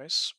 guys.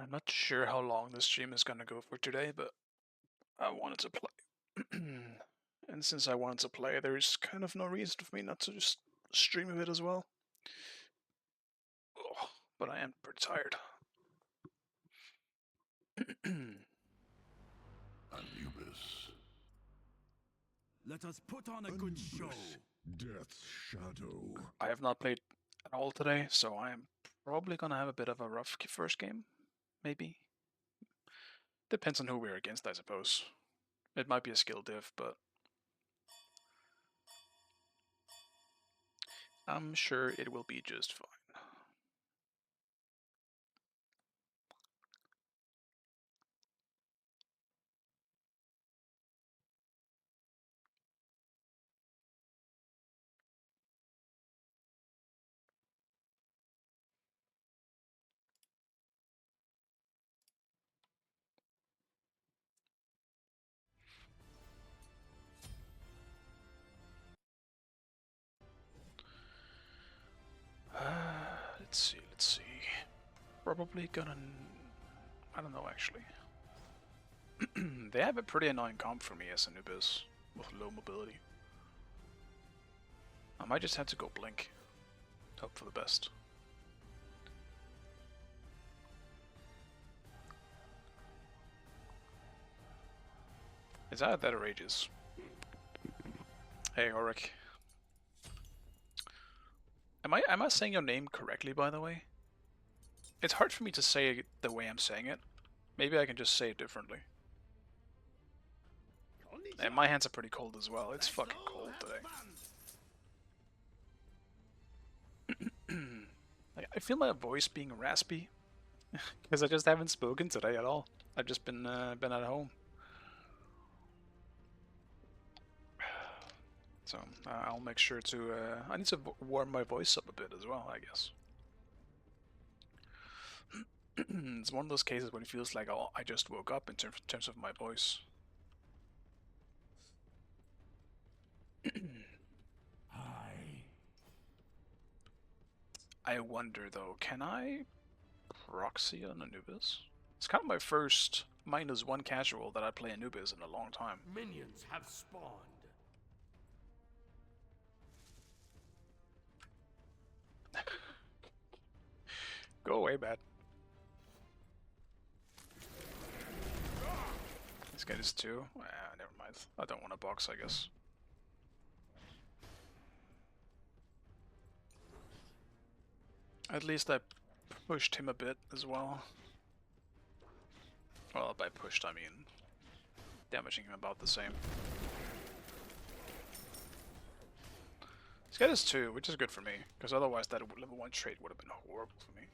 I'm not sure how long this stream is gonna go for today, but I wanted to play. And since I wanted to play, there is kind of no reason for me not to just stream a bit as well. Oh, but I am pretty tired. Anubis. Let us put on a good show. Death's shadow. I have not played at all today, so I am probably gonna have a bit of a rough first game. Maybe. Depends on who we're against, I suppose. It might be a skill diff, but I'm sure it will be just fine. Let's see. Probably gonna... I don't know, actually. They have a pretty annoying comp for me as Anubis, with low mobility. I might just have to go Blink. Hope for the best. Is that or Aegis? Hey, Auric. Am I saying your name correctly, by the way? It's hard for me to say it the way I'm saying it. Maybe I can just say it differently. And my hands are pretty cold as well. It's fucking cold today. I feel my voice being raspy because I just haven't spoken today at all. I've just been at home. So I'll make sure to. I need to warm my voice up a bit as well, I guess. It's one of those cases when it feels like, oh, I just woke up in terms of my voice. I wonder though, can I proxy on Anubis? It's kind of my first -1 casual that I play Anubis in a long time. Minions have spawned. Go away, bad. This guy is 2. Never mind. I don't want to box, I guess. At least I pushed him a bit as well. Well, by pushed, I mean damaging him about the same. This guy is 2, which is good for me, because otherwise that level 1 trait would have been horrible for me.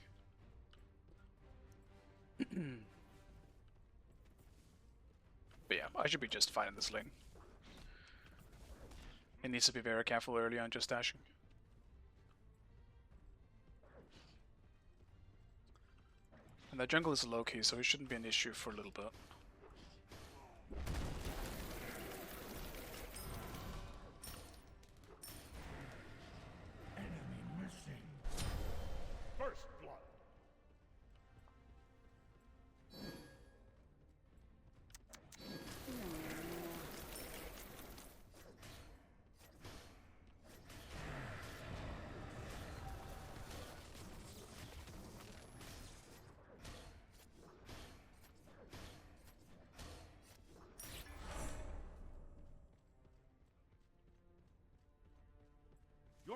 But yeah, I should be just fine in this lane. It needs to be very careful early on just dashing. And the jungle is low-key, so it shouldn't be an issue for a little bit. Enemy missing. First blood.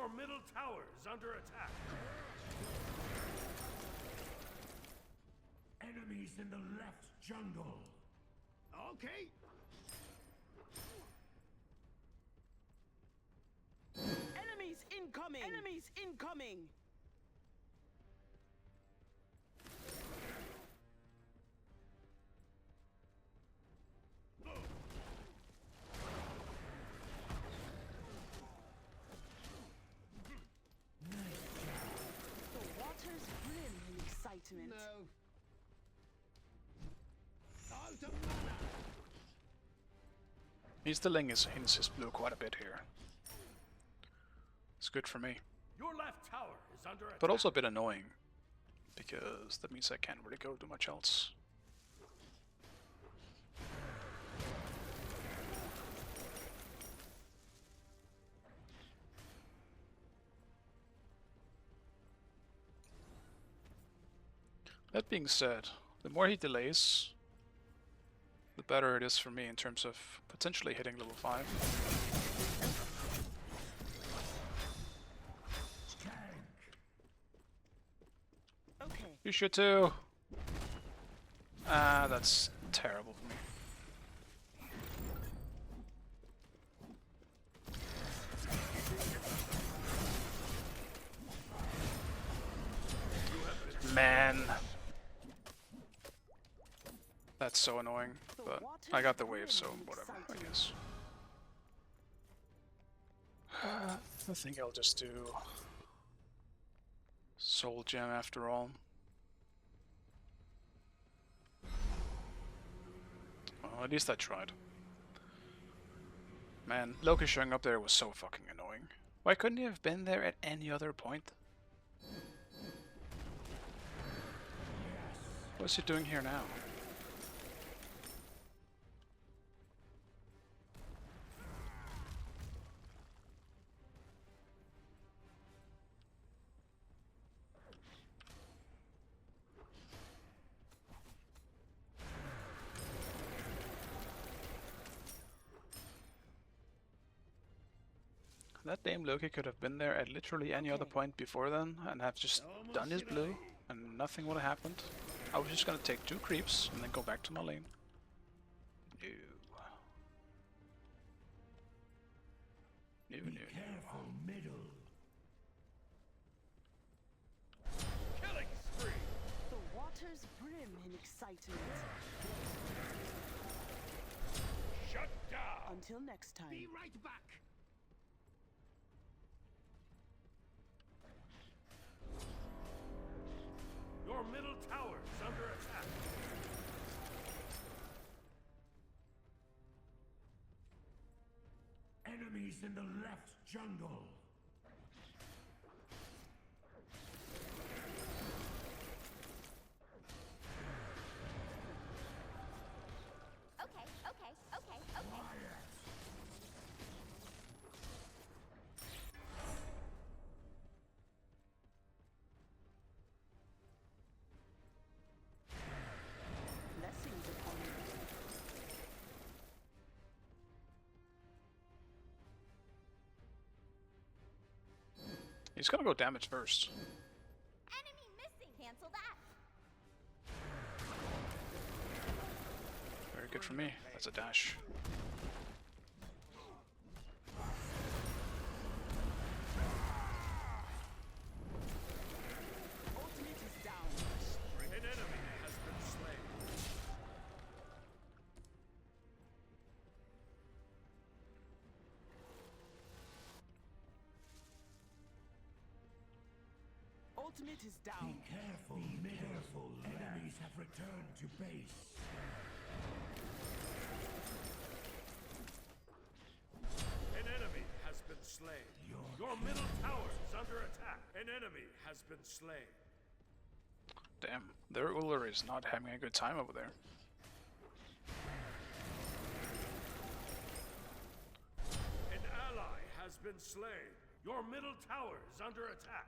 Your middle tower is under attack. Enemies in the left jungle. Okay. Enemies incoming! Enemies incoming! The waters brim in excitement. Out of mana. He's delaying his blue quite a bit here. It's good for me. Your left tower is under attack. But also a bit annoying, because that means I can't really go do much else. That being said, the more he delays, the better it is for me in terms of potentially hitting level 5. Okay. You should too! Ah, that's terrible for me. Man. That's so annoying, but I got the wave, so whatever, I guess. I think I'll just do Soul Gem after all. Well, at least I tried. Man, Loki showing up there was so fucking annoying. Why couldn't he have been there at any other point? What's he doing here now? That damn Loki could have been there at literally any other point before then and have just done his blue and nothing would have happened. I was just gonna take 2 creeps and then go back to my lane. No. No, no, no. Careful middle. Killing spree. The waters brim in excitement. Shut down. Until next time. Be right back. Your middle tower is under attack. Enemies in the left jungle. Okay. Quiet. Blessings upon you. He's gonna go damage first. Enemy missing. Cancel that. Very good for me. That's a dash. Ultimate is down. An enemy has been slain. Ultimate is Be down. careful middle. Careful. Enemies have returned to base. An enemy has been slain. Your middle tower is under attack. An enemy has been slain. Damn, their Uller is not having a good time over there. An ally has been slain. Your middle tower is under attack.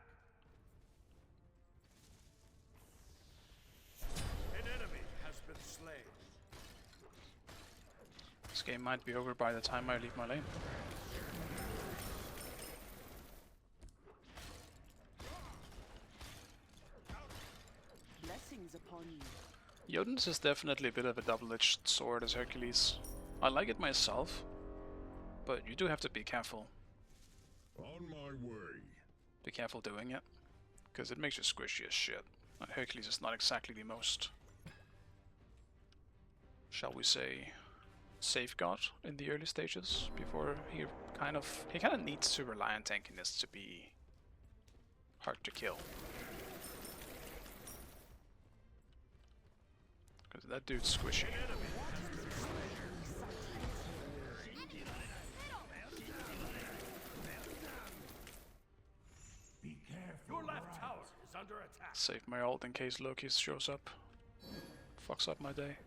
An enemy has been slain. This game might be over by the time I leave my lane. Jotun's is definitely a bit of a double-edged sword as Hercules. I like it myself, but you do have to be careful. On my way. Be careful doing it, because it makes you squishy as shit. And Hercules is not exactly the most, shall we say, safeguard in the early stages before he kind of needs to rely on tankiness to be hard to kill. Because that dude's squishy. Be careful. Your left tower is under attack. Save my ult in case Loki shows up. Fucks up my day.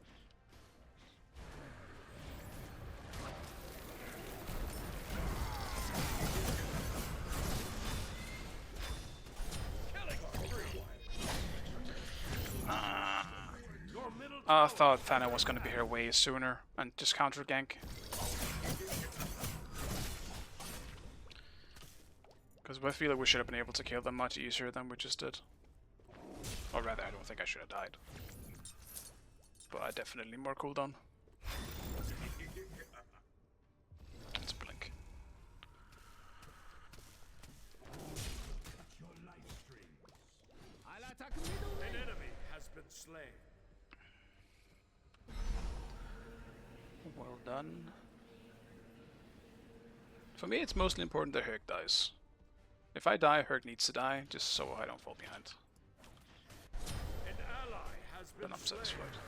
Your middle I thought Thana was gonna be here way sooner and just counter gank. Because I feel like we should have been able to kill them much easier than we just did. Or rather, I don't think I should have died. But I definitely more cooldown. Let's blink. Your life strings. An enemy has been slain. Well done. For me, it's mostly important that Herc dies. If I die, Herc needs to die, just so I don't fall behind. An ally has been Then I'm slain. satisfied.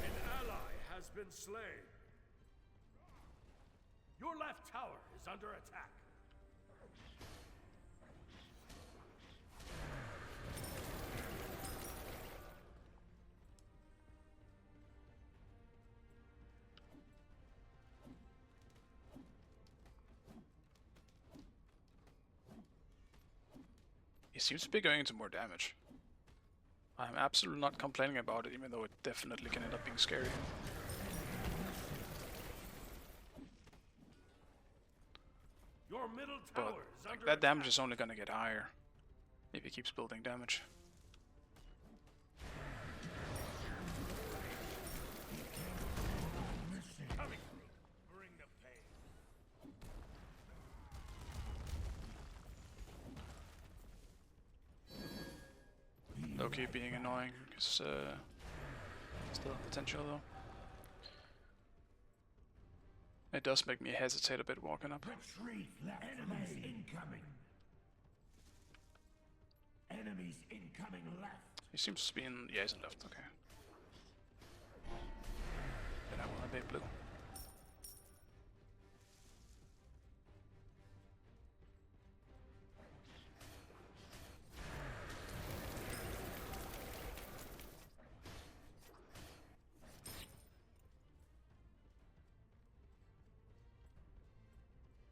An ally has been slain. Your left tower is under attack. He seems to be going into more damage. I'm absolutely not complaining about it, even though it definitely can end up being scary. Your middle But tower is like, under that damage attack. is only gonna get higher if he keeps building damage. Coming through. Bring the pain. Loki being annoying is still potential though. It does make me hesitate a bit walking up. Retreat. Enemies incoming. Enemies incoming left. He seems to be in. Yeah, he's in left. Okay. Then I want to be blue.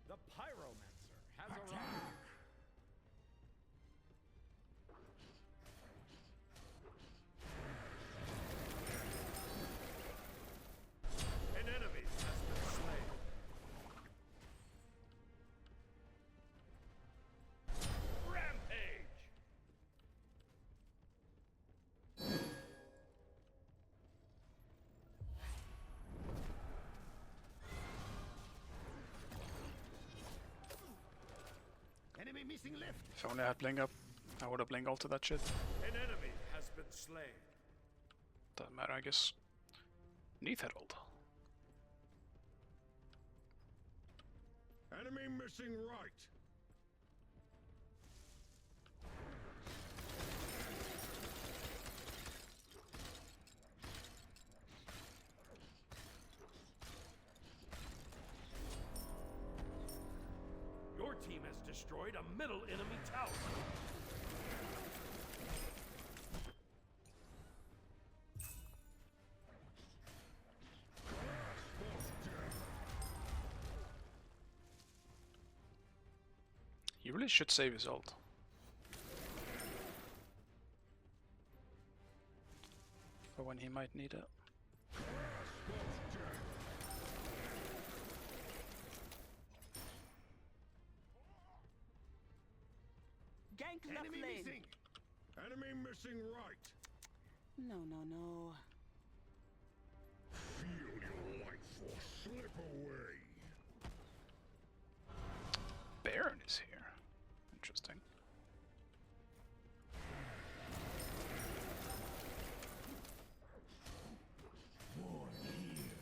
The pyromancer has arrived. Attack. An enemy has been slain. Rampage. Enemy missing left. If only I had blink up, I would have blink ulted that shit. An enemy has been slain. Doesn't matter, I guess. Neath had ult. Enemy missing right. Your team has destroyed a middle enemy tower. He really should save his ult. for when he might need it. Gank left Enemy lane. missing. Enemy missing right. No, no, no. Feel your life force slip away. Baron is here. Interesting. War here.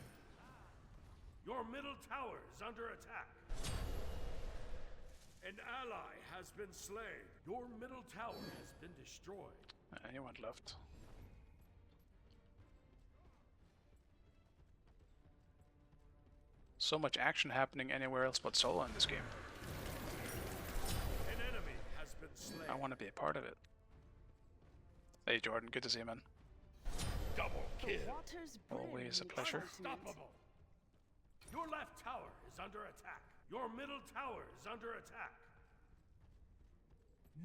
Your middle tower is under attack. An ally has been slain. Your middle tower has been destroyed. Anyone left? So much action happening anywhere else but solo in this game. An enemy has been slain. I want to be a part of it. Hey Jordan, good to see you, man. Double The kill. water's brimming Always a with pleasure. ultimate. Unstoppable. Your left tower is under attack. Your middle tower is under attack.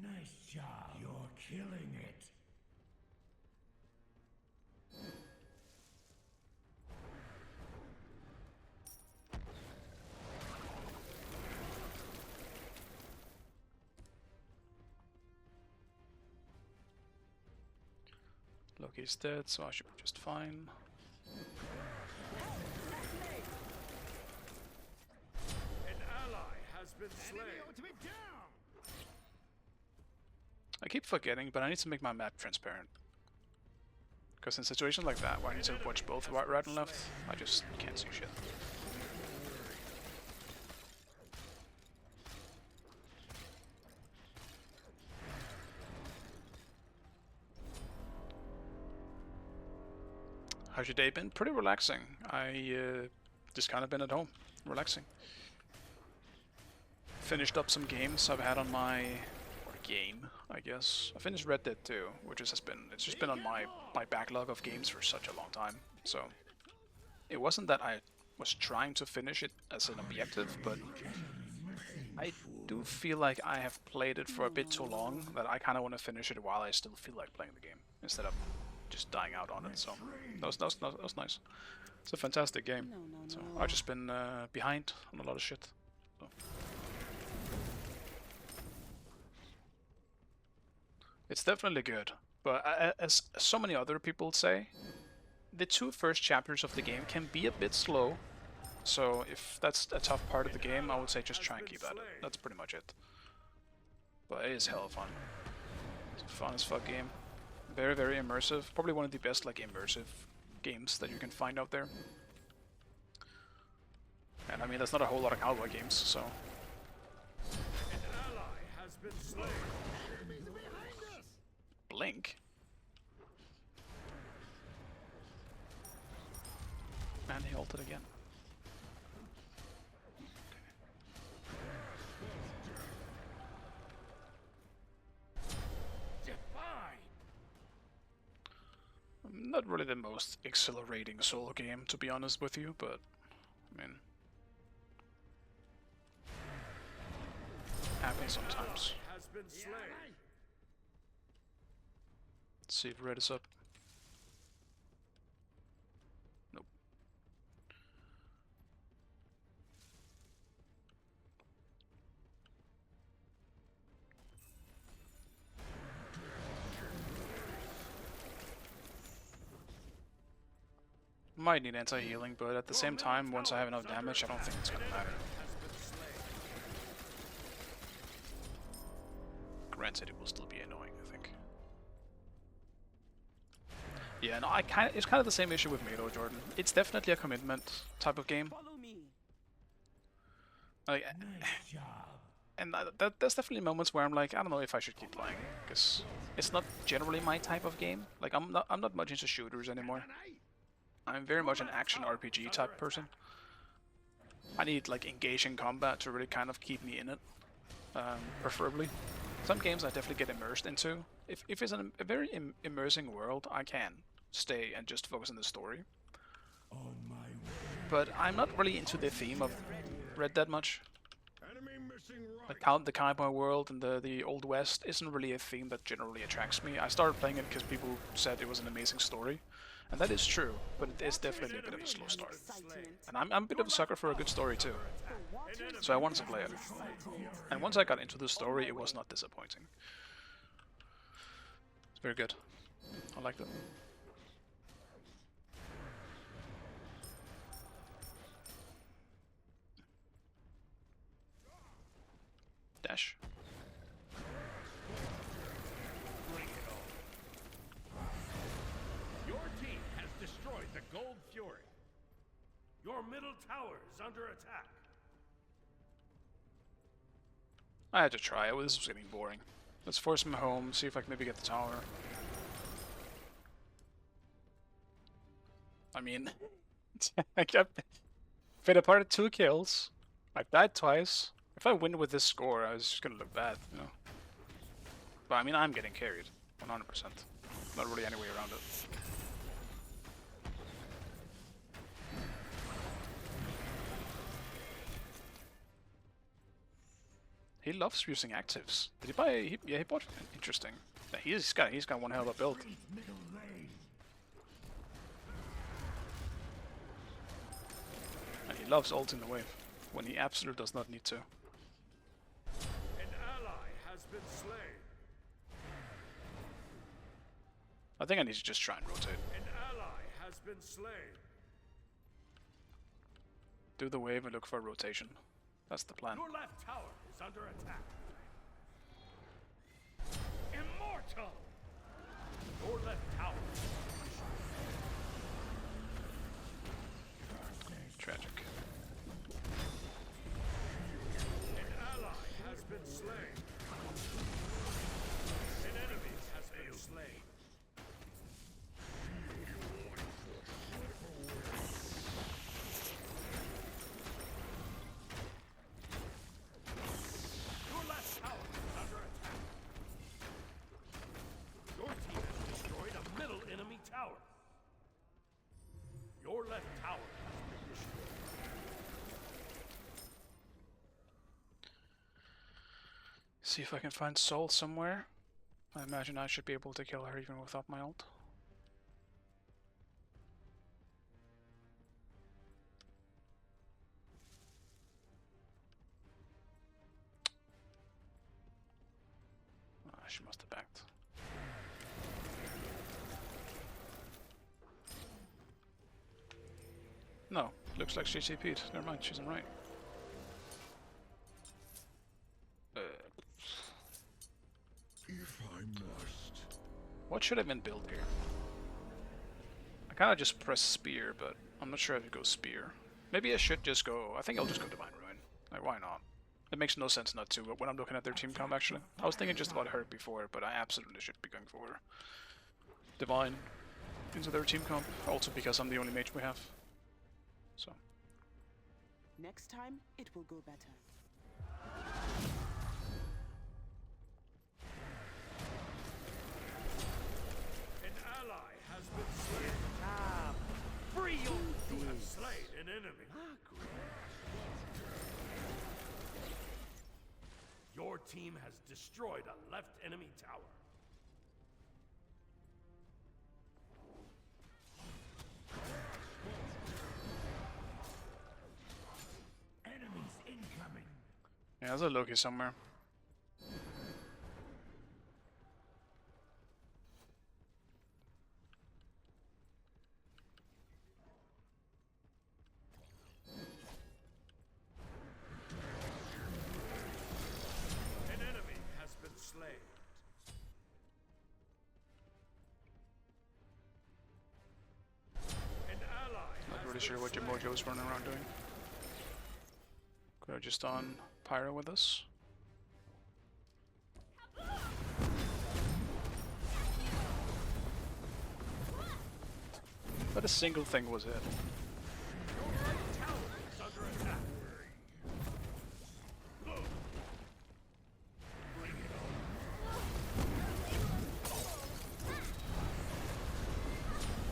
Nice job. You're killing it. Loki's dead, so I should be just fine. An ally has been slain. Ultimate down. I keep forgetting, but I need to make my map transparent. Because in situations like that, where I need to watch both right and left, I just can't see shit. How's your day been? Pretty relaxing. I just kind of been at home, relaxing. Finished up some games I've had on my game, I guess. I finished Red Dead 2, which has been just been on my backlog of games for such a long time. So it wasn't that I was trying to finish it as an objective, but I do feel like I have played it for a bit too long that I kind of want to finish it while I still feel like playing the game instead of just dying out on it. So that was nice. It's a fantastic game. So I've just been behind on a lot of shit. So. It's definitely good, but as so many other people say, the 2 first chapters of the game can be a bit slow. So if that's a tough part of the game, I would say just try and keep at it. That's pretty much it. But it is hella fun. It's a fun as fuck game. Very, very immersive. Probably one of the best like immersive games that you can find out there. And I mean, there's not a whole lot of cowboy games, so. An ally has been slain. Blink. Man, he ulted again. Not really the most exhilarating solo game, to be honest with you, but I mean, happens sometimes. Has been slain. Let's see if red is up. Nope. Might need anti-healing, but at the same time, once I have enough damage, I don't think it's gonna matter. Granted, it will still be annoying, I think. Yeah, no, it's kind of the same issue with me though, Jordan. It's definitely a commitment type of game. Follow me. Like, Nice job. and there's definitely moments where I'm like, I don't know if I should keep playing, because it's not generally my type of game. Like, I'm not much into shooters anymore. I'm very much an action RPG type person. I need like engaging combat to really kind of keep me in it, preferably. Some games I definitely get immersed into. If it's a very immersing world, I can stay and just focus on the story. On my way. But I'm not really into the theme of Red Dead much. Enemy missing right. Like the cowboy world and the Old West isn't really a theme that generally attracts me. I started playing it because people said it was an amazing story, And that is true, but it is definitely a bit of a slow start. And I'm a bit of a sucker for a good story too. So I wanted to play it. And once I got into the story, it was not disappointing. It's very good. I liked it. Dash. Bring it on. Your team has destroyed the Gold Fury. Your middle tower is under attack. I had to try it. This was getting boring. Let's force him home, see if I can maybe get the tower. I mean, I kept fit apart at 2 kills. I died twice. If I win with this score, I was just gonna look bad, you know. But I mean, I'm getting carried, 100%. Not really any way around it. He loves using actives. Did he buy? Yeah, he bought. Interesting. Yeah, he's got one hell of a build. Middle lane. And he loves ulting the wave when he absolutely does not need to. An ally has been slain. I think I need to just try and rotate. An ally has been slain. Do the wave and look for a rotation. That's the plan. Your left tower is under attack. Immortal! Your left tower. Tragic. An ally has been slain. An enemy has been slain. Your left tower is under attack. Your team has destroyed a middle enemy tower. Your left tower has been destroyed. See if I can find Soul somewhere. I imagine I should be able to kill her even without my ult. Ah, she must have backed. No, looks like she TP'd. Never mind, she's in right. If I must. What should I even build here? I kind of just press spear, but I'm not sure if it goes spear. Maybe I should just go. I think I'll just go Divine Ruin. Like, why not? It makes no sense not to when I'm looking at their team comp, actually. I was thinking just about Hurt before, but I absolutely should be going for Divine into their team comp. Also because I'm the only mage we have. So. Next time, it will go better. An ally has been slain. Free you! You have slain an enemy. Your team has destroyed a left enemy tower. Enemies incoming. Yeah, there's a Loki somewhere. An enemy has been slain. An ally Not has really been sure what your slain. mojo's running around doing. Could I just on Pyro with us? But a single thing was it. Your right tower is under attack.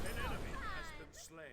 An enemy has been slain.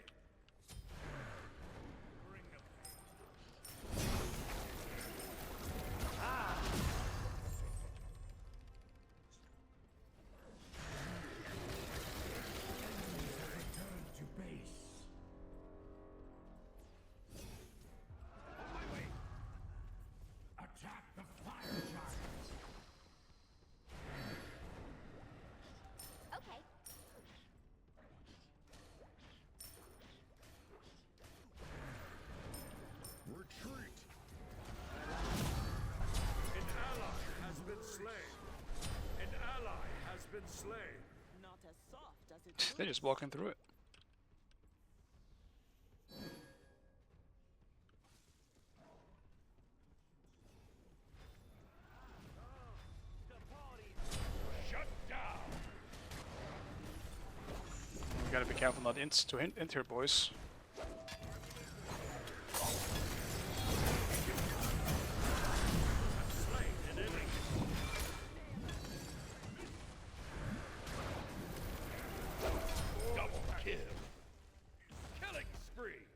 They're just walking through it. Shut down. We gotta be careful not to hint here, boys. Slain an enemy. Double kill. Killing spree.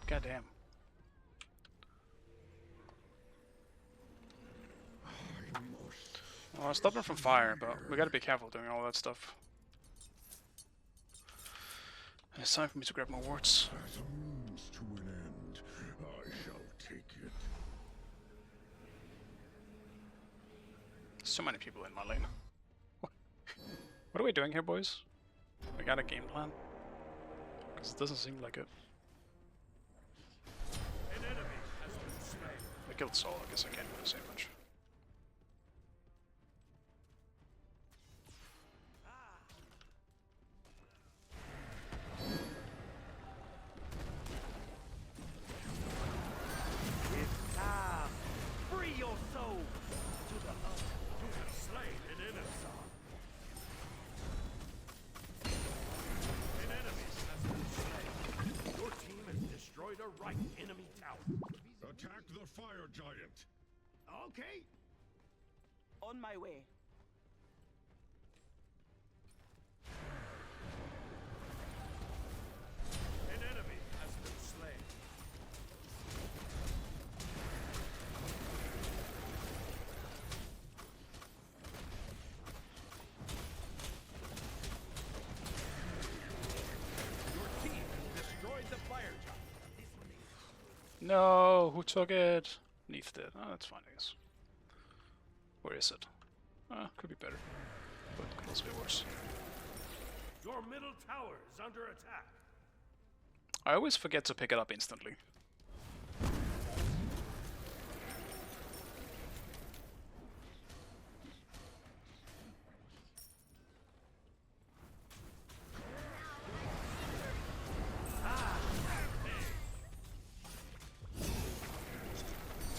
Goddamn. Well, I'll stop them from fire, but we gotta be careful doing all that stuff. It's time for me to grab my warts. As a means to an end, I shall take it. So many people in my lane. What are we doing here, boys? We got a game plan? Because it doesn't seem like it. An enemy has been slain. I killed Saul, I guess I can't really say much. It's time. Free your soul to the other. You have slain an enemy. An enemy has been slain. Your team has destroyed a right enemy tower. Attack the fire giant. Okay. On my way. An enemy has been slain. Your team has destroyed the fire giant. No, who took it? Neath did. Oh, that's fine, I guess. Where is it? Could be better. But could also be worse. Your middle tower is under attack. I always forget to pick it up instantly.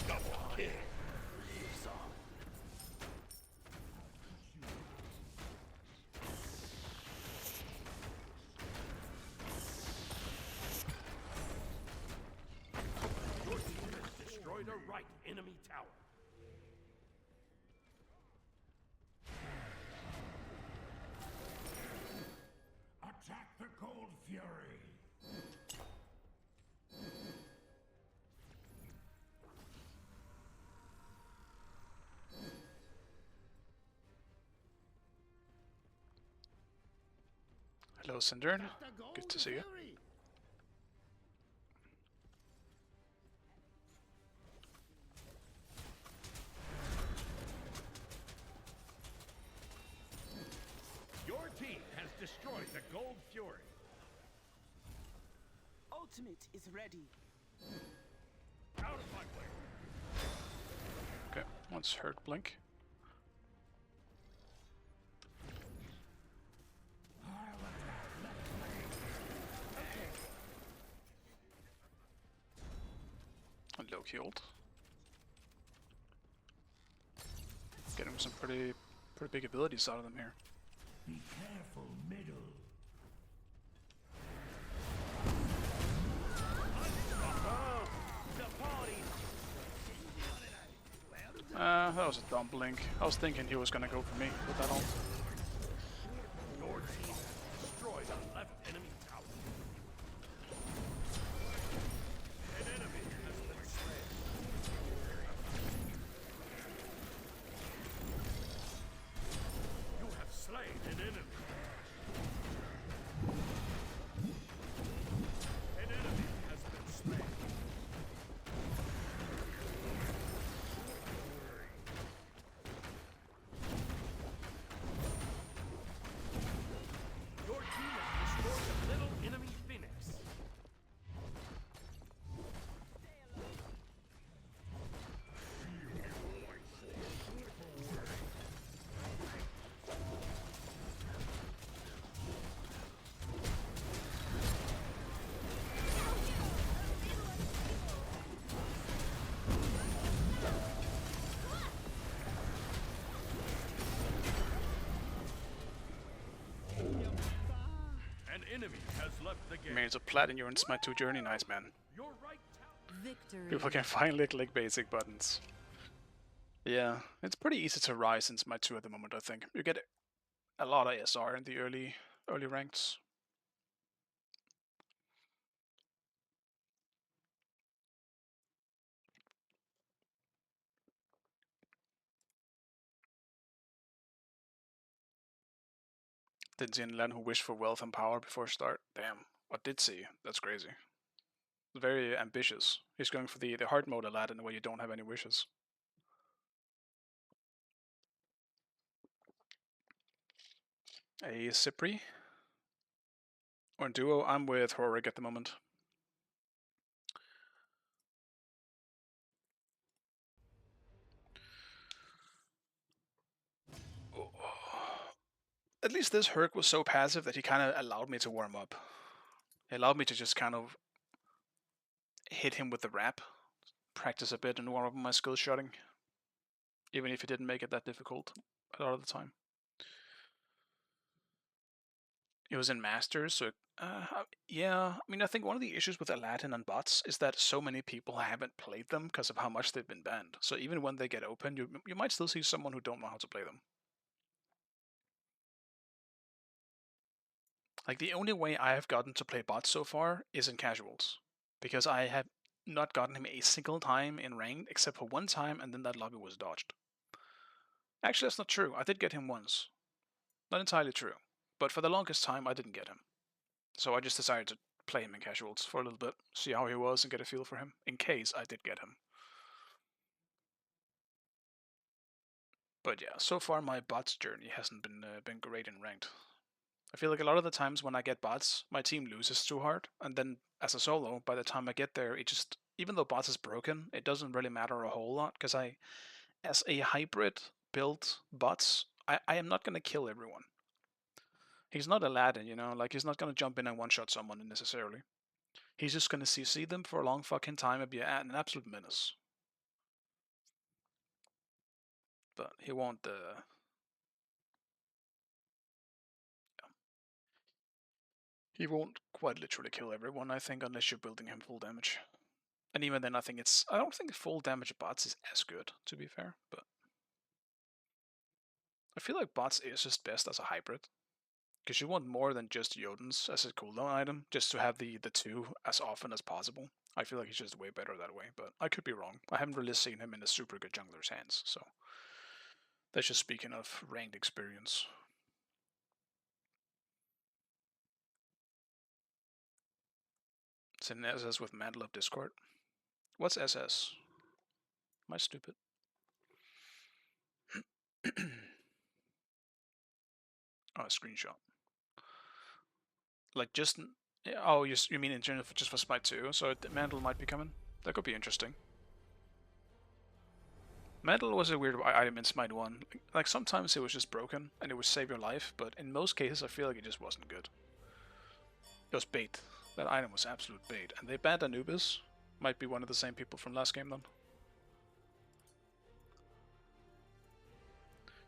Double kill. Your team has destroyed a right enemy tower. Attack the Cold Fury. Hello, Cinder. Good to see you. Your team has destroyed the Gold Fury. Ultimate is ready. Out of my way. Okay, once heard blink. Low killed. Getting some pretty big abilities out of them here. Be careful, middle. That was a dumb blink. I was thinking he was gonna go for me with that ult. Your team has destroyed a left enemy tower. An enemy has been slain. You have slain an enemy. An enemy has been slain. enemy has left the I game. mean, it's a plat in your Smite 2 journey. Nice, man. Your right tower. Victory. People can finally click basic buttons. Yeah, it's pretty easy to rise in Smite 2 at the moment, I think. You get a lot of SR in the early ranks. Didn't see anyone who wished for wealth and power before start. Damn. What did see? That's crazy. Very ambitious. He's going for the hard mode Aladdin where you don't have any wishes. A Cypri? Or in duo? I'm with Horik at the moment. Oh. At least this Herc was so passive that he kind of allowed me to warm up. He allowed me to just kind of hit him with the wrap, practice a bit and warm up my skill shotting. Even if he didn't make it that difficult a lot of the time. It was in Masters, so yeah. I mean, I think one of the issues with Aladdin and bots is that so many people haven't played them because of how much they've been banned. So even when they get open, you might still see someone who don't know how to play them. Like, the only way I have gotten to play bots so far is in casuals. Because I have not gotten him a single time in ranked, except for one time, and then that lobby was dodged. Actually, that's not true. I did get him once. Not entirely true. But for the longest time, I didn't get him. So I just decided to play him in casuals for a little bit, see how he was, and get a feel for him, in case I did get him. But yeah, so far my bots journey hasn't been great in ranked. I feel like a lot of the times when I get bots, my team loses too hard, and then as a solo, by the time I get there, it just, even though bots is broken, it doesn't really matter a whole lot, because as a hybrid build bots, I am not going to kill everyone. He's not Aladdin, you know, like he's not going to jump in and one-shot someone necessarily. He's just going to CC them for a long fucking time and be an absolute menace. But he won't, he won't quite literally kill everyone, I think, unless you're building him full damage. And even then, I don't think full damage bots is as good, to be fair, but I feel like bots is just best as a hybrid. Because you want more than just Jotuns as a cooldown item, just to have the two as often as possible. I feel like he's just way better that way, but I could be wrong. I haven't really seen him in a super good jungler's hands, so that's just speaking of ranked experience. It's an SS with Mantle of Discord. What's SS? Am I stupid? Oh, a screenshot. Like just, oh, you mean in general just for Smite 2? So Mantle might be coming? That could be interesting. Mantle was a weird item in Smite 1. Like sometimes it was just broken and it would save your life, but in most cases I feel like it just wasn't good. It was bait. That item was absolute bait. And they banned Anubis. Might be one of the same people from last game then.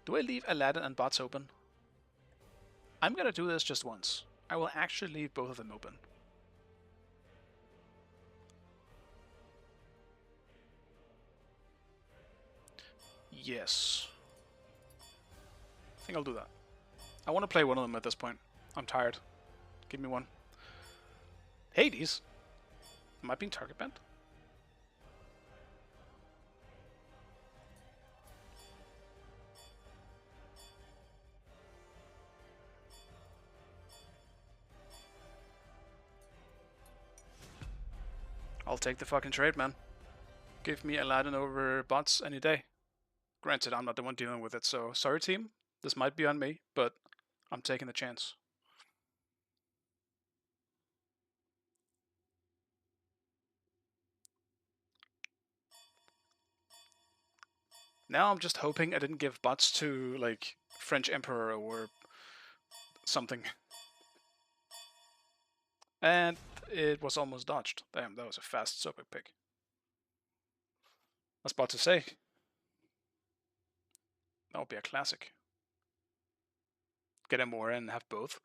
Do I leave Aladdin and bots open? I'm gonna do this just once. I will actually leave both of them open. Yes. I think I'll do that. I want to play one of them at this point. I'm tired. Give me one. Hades? Am I being target banned? I'll take the fucking trade, man. Give me Aladdin over bots any day. Granted, I'm not the one dealing with it, so sorry team. This might be on me, but I'm taking the chance. Now I'm just hoping I didn't give bots to, like, French Emperor or something. And it was almost dodged. Damn, that was a fast super pick. I was about to say. That would be a classic. Get a more and have both.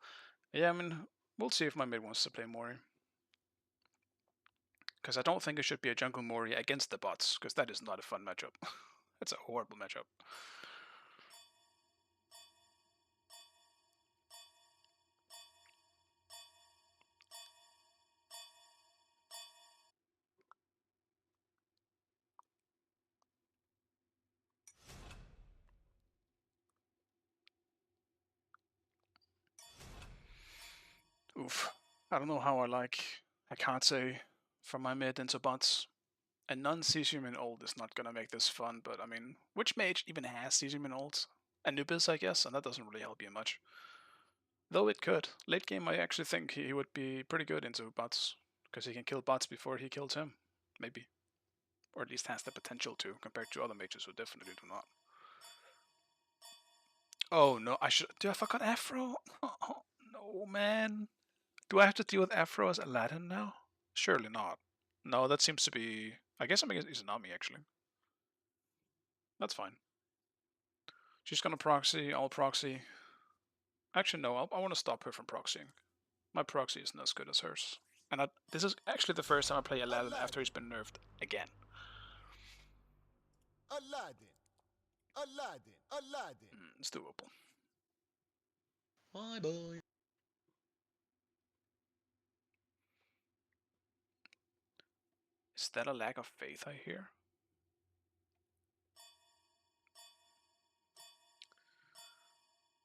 Yeah, I mean, We'll see if my mid wants to play Mori. Because I don't think it should be a jungle Mori against the bots, because that is not a fun matchup. It's a horrible matchup. Oof. I don't know how I can't say from my mid into bots. A non-Caesium ult is not gonna make this fun, but I mean, which mage even has Caesium ult? Anubis, I guess, and that doesn't really help you much. Though it could. Late game, I actually think he would be pretty good into bots, because he can kill bots before he kills him. Maybe. Or at least has the potential to, compared to other mages who definitely do not. Oh no, do I forgot Afro? Oh, no, man. Do I have to deal with Afro as Aladdin now? Surely not. No, that seems to be... I guess I'm against Izanami, actually. That's fine. She's gonna proxy, I'll proxy. Actually, no, I want to stop her from proxying. My proxy isn't as good as hers. And this is actually the first time I play Aladdin after he's been nerfed again. Aladdin. It's doable. Bye bye. Is that a lack of faith I hear?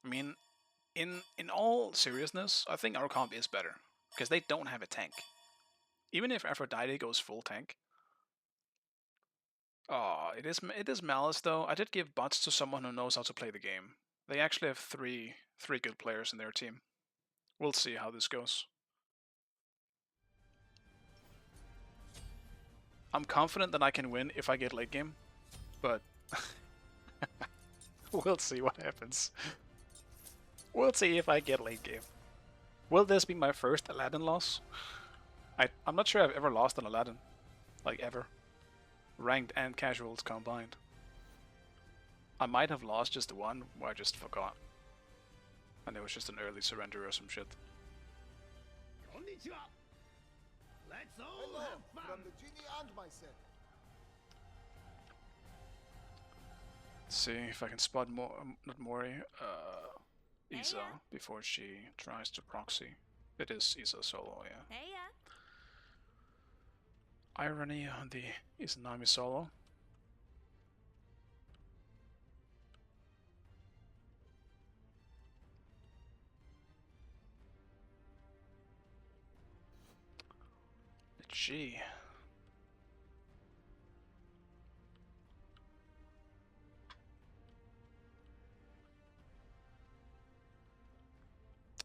I mean, in all seriousness, I think our comp is better. Because they don't have a tank. Even if Aphrodite goes full tank. Oh, it is Malice though. I did give bots to someone who knows how to play the game. They actually have three good players in their team. We'll see how this goes. I'm confident that I can win if I get late game, but we'll see what happens. We'll see if I get late game. Will this be my first Aladdin loss? I'm not sure I've ever lost an Aladdin. Like, ever. Ranked and casuals combined. I might have lost just one where I just forgot. And it was just an early surrender or some shit. Konnichiwa. Let's all Hello, have fun. from the genie and myself. Let's see if I can spot not Mori, Isa before she tries to proxy. It is Isa solo, yeah. Hey, Irony on the Izanami solo. Gee.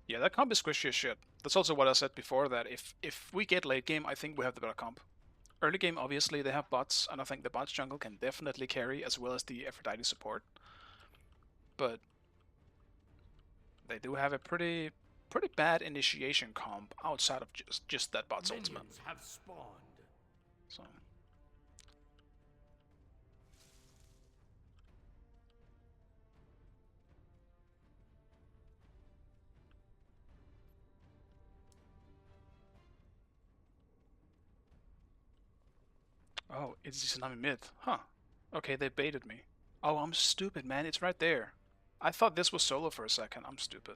Yeah, that comp is squishy as shit. That's also what I said before, that if we get late game, I think we have the better comp. Early game, obviously, they have bots, and I think the bots jungle can definitely carry, as well as the Aphrodite support. But they do have a pretty bad initiation comp outside of just that bot's ultimate. Minions have spawned. So... Oh, it's Izanami mid. Huh. Okay, they baited me. Oh, I'm stupid, man. It's right there. I thought this was solo for a second. I'm stupid.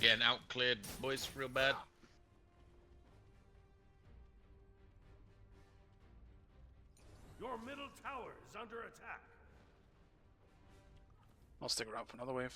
Getting outcleared, boys, real bad. Your middle tower is under attack. I'll stick around for another wave.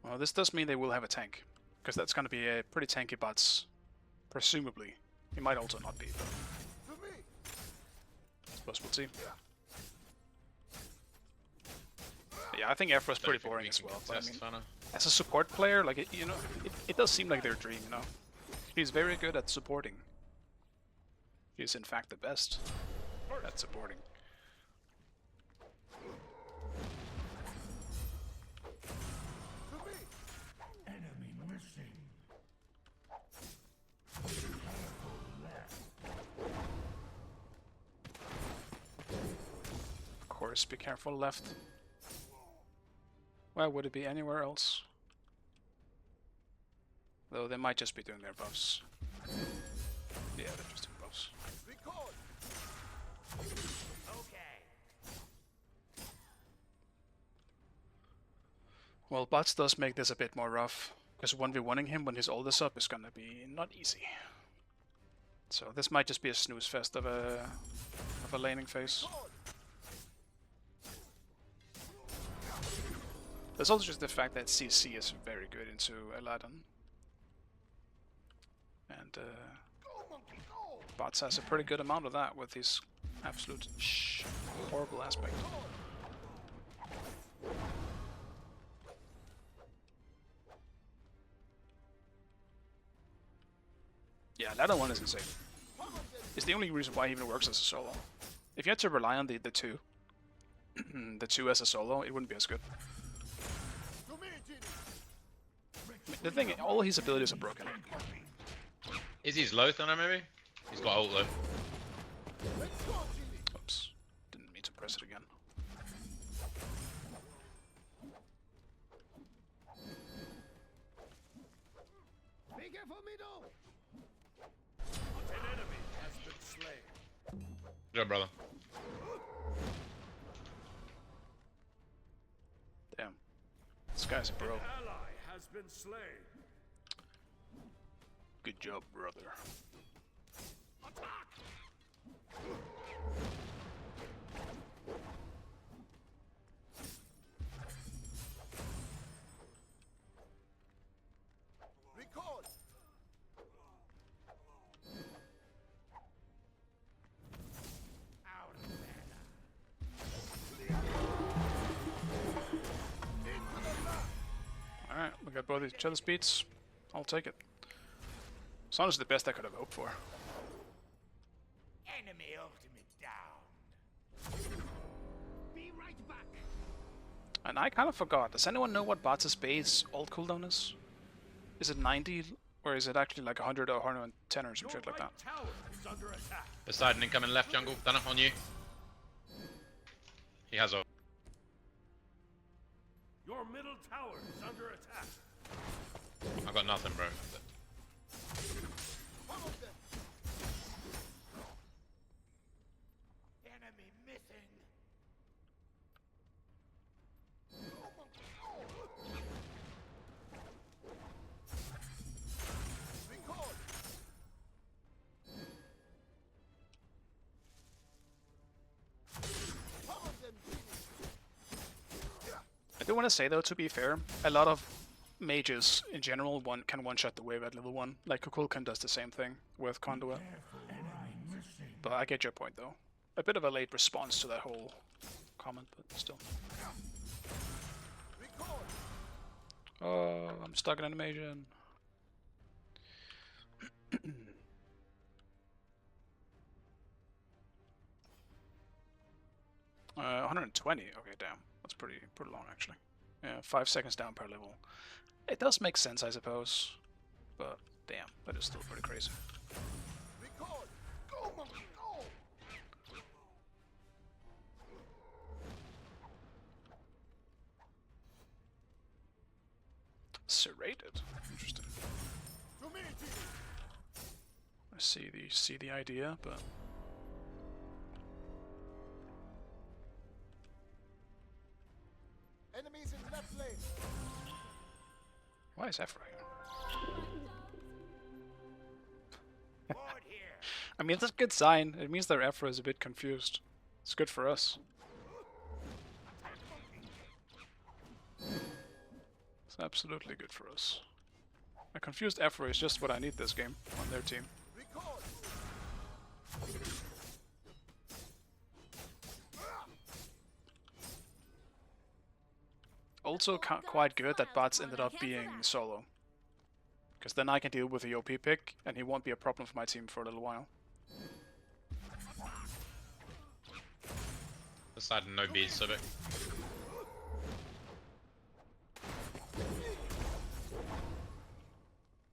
Well, this does mean they will have a tank, because that's going to be a pretty tanky bots, presumably. He might also not be, but I suppose we'll see. Yeah, I think Afro's pretty boring as well. But I mean, as a support player, like it does seem like their dream. You know, he's very good at supporting. He's in fact the best. That's supporting. Enemy missing. Of course, be careful left. Where would it be anywhere else? Though they might just be doing their buffs. Yeah, they're just doing buffs. Well, bots does make this a bit more rough, because 1v1ing him when his ult is up is gonna be not easy. So this might just be a snooze fest of a laning phase. There's also just the fact that CC is very good into Aladdin. And bots has a pretty good amount of that with his absolute horrible aspect. Yeah, Aladdin 1 is insane. It's the only reason why he even works as a solo. If you had to rely on the two, the two as a solo, it wouldn't be as good. I mean, the thing, all his abilities are broken. Is he low on maybe? He's got ult though. Oops, didn't mean to press it again. Be careful, middle. An enemy has been slain. Good, brother. Damn, this guy's a bro. An ally has been slain. Good job, brother. Attack! Recall. Out of mana. Alright, we got both each other's beats. I'll take it. It's honestly the best I could have hoped for. Enemy ultimate down. Be right back. And I kind of forgot. Does anyone know what Bots' base ult cooldown is? Is it 90 or is it actually like 100 or 110 or some Your shit like right that? tower is under attack. Beside an incoming left jungle. Done it on you. He has ult. Your middle tower is under attack. I got nothing, bro. Enemy missing. Recall. I do want to say though, to be fair, a lot of mages in general can one-shot the wave at level 1. Like KUKU does the same thing with Conduit. But I get your point though. A bit of a late response to that whole comment, but still. Oh, I'm stuck in animation. 120. Okay, damn. That's pretty long actually. Yeah, 5 seconds down per level. It does make sense, I suppose. But damn, that is still pretty crazy. Recall. Go, monkey, go. Serrated. Interesting. I see the idea, but Enemies in left lane. why is Ephra here? Ward here. I mean, that's a good sign. It means their Ephra is a bit confused. It's good for us. It's absolutely good for us. A confused Ephra is just what I need this game on their team. Recall. Also quite good that bots ended up being solo. Because then I can deal with the OP pick, and he won't be a problem for my team for a little while. Poseidon, no bees, so big.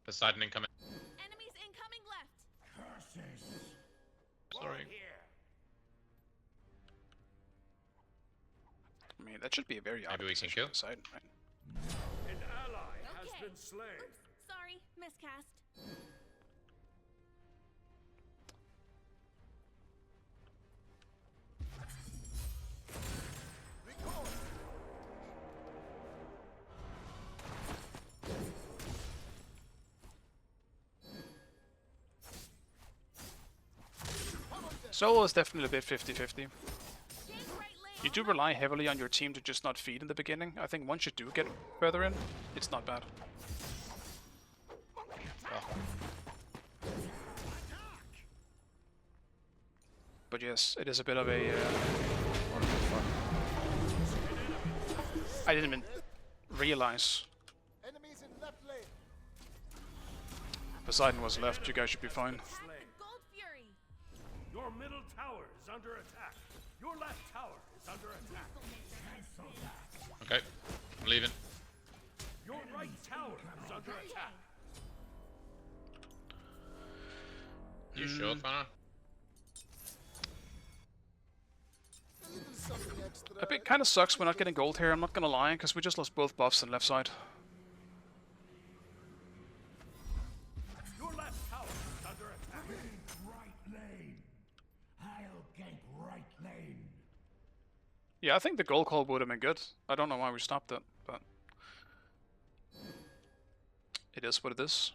Poseidon incoming. Enemies incoming left. Curses! Sorry. I mean, that should be a very Maybe we can kill. Poseidon, right? An ally has Okay. been slain. Oops, sorry, miscast. Solo is definitely a bit 50-50. Gank right lane. You do rely heavily on your team to just not feed in the beginning. I think once you do get further in, it's not bad. But yes, it is a bit of a... what the fuck? I didn't even realize Enemies in left lane. Poseidon was left. You guys should be fine. Attack the Gold Fury. Your middle tower is under attack. Your left tower is under attack. Okay, I'm leaving. Your right tower is under attack. You sure, Fana? A little something extra. A bit kind of sucks we're not getting gold here, I'm not gonna lie, because we just lost both buffs on left side. Your left tower is under attack. Gank right lane! I'll gank right lane! Yeah, I think the gold call would have been good. I don't know why we stopped it, but... it is what it is.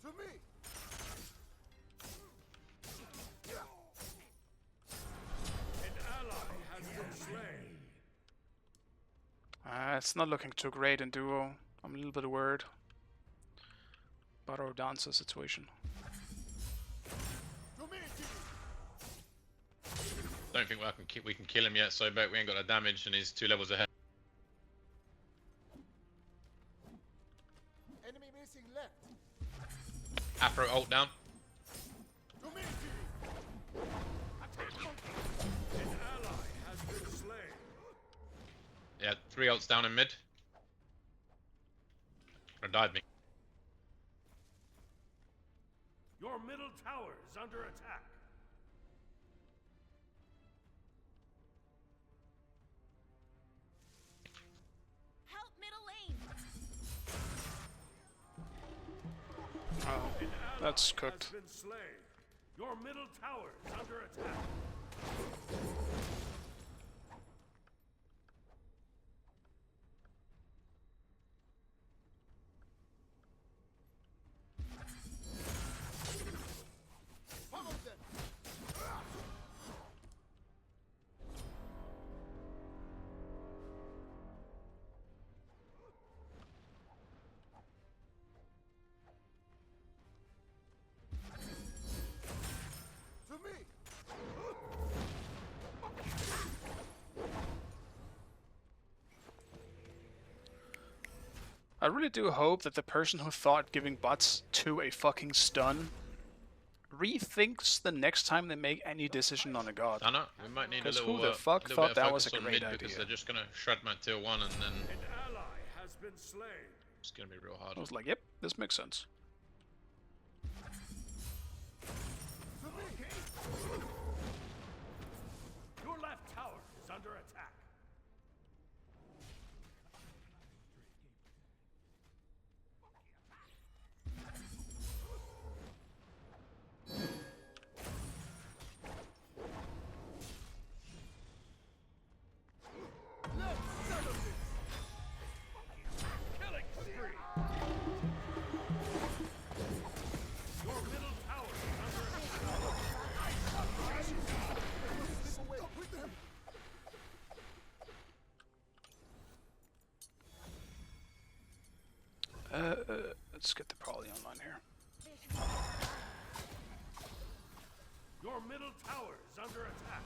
To me. An ally has been slain. It's not looking too great in duo. I'm a little bit worried about our dancer situation. To me, Don't think we can kill him yet, so but we ain't got the damage and he's 2 levels ahead. enemy missing left. Afro ult down. To me, An ally has been slain. Yeah, 3 ults down in mid. Or died me. Your middle tower is under attack. Help middle lane. Oh, An that's ally cooked. has been slain. Your middle tower is under attack. follow them. To me. I really do hope that the person who thought giving bots 2 a fucking stun rethinks the next time they make any decision on a god. I know, we might need a 'Cause little, who the fuck little thought bit of that was focus a on great mid because idea? they're just gonna shred my tier 1 and then An ally has been slain. it's gonna be real hard. I was like, yep, this makes sense. Your left tower is under attack. Let's settle this. Killing spree. Your middle tower is under attack. Slip away with them. Let's get the Prolly online here. Your middle tower is under attack.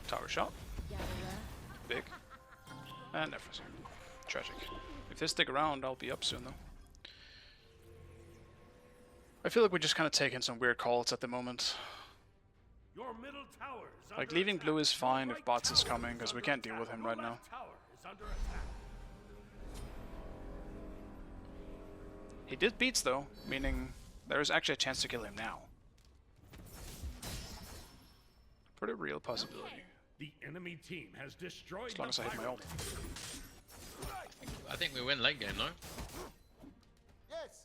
Tower shot. Big. And everything. Tragic. If they stick around, I'll be up soon though. I feel like we're just kind of taking some weird calls at the moment. Your middle tower is Like under leaving attack. blue is fine Your if bots is tower coming, because we under can't deal attack. with him Your right now. left tower is under attack. He did beats though, meaning there is actually a chance to kill him now. Pretty real possibility. The enemy team has destroyed As long as I hit my ult. I think we win late game, no? Yes.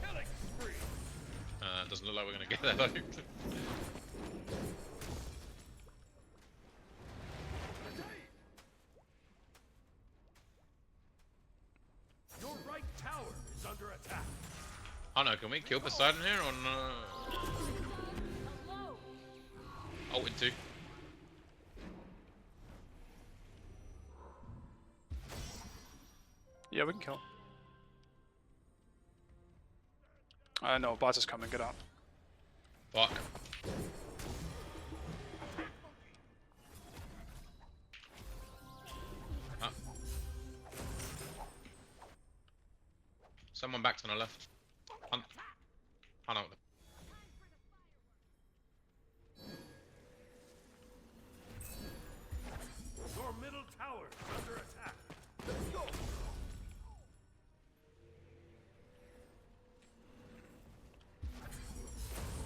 Killing spree. Doesn't look like we're gonna get that though. Your right tower is under attack. Oh no, can we kill Poseidon here or no? Oh, with 2. Yeah, we can kill. No, bots is coming, get out. Fuck. Ah. Someone back to the left. Oh no. Your middle tower is under attack. Let's go.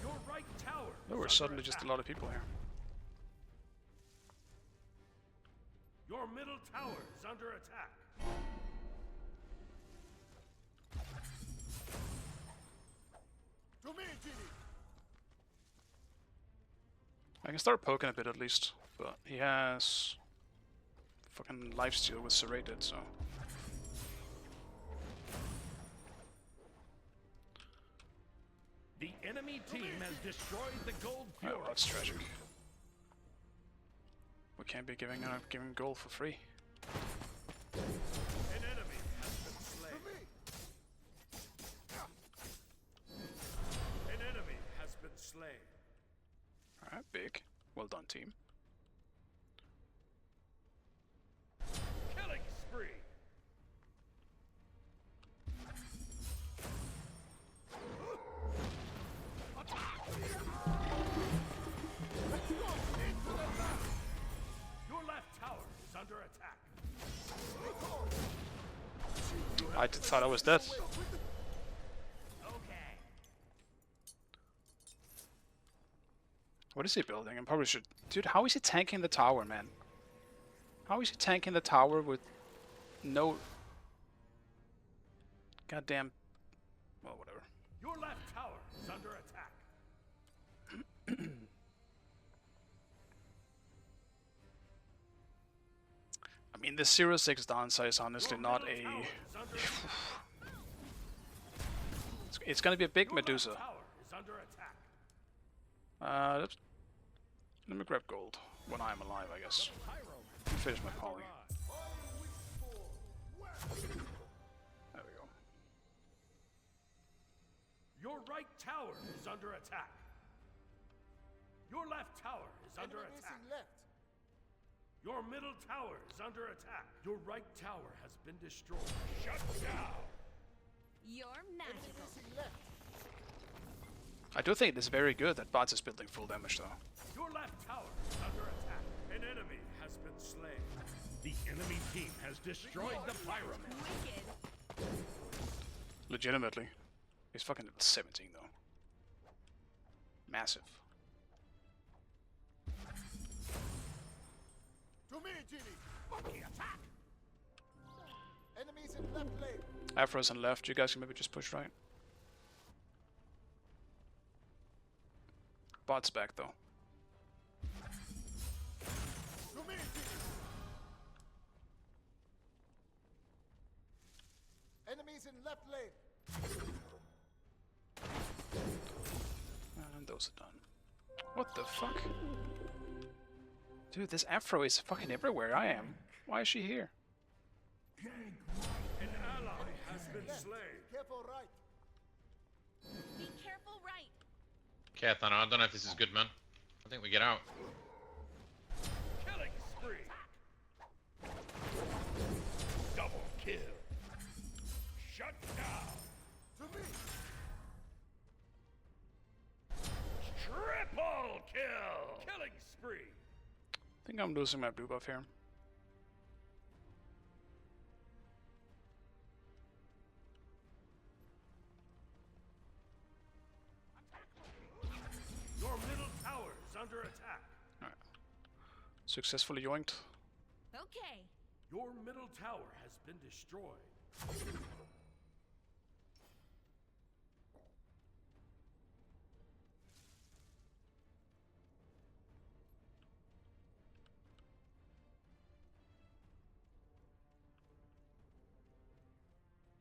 Your right tower. Oh, we're is suddenly under just a attack. lot of people here. Your middle tower is under attack. To me, Genie. I can start poking a bit at least, but he has fucking lifesteal with serrated, so. The enemy team has destroyed the gold Oh, fury. that's tragic. We can't be giving gold for free. An enemy has been To slain. me. An enemy has been slain. Alright, big. Well done, team. Killing spree. Your left tower is under attack. I thought I was dead. Okay. What is he building? I probably should... Dude, how is he tanking the tower, man? How is he tanking the tower with no... Goddamn... Well, whatever. Your left tower is under attack. I mean, the 0-6 downside is honestly Your not middle a... tower is under attack. It's gonna be a big Your left Medusa. tower is under attack. Let me grab gold when I'm alive, I guess. Finish my poly. There we go. Your right tower is under attack. Your left tower is under Enemy attack. missing left. Your middle tower is under attack. Your right tower has been destroyed. Shut down. You're Enemy magical. missing left. I do think it's very good that bots is building full damage though. Your left tower is under attack. An enemy has been slain. The enemy team has destroyed the pyramid. Wicked. Legitimately. He's fucking level 17 though. Massive. To me, Genie. Monkey attack. Enemies in left lane. Afro's on left, you guys can maybe just push right. Bot's back though. To me, Genie. Enemies in left lane. And those are done. What the fuck? Dude, this Afro is fucking everywhere I am. Why is she here? An ally has been slain. Careful right. Be careful right. Kathana, I don't know if this is good, man. I think we get out. Killing spree. kill! Killing spree! I think I'm losing my blue buff here. Your middle tower is under attack. Alright. Successfully yoinked. Okay. Your middle tower has been destroyed.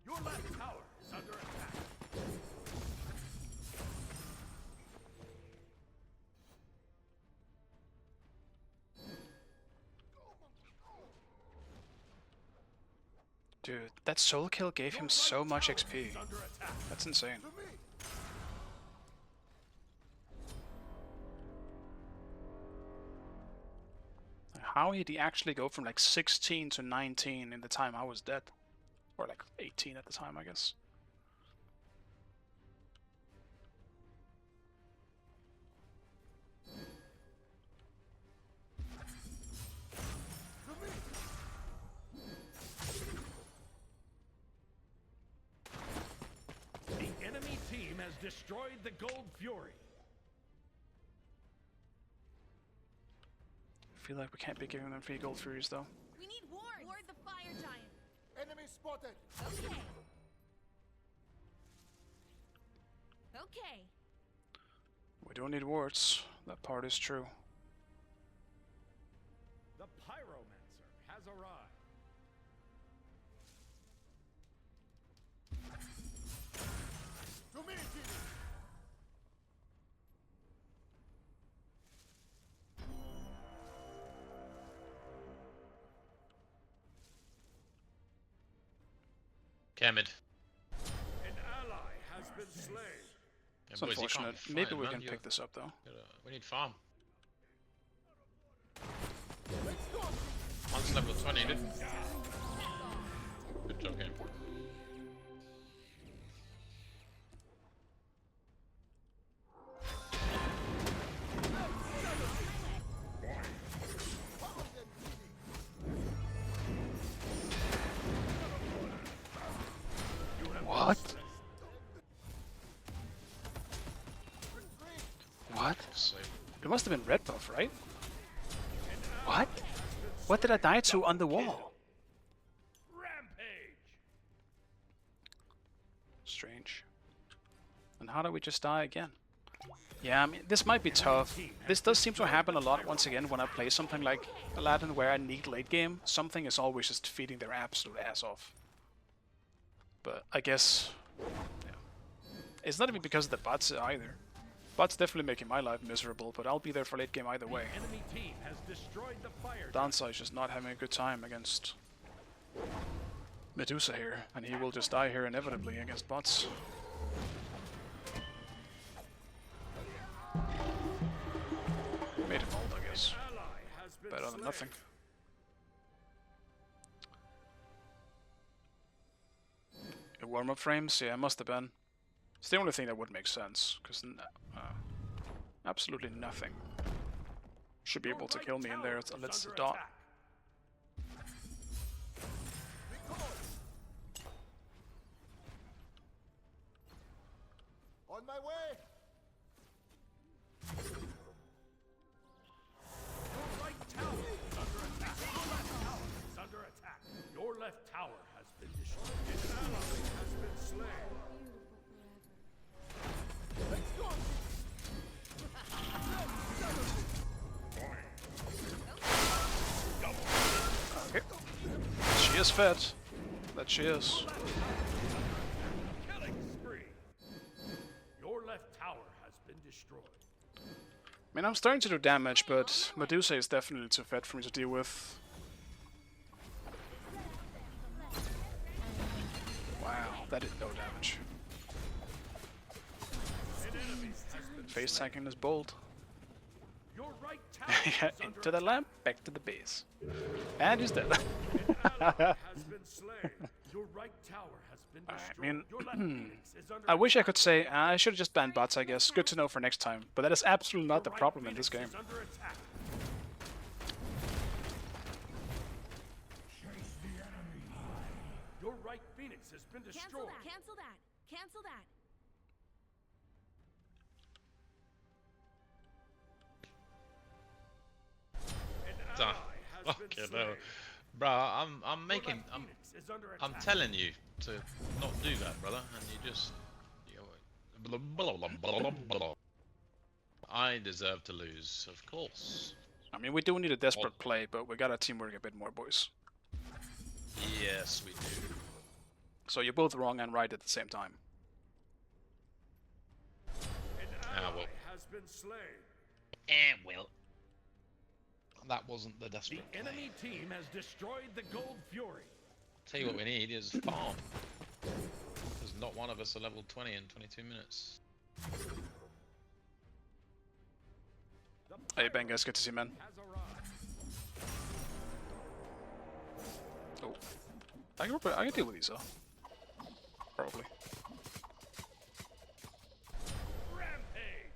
Your left tower is under attack. Dude, that soul kill gave him so much XP. Is under attack. That's insane. To me! How did he actually go from like 16 to 19 in the time I was dead? Or like 18 at the time, I guess. To me! The enemy team has destroyed the Gold Fury. I feel like we can't be giving them free gold furies though. We need wards. Ward the fire giant. Enemy spotted! Okay. Okay. We don't need wards. That part is true. The Pyromancer has arrived. To me, Genie! Camid. An ally has been slain. Yeah, It's boys, you can't unfortunate. fight, Maybe we man. can You pick this up though. we need farm. Let's go! One's level 20, dude. Good job, game. Power them, Genie! What? Retreat! What? Save. It must have been red buff, right? What? What did I die to on the wall? Rampage. Strange. And how did we just die again? Yeah, I mean, this might be tough. This does seem to happen a lot once again when I play something like Aladdin where I need late game. Something is always just feeding their absolute ass off. But I guess... yeah. It's not even because of the bots either. Bots definitely making my life miserable, but I'll be there for late game either way. Enemy team has destroyed the fire. Danza is just not having a good time against Medusa here, and he will just die here inevitably against bots. Made him old, I guess. Ally has been Better than slain. nothing. Warm-up frames? Yeah, it must have been. It's the only thing that would make sense, because absolutely nothing should be Your able to right kill me in there tower unless is it's a under dot. attack. Recall! On my way! Your right tower is under attack. Your left tower is under attack. Your left tower has been destroyed. An ally has been slain. Let's go! Okay. She is fed. That she is. Killing spree. Your left tower has been destroyed. I mean, I'm starting to do damage, but Medusa is definitely too fed for me to deal with. Wow, that did no damage. An enemy has been Face slain. tanking is bold. Your right tower is under Into the lamp, back to the base. And he's dead. An ally has been slain. Your right tower has been I destroyed. mean, Your left Phoenix is under I wish I attack. could say I should have just banned bots, I guess. Good to know for next time. But that is absolutely Your not the right problem in this Phoenix game. is under attack. Chase the enemy. Your right Phoenix has been Cancel destroyed. that. Cancel that. Cancel that. An Done. ally has been Okay, slain. no. Bro, I'm Your making, left I'm Phoenix is under I'm attack. telling you to not do that, brother, and you just. Blah, blah, blah, blah, blah, blah. I deserve to lose, of course. I mean, we do need a desperate play, but we gotta teamwork a bit more, boys. Yes, we do. So you're both wrong and right at the same time. An Ah, ally well. has been slain. Well. That wasn't the The desperate play. enemy team has destroyed the Gold Fury. Tell you what we need is farm. Because not one of us are level 20 in 22 minutes. The Hey, pyro Bengas, good to see you, man. has arrived. Oh, I can deal with these, though. Probably. Rampage.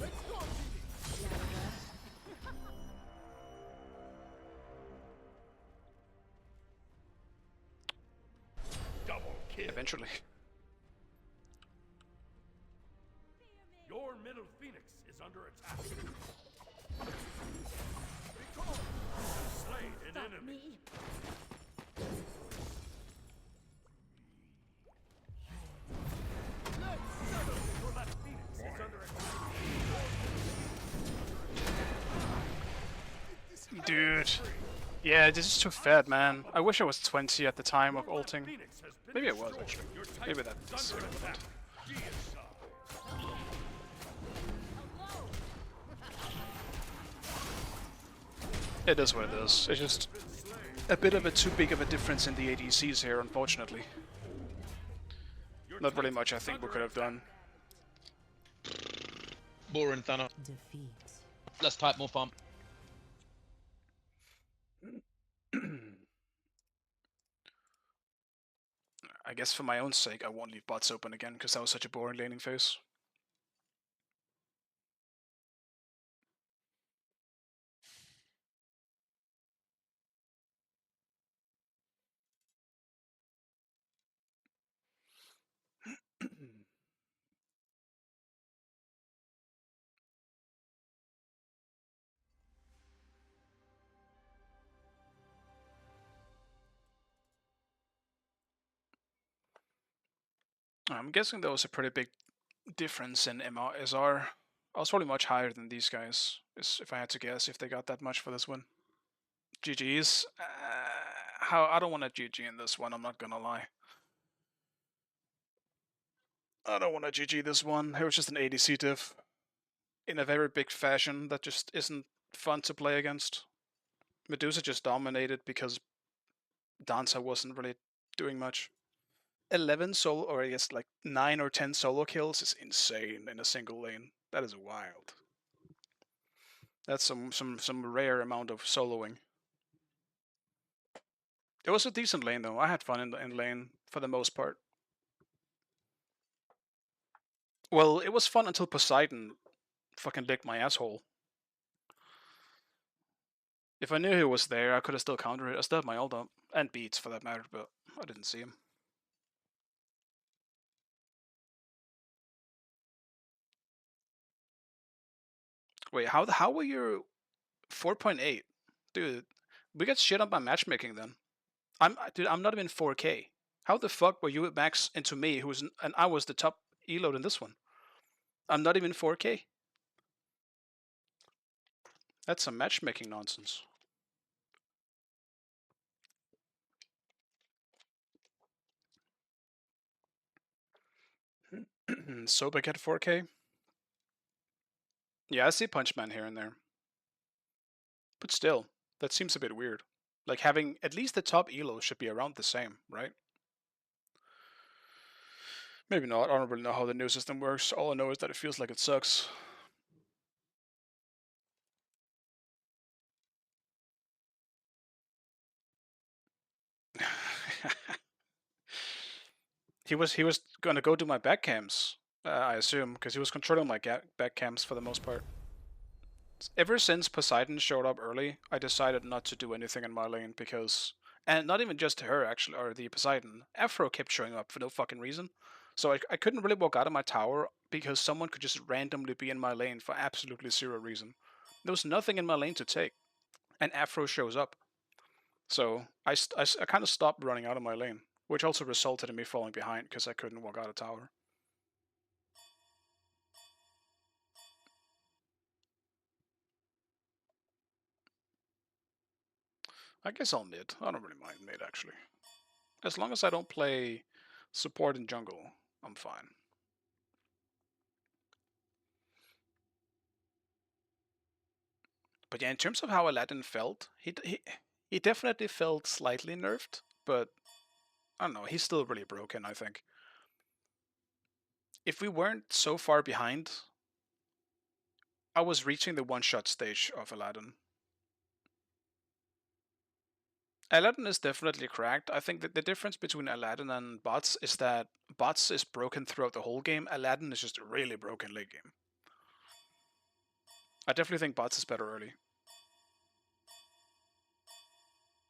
Let's go, Genie. Double kill. Eventually. Your middle Phoenix is under attack. Slain an enemy. Your left Phoenix is under attack. Dude. Yeah, this is too fat, man. I wish I was 20 at the time of Your left ulting. Phoenix has been Maybe I was, destroyed. actually. Your Maybe Titan that's is under irrelevant. attack. Deicide. It is what it is. It's just a bit of a too big of a difference in the ADCs here, unfortunately. Your Not really Titan much I is think we under could have done. Boring, Thanos. Defeat. Let's type more farm. I guess for my own sake, I won't leave bots open again, because that was such a boring laning phase. I'm guessing there was a pretty big difference in MRSR. I was probably much higher than these guys, if I had to guess, if they got that much for this one. GG's. I don't want to GG in this one, I'm not gonna lie. I don't want to GG this one. It was just an ADC diff. In a very big fashion that just isn't fun to play against. Medusa just dominated because Danza wasn't really doing much. 11 solo, or I guess like 9 or 10 solo kills is insane in a single lane. That is wild. That's some rare amount of soloing. It was a decent lane though. I had fun in lane for the most part. Well, it was fun until Poseidon fucking licked my asshole. If I knew he was there, I could have still countered it. I still had my ult up. And beats for that matter, but I didn't see him. Wait, how were you 4.8? Dude, we got shit up by matchmaking then. I'm not even 4K. How the fuck were you at max into me, and I was the top eload in this one? I'm not even 4K. That's some matchmaking nonsense. Sobek at 4K? Yeah, I see Punchman here and there. But still, that seems a bit weird. Like having at least the top elo should be around the same, right? Maybe not. I don't really know how the new system works. All I know is that it feels like it sucks. He was gonna go do my back cams, I assume, because he was controlling my back cams for the most part. Ever since Poseidon showed up early, I decided not to do anything in my lane because, and not even just her actually, or the Poseidon, Afro kept showing up for no fucking reason. So I couldn't really walk out of my tower because someone could just randomly be in my lane for absolutely zero reason. There was nothing in my lane to take, and Afro shows up. So I kind of stopped running out of my lane, which also resulted in me falling behind because I couldn't walk out of tower. I guess I'll mid. I don't really mind mid actually. As long as I don't play support and jungle, I'm fine. But yeah, in terms of how Aladdin felt, he definitely felt slightly nerfed, but I don't know, he's still really broken, I think. If we weren't so far behind, I was reaching the one-shot stage of Aladdin. Aladdin is definitely cracked. I think that the difference between Aladdin and Bots is that Bots is broken throughout the whole game. Aladdin is just really broken late game. I definitely think Bots is better early.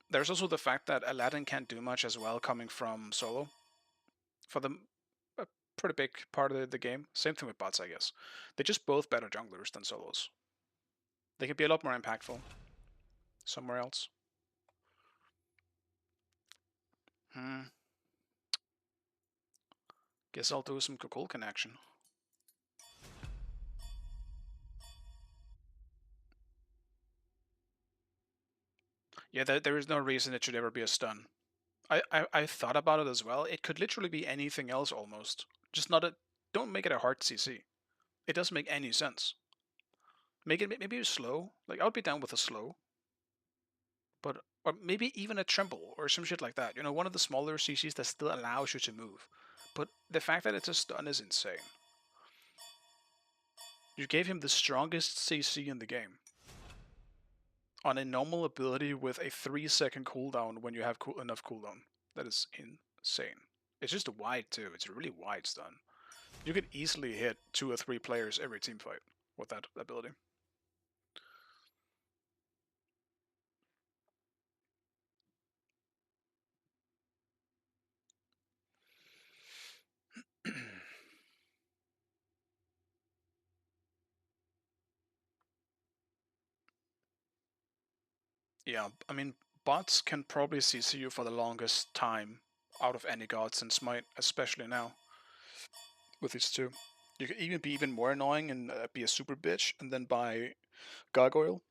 There's also the fact that Aladdin can't do much as well coming from solo. For a pretty big part of the game. Same thing with bots, I guess. They're just both better junglers than solos. They can be a lot more impactful somewhere else. Guess I'll do some KUKU connection. Yeah, there is no reason it should ever be a stun. I thought about it as well. It could literally be anything else almost. Just not a. Don't make it a hard CC. It doesn't make any sense. Make it maybe a slow. Like I would be down with a slow. But or maybe even a tremble or some shit like that. You know, one of the smaller CCs that still allows you to move. But the fact that it's a stun is insane. You gave him the strongest CC in the game on a normal ability with a 3-second cooldown when you have enough cooldown. That is insane. It's just wide too. It's a really wide stun. You could easily hit 2 or 3 players every team fight with that ability. Yeah, I mean, bots can probably CC you for the longest time out of any gods in Smite, especially now with these two. You can even be even more annoying and be a super bitch and then buy Gargoyle.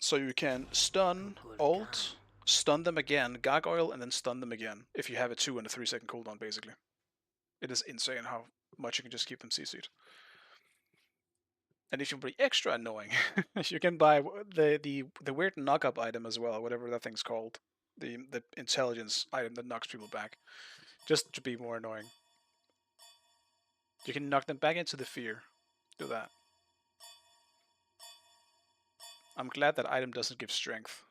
So you can stun, ult, stun them again, Gargoyle, and then stun them again if you have a 2 and a 3-second cooldown, basically. It is insane how much you can just keep them CC'd. And if you want to be extra annoying, you can buy the weird knock-up item as well, whatever that thing's called. The intelligence item that knocks people back. Just to be more annoying. You can knock them back into the fear. Do that. I'm glad that item doesn't give strength.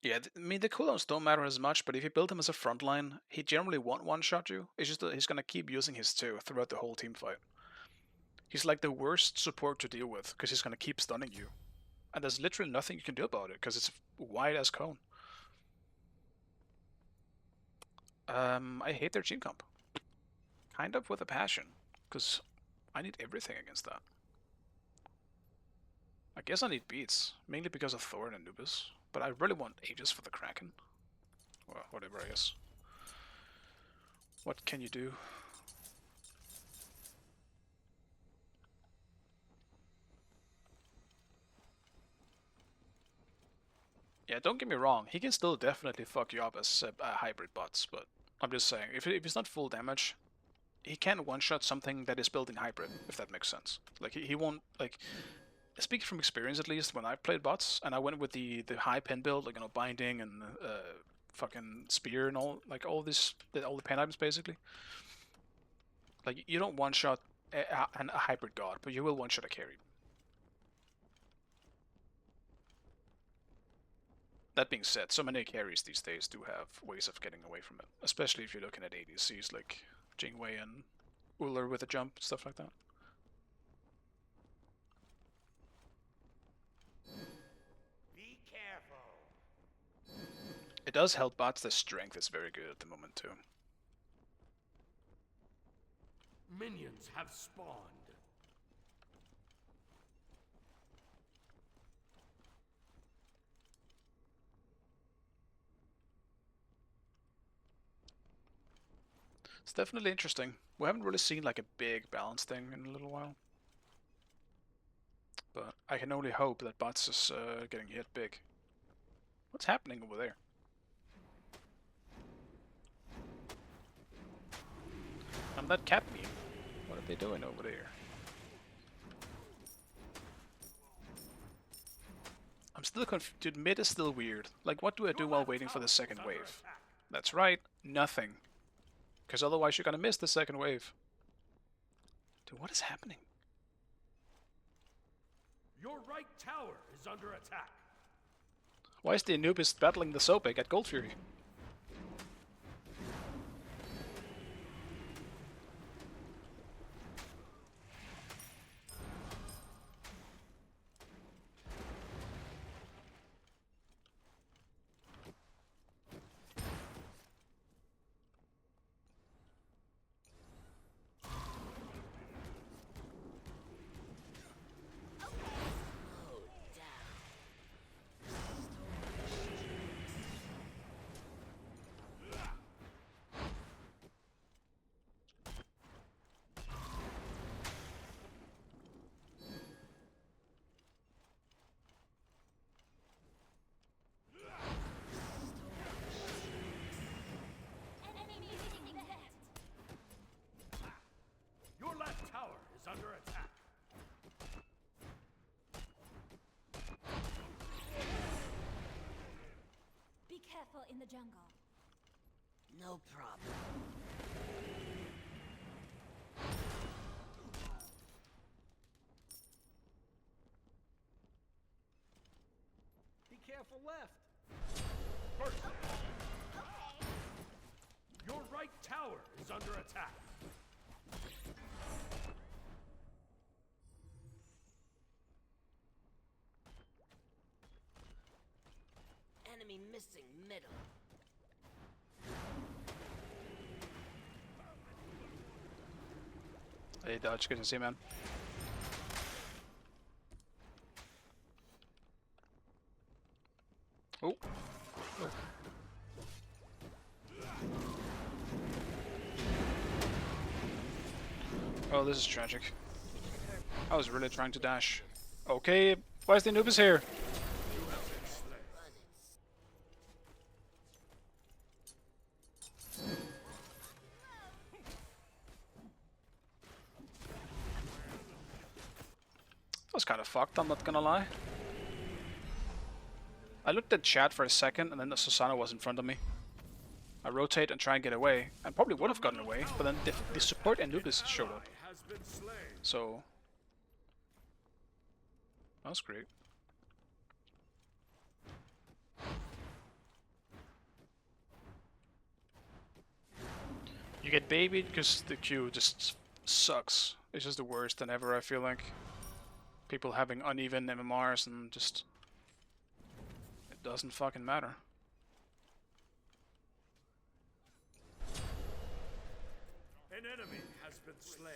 Yeah, I mean, the cooldowns don't matter as much, but if you build him as a frontline, he generally won't one-shot you. It's just that he's gonna keep using his 2 throughout the whole team fight. He's like the worst support to deal with, because he's gonna keep stunning you. And there's literally nothing you can do about it, because it's wide as cone. I hate their team comp. Kind of with a passion, because I need everything against that. I guess I need beats, mainly because of Thorn and Nubis, but I really want Aegis for the Kraken. Well, whatever, I guess. What can you do? Yeah, don't get me wrong, he can still definitely fuck you up as hybrid bots, but I'm just saying, if it's not full damage, he can one-shot something that is built in hybrid, if that makes sense. Like, he won't, like, speaking from experience at least, when I played bots, and I went with the high pen build, like, you know, binding and fucking spear and all, like, all the pen items, basically. Like, you don't one-shot a hybrid god, but you will one-shot a carry. That being said, so many carries these days do have ways of getting away from it, especially if you're looking at ADCs like Jingwei and Uller with a jump, stuff like that. Be careful. It does help bots. The strength is very good at the moment too. Minions have spawned. It's definitely interesting. We haven't really seen like a big balance thing in a little while. But I can only hope that bots is getting hit big. What's happening over there? And that cat meme. What are they doing over there? I'm still confused. Dude, mid is still weird. Like, what do I do while waiting for the second wave? That's right, nothing. Because otherwise you're gonna miss the second wave. Dude, what is happening? Your right tower is under attack. Why is the Anubis battling the Sobek at Gold Fury? Your left tower is under attack. Be careful in the jungle. No problem. Be careful left. First. Your right tower is under attack. Enemy missing middle. Hey, Dodge, good to see you, man. Oh. Oh, this is tragic. I was really trying to dash. Okay, why is the Anubis here? That was kind of fucked, I'm not gonna lie. I looked at chat for a second and then the Susano was in front of me. I rotate and try and get away. I probably would have gotten away, but then the support Anubis showed up. Has been slain. So that was great. You get babied because the queue just sucks. It's just the worst than ever, I feel like. People having uneven MMRs and just... it doesn't fucking matter. An enemy has been slain.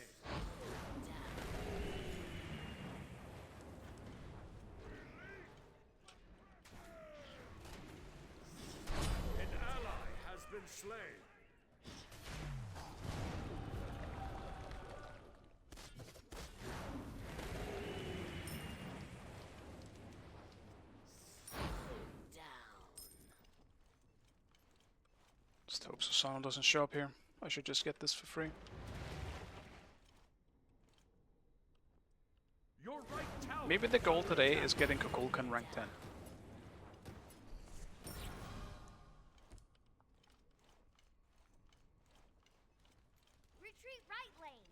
An ally has been slain. Just hope Susano doesn't show up here. I should just get this for free. Your right tower. Maybe the goal today is getting KUKU rank 10. Retreat right lane.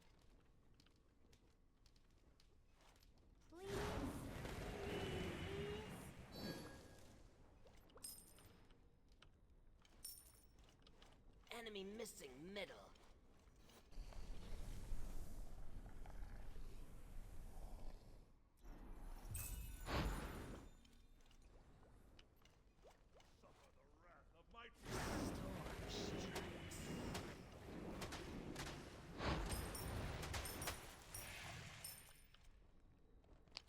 enemy missing middle.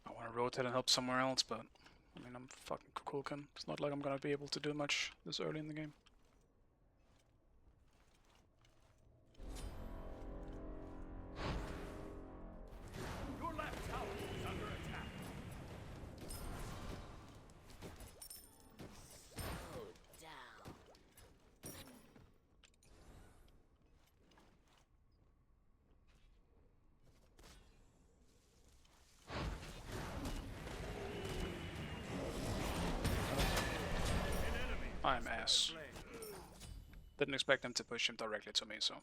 I want to rotate and help somewhere else, but I mean, I'm fucking KUKU. It's not like I'm gonna be able to do much this early in the game. Your left tower is under attack. Slow down. I'm ass. Didn't expect them to push him directly to me, so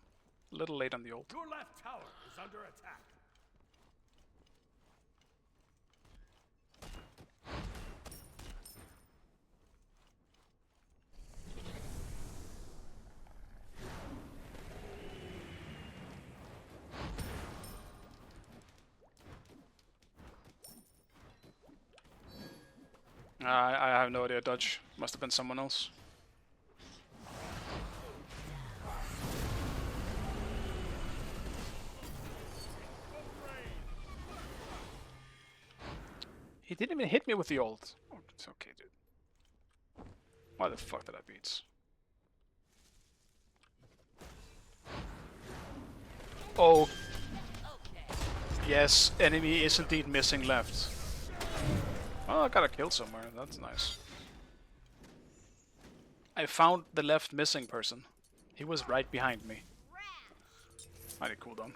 a little late on the ult. Your left tower is under attack. I have no idea, Dodge. Must have been someone else. He didn't even hit me with the ult. Oh, it's okay, dude. Why the fuck did I beat? Oh. Yes, enemy is indeed missing left. Oh, I got a kill somewhere. That's nice. I found the left missing person. He was right behind me. I need cooldown.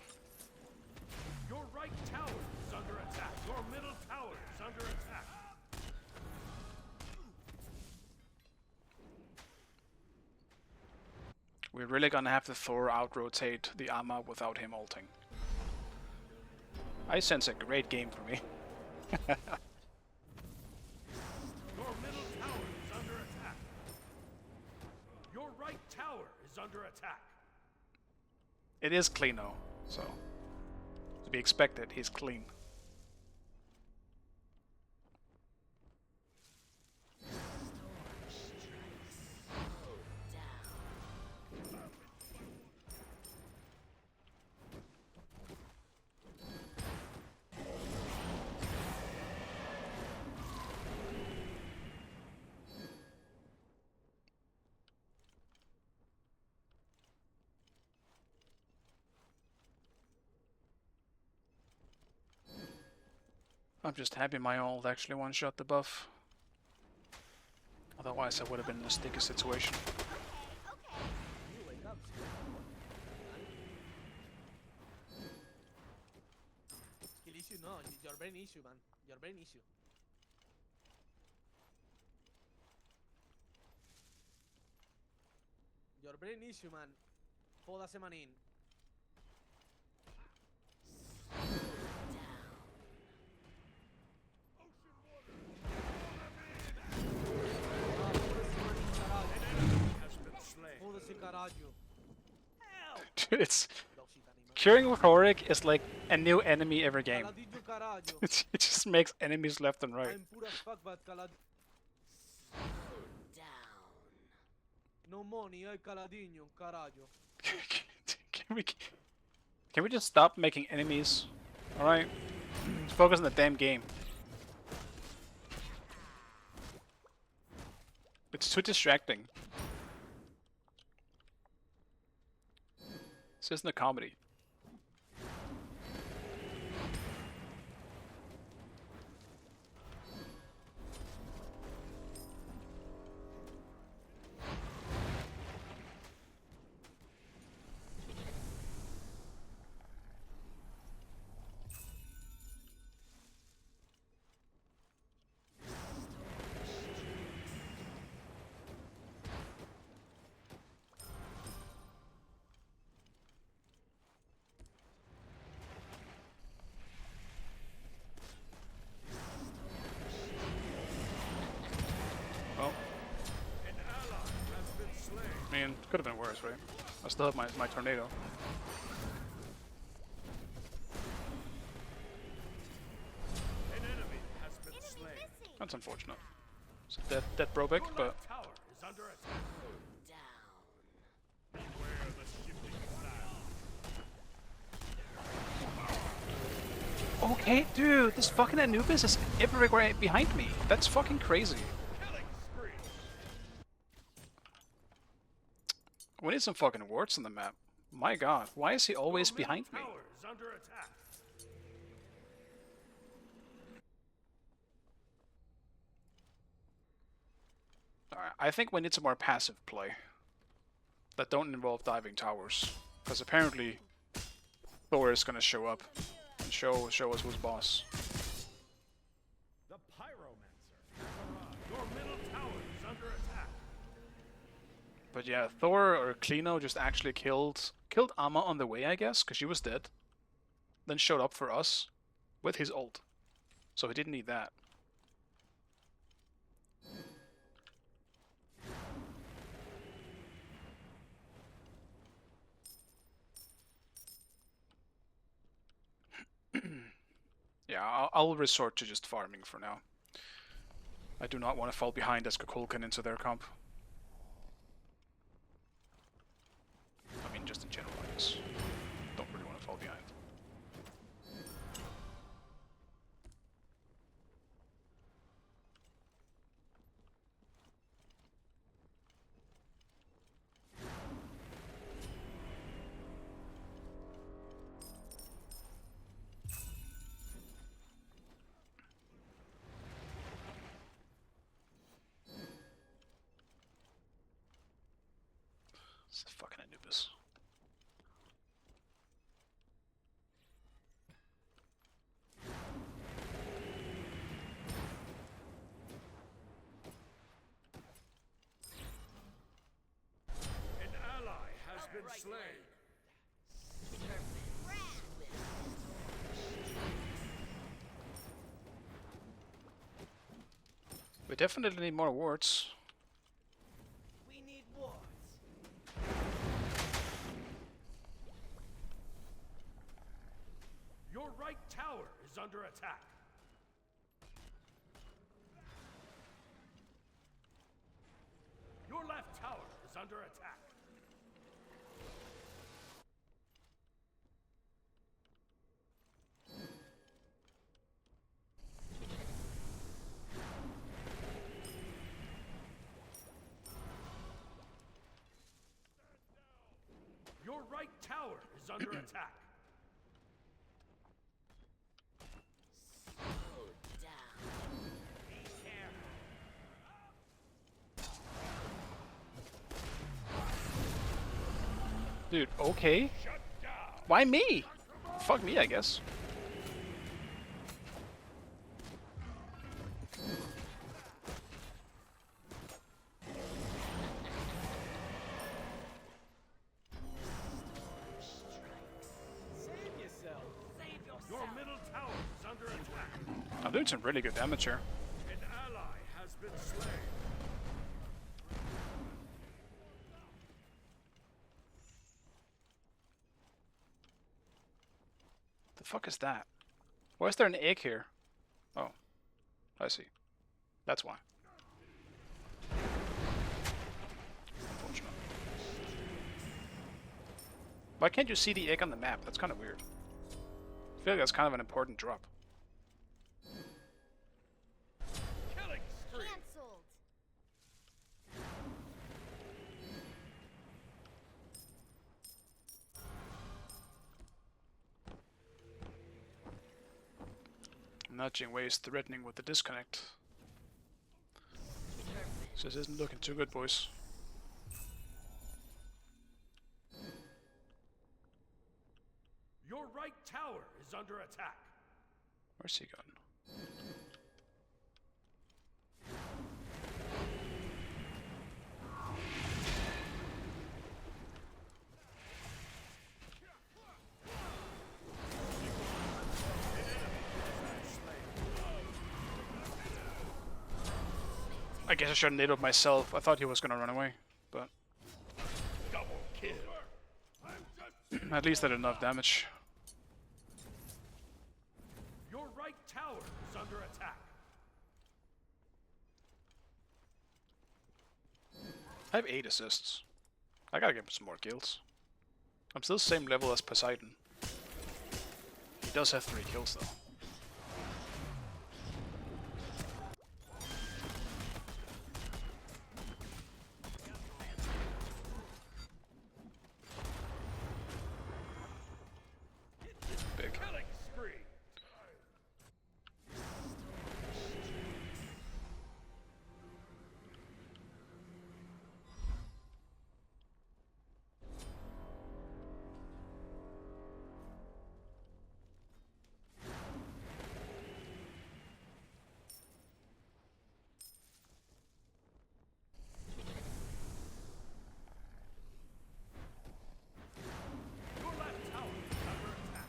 Your right tower is under attack. Your middle tower is under attack. We're really gonna have to Thor out-rotate the Amma without him ulting. I sense a great game for me. Your middle tower is under attack. Your right tower is under attack. It is clean though, so to be expected, he's clean. I'm just happy my ult actually one-shot the buff. Otherwise I would have been in a sticky situation. You wake up. Skill issue, no. Your brain issue, man. Your brain issue. Your brain issue, man. Foda-se, manín. Foda-se, caralho. Dude, it's curing with Horik is like a new enemy every game. Caladinho, caralho. It just makes enemies left and right. I'm pura fuck, but calad... Down. No money, ay caladinho, caralho. Can we just stop making enemies? Alright? Focus on the damn game. It's too distracting. This isn't a comedy. Well, I mean, could have been worse, right? I still have my tornado. An enemy has been slain. That's unfortunate. It's a dead Brobeck, Your but left tower is under attack. Down. Beware the shifting sands. okay, dude, this fucking Anubis is everywhere behind me. That's fucking crazy. Killing spree. We need some fucking wards on the map. My god, why is he always Your middle behind me? tower is under attack. Alright, I think we need some more passive play that don't involve diving towers, because apparently Thor is gonna show up and show us who's boss. The pyromancer has arrived. Your middle tower is under attack. But yeah, Thor or Klino just actually killed Amma on the way, I guess, because she was dead. Then showed up for us with his ult, so he didn't need that. Yeah, I'll resort to just farming for now. I do not want to fall behind as Kukulkan into their comp. I mean, just in general, I guess. Don't really want to fall behind. It's a fucking Anubis. An ally has been slain. We definitely need more wards. We need wards. Your right tower is under attack. Your left tower is under attack. Your right tower is under attack. Slow down. Be careful. Dude, okay. Shut down. Why me? Fuck me, I guess. Save yourself. Your middle tower is under attack. I'm doing some really good damage here. An ally has been slain. The fuck is that? Why is there an egg here? Oh, I see. That's why. Unfortunate. Why can't you see the egg on the map? That's kind of weird. I feel like that's kind of an important drop. Killing spree. Cancelled. Nudging ways threatening with the disconnect. This isn't looking too good, boys. Your right tower is under attack. Where's he gone? I guess I should have nailed myself. I thought he was gonna run away, but Double kill. At least I did enough damage. Your right tower is under attack. I have 8 assists. I gotta get him some more kills. I'm still same level as Poseidon. He does have 3 kills though. Big. Killing spree. Your left tower is under attack.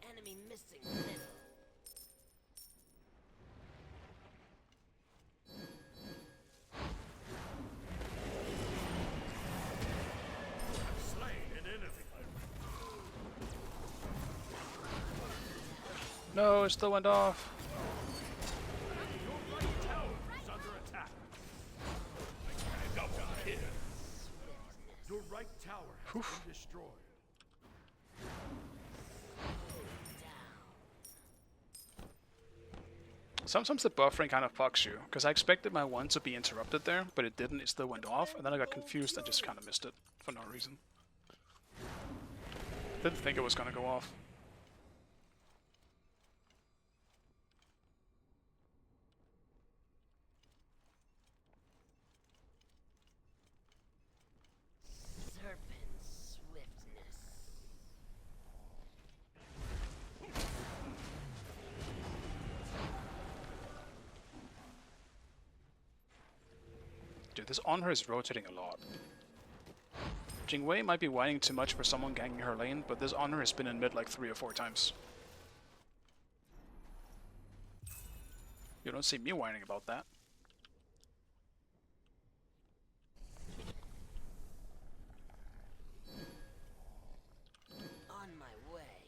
Enemy missing middle. Slain an enemy. No, it still went off. Your right tower is under attack. Double kill. Your right tower has been destroyed. Sometimes the buffering kind of fucks you, because I expected my 1 to be interrupted there, but it didn't, it still went off, and then I got confused and just kind of missed it, for no reason. Didn't think it was gonna go off. Serpent swiftness. Dude, this on her is rotating a lot. Jingwei might be whining too much for someone ganking her lane, but this on her has been in mid like 3 or 4 times. You don't see me whining about that. On my way.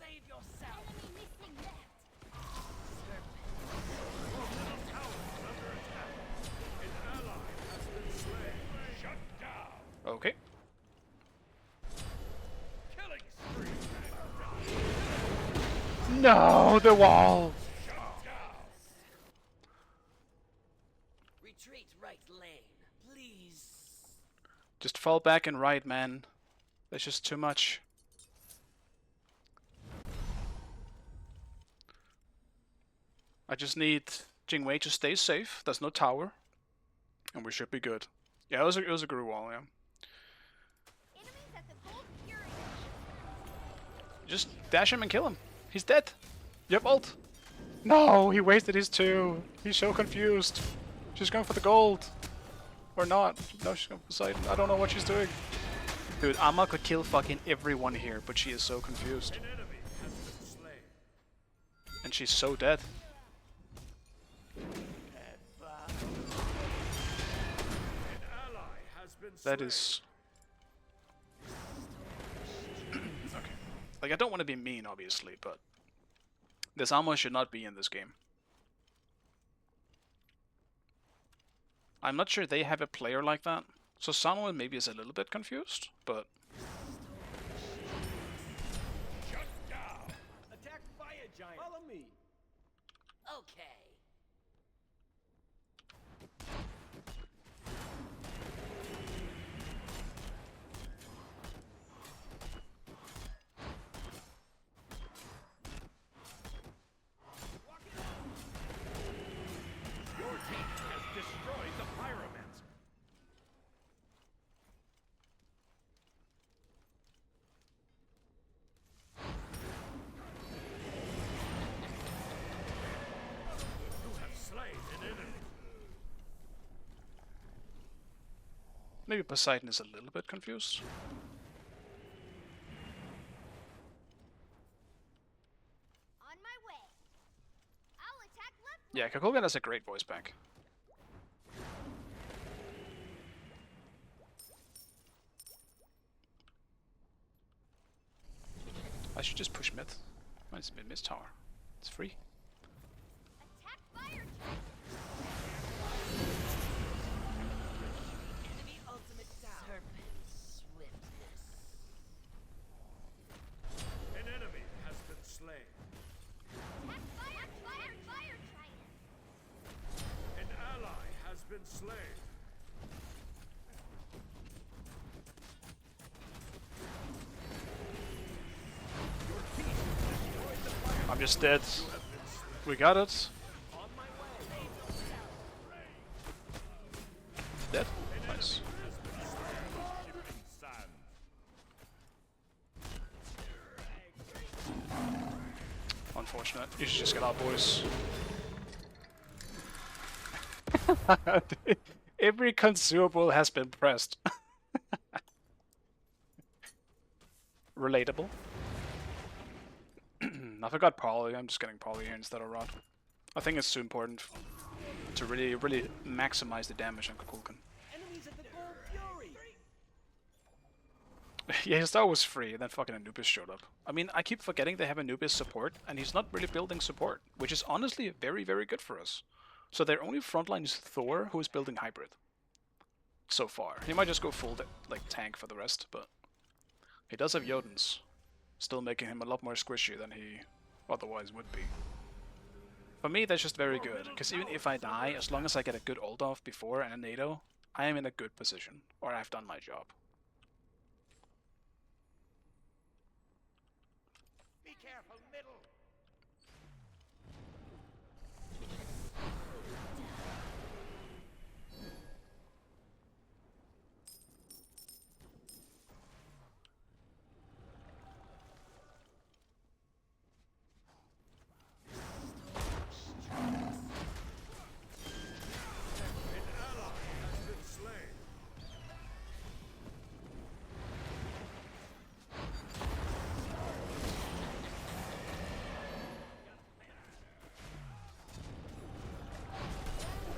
Save yourself. Enemy missing left. An ally has been slain. Shut down. Okay. Killing spree. No, the wall! Shut down. Retreat right lane, please. Just fall back and right, man. That's just too much. I just need Jingwei to stay safe. There's no tower. And we should be good. Yeah, it was a Guru wall, yeah. Enemies at the Gold Fury. Just dash him and kill him. He's dead. You have ult. No, he wasted his 2. He's so confused. She's going for the gold. Or not. No, she's going for Poseidon. I don't know what she's doing. Dude, Amma could kill fucking everyone here, but she is so confused. An enemy has been slain. And she's so dead. An ally has been That slain. is... Okay. Like, I don't want to be mean, obviously, but... this Amma should not be in this game. I'm not sure they have a player like that. So Samuel maybe is a little bit confused, but... Shut down. Attack fire giant. Follow me. Okay. Your team has destroyed the pyromancer. Maybe Poseidon is a little bit confused. On my way. I'll attack left. Yeah, KUKU has a great voice back. I should just push mid. Mine's mid tower. It's free. Attack fire giant. Enemy ultimate down. Serpent swiftness. An enemy has been slain. Attack fire giant. An ally has been slain. I'm just dead. We got it. Dead? Nice. Shifting sand. Unfortunate. You should just get out, boys. Every consumable has been pressed. Relatable. I forgot Poly. I'm just getting Poly here instead of Rod. I think it's too important to really maximize the damage on KUKU. Enemies at the Gold Fury. Yeah, his star was free, and then fucking Anubis showed up. I mean, I keep forgetting they have Anubis support, and he's not really building support, which is honestly very, very good for us. So their only frontline is Thor, who is building hybrid. So far. He might just go full like tank for the rest, but he does have Jotuns, still making him a lot more squishy than he otherwise would be. For me, that's just very good, because even if I die, as long as I get a good ult off before and a NATO, I am in a good position, or I've done my job. Be careful, middle. An ally has been slain.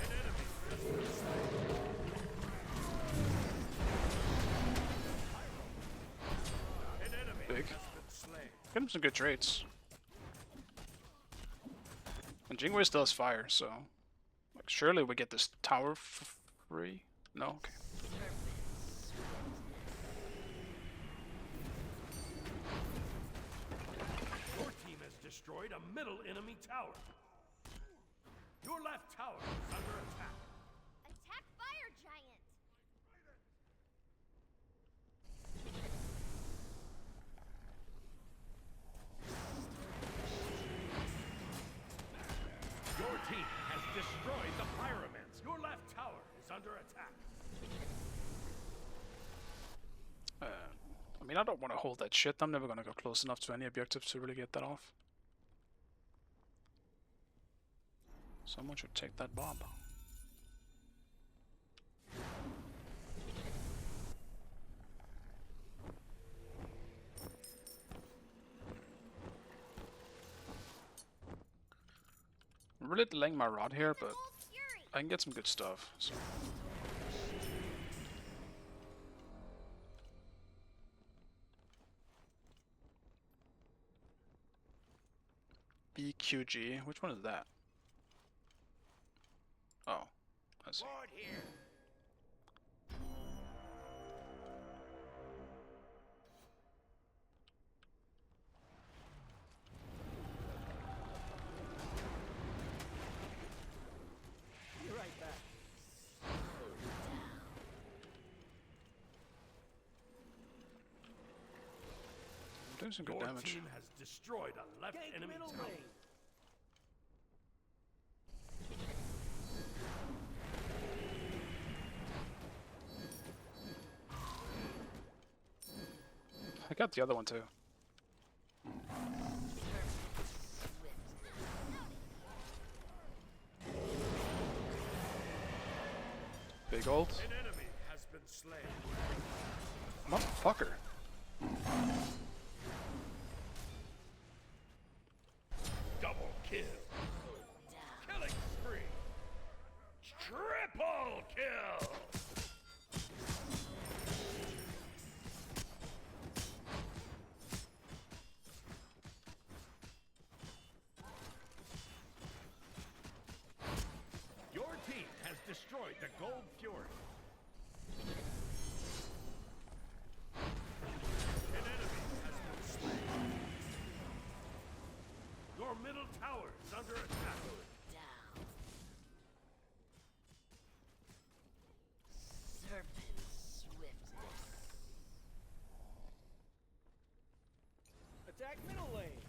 An enemy has been slain. An enemy Big. has been slain. Get him some good trades. And Jingwei still has fire, so like surely we get this tower free. No, okay. Your team has destroyed a middle enemy tower. Your left tower is under attack. Attack fire giant. Your team has destroyed the pyramids. Your left tower is under attack. I mean, I don't want to hold that shit. I'm never gonna go close enough to any objectives to really get that off. Someone should take that bomb. I'm really delaying my rod here, but Gold fury. I can get some good stuff. So. BQG, which one is that? Oh, I see. Ward here. Be right back. I'm doing some good Your damage. team has destroyed a left Gank enemy middle tower. lane. I got the other one too. Big ult. An enemy has been slain. Motherfucker. Double kill. Killing spree. Triple kill. Your team has destroyed the Gold Fury. An enemy has been slain. Your middle tower is under attack. Down. Serpent swiftness. Attack middle lane.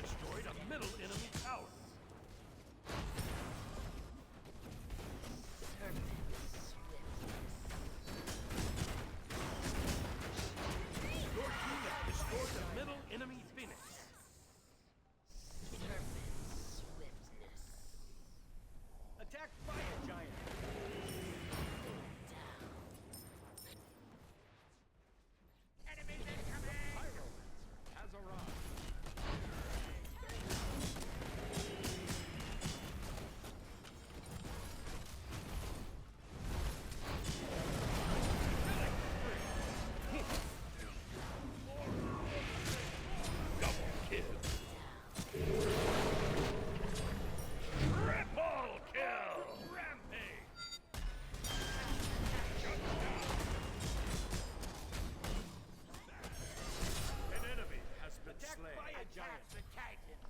Destroyed a middle enemy tower. Serpent swiftness. Your team has destroyed a middle enemy phoenix. Serpent swiftness. Attack fire giant. Down. Enemies incoming! Pyromancer has arrived. Double kill. Triple kill! Rampage! Shut down. An enemy has been Attack slain. fire giant. the Titan.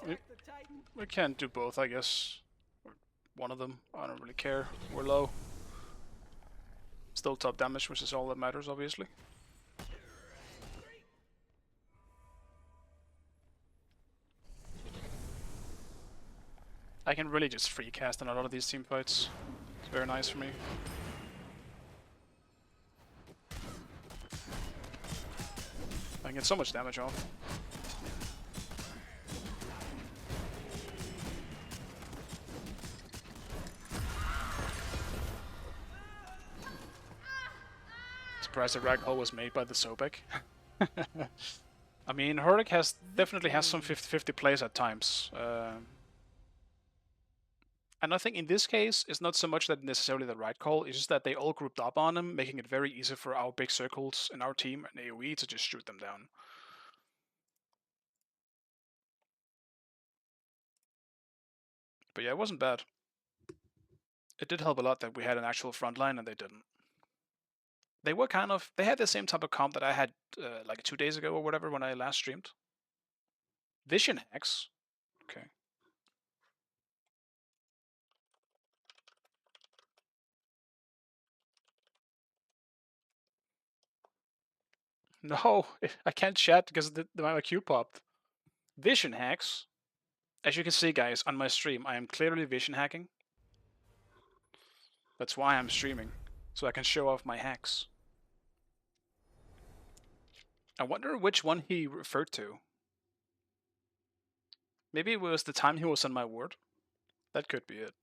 Attack the titan. We can't do both, I guess. Or one of them. I don't really care. We're low. Still top damage, which is all that matters, obviously. I can really just free cast in a lot of these team fights. It's very nice for me. I can get so much damage off. Surprised the ragdoll was made by the Sobek. I mean, Hurrik definitely has some 50-50 plays at times. And I think in this case, it's not so much that necessarily the right call, it's just that they all grouped up on him, making it very easy for our big circles in our team and AoE to just shoot them down. But yeah, it wasn't bad. It did help a lot that we had an actual front line and they didn't. They were they had the same type of comp that I had like 2 days ago or whatever when I last streamed. Vision hacks. Okay. No, I can't chat because my queue popped. Vision hacks. As you can see, guys, on my stream, I am clearly vision hacking. That's why I'm streaming, so I can show off my hacks. I wonder which one he referred to. Maybe it was the time he was on my ward. That could be it.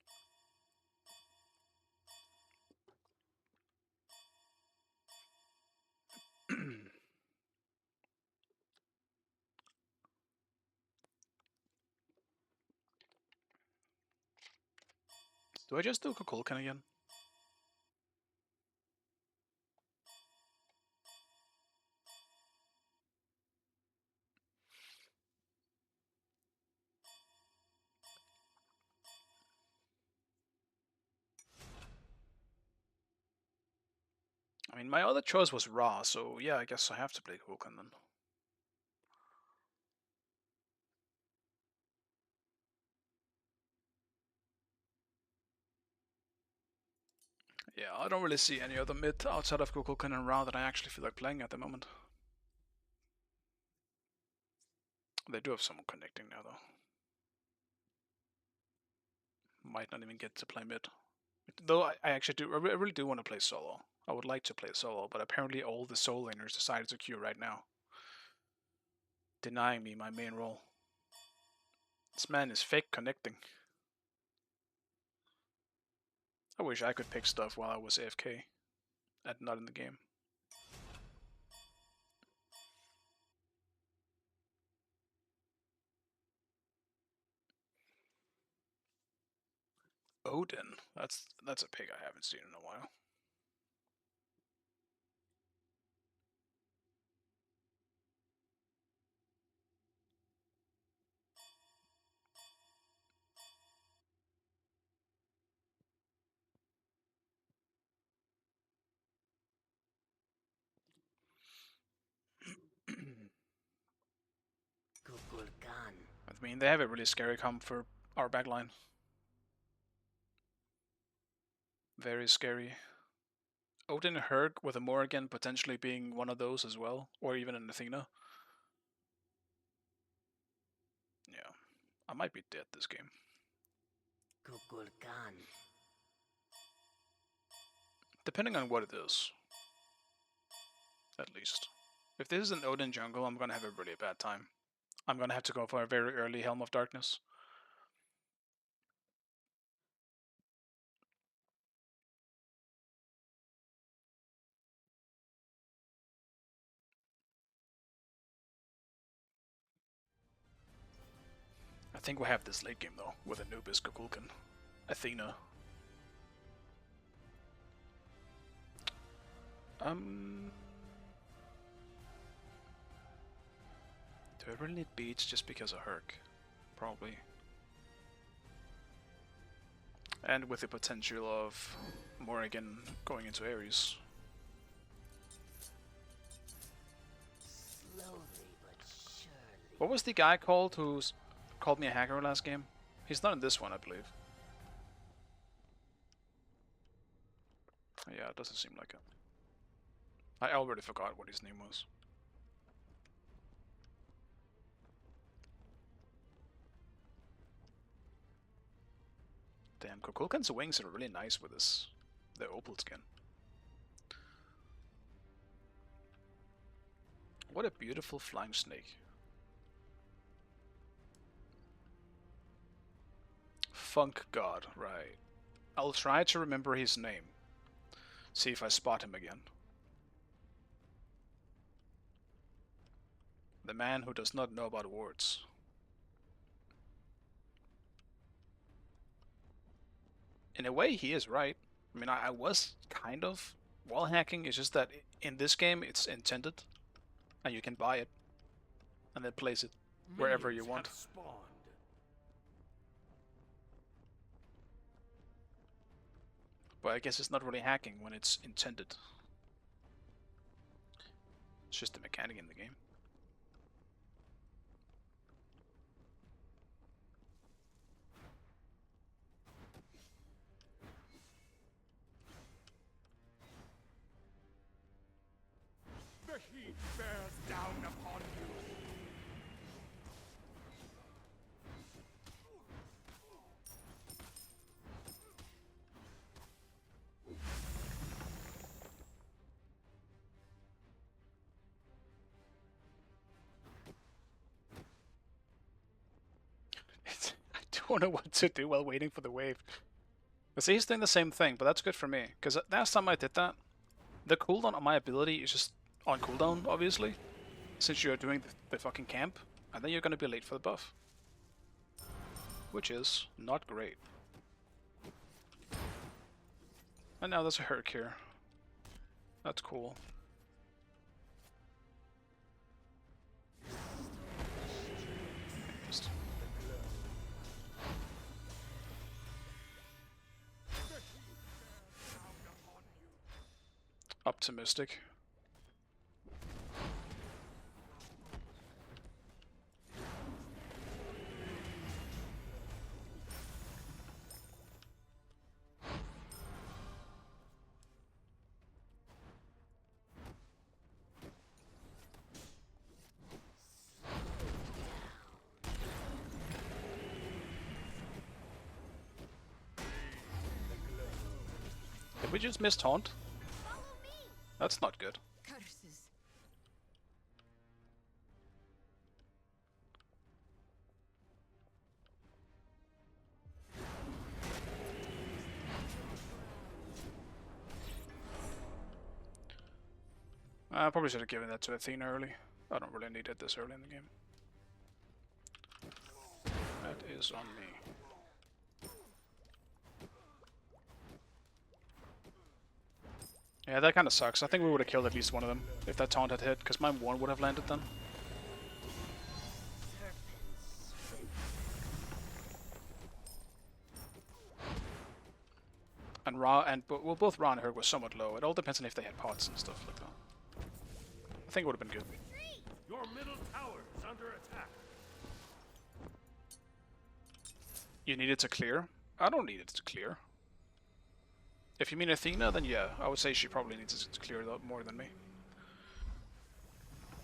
Do I just do Kukulkan again? I mean, my other choice was Ra, so yeah, I guess I have to play Kukulkan then. Yeah, I don't really see any other mid outside of Kukulkan and Ra that I actually feel like playing at the moment. They do have someone connecting now, though. Might not even get to play mid. Though I actually do, I really do want to play solo. I would like to play solo, but apparently all the soul laners decided to queue right now, denying me my main role. This man is fake connecting. I wish I could pick stuff while I was AFK and not in the game. Odin. That's a pig I haven't seen in a while. Kukulkan. I mean, they have a really scary comp for our backline. Very scary. Odin Herg with a Morrigan potentially being one of those as well, or even an Athena. Yeah, I might be dead this game. Kukulkan. Depending on what it is. At least. If this is an Odin jungle, I'm gonna have a really bad time. I'm gonna have to go for a very early Helm of Darkness. I think we'll have this late game though, with Anubis, Kukulkan, Athena. Do I really need beats just because of Herc? Probably. And with the potential of Morrigan going into Ares. Slowly but surely. What was the guy called who called me a hacker last game? He's not in this one, I believe. Yeah, it doesn't seem like it. I already forgot what his name was. Damn, Kukulkan's wings are really nice with the opal skin. What a beautiful flying snake. Funk God, right. I'll try to remember his name. See if I spot him again. The man who does not know about words. In a way, he is right. I mean, I was kind of wall hacking. It's just that in this game, it's intended, and you can buy it, and then place it wherever you Minions want. have spawned. But I guess it's not really hacking when it's intended. It's just a mechanic in the game. The heat bears down upon you. I don't know what to do while waiting for the wave. But see, he's doing the same thing, but that's good for me. Because last time I did that, the cooldown on my ability is just on cooldown, obviously. Since you're doing the fucking camp, and then you're gonna be late for the buff. Which is not great. And now there's a Herc here. That's cool. Just optimistic. Did we just miss taunt? Follow me. That's not good. Curses. I probably should have given that to Athena early. I don't really need it this early in the game. That is on me. Yeah, that kind of sucks. I think we would have killed at least one of them if that taunt had hit, because my one would have landed then. And well, both Ra and Herc were somewhat low. It all depends on if they had pots and stuff like that. I think it would have been good. Your middle tower is under attack. You need it to clear? I don't need it to clear. If you mean Athena, then yeah, I would say she probably needs it to clear that more than me.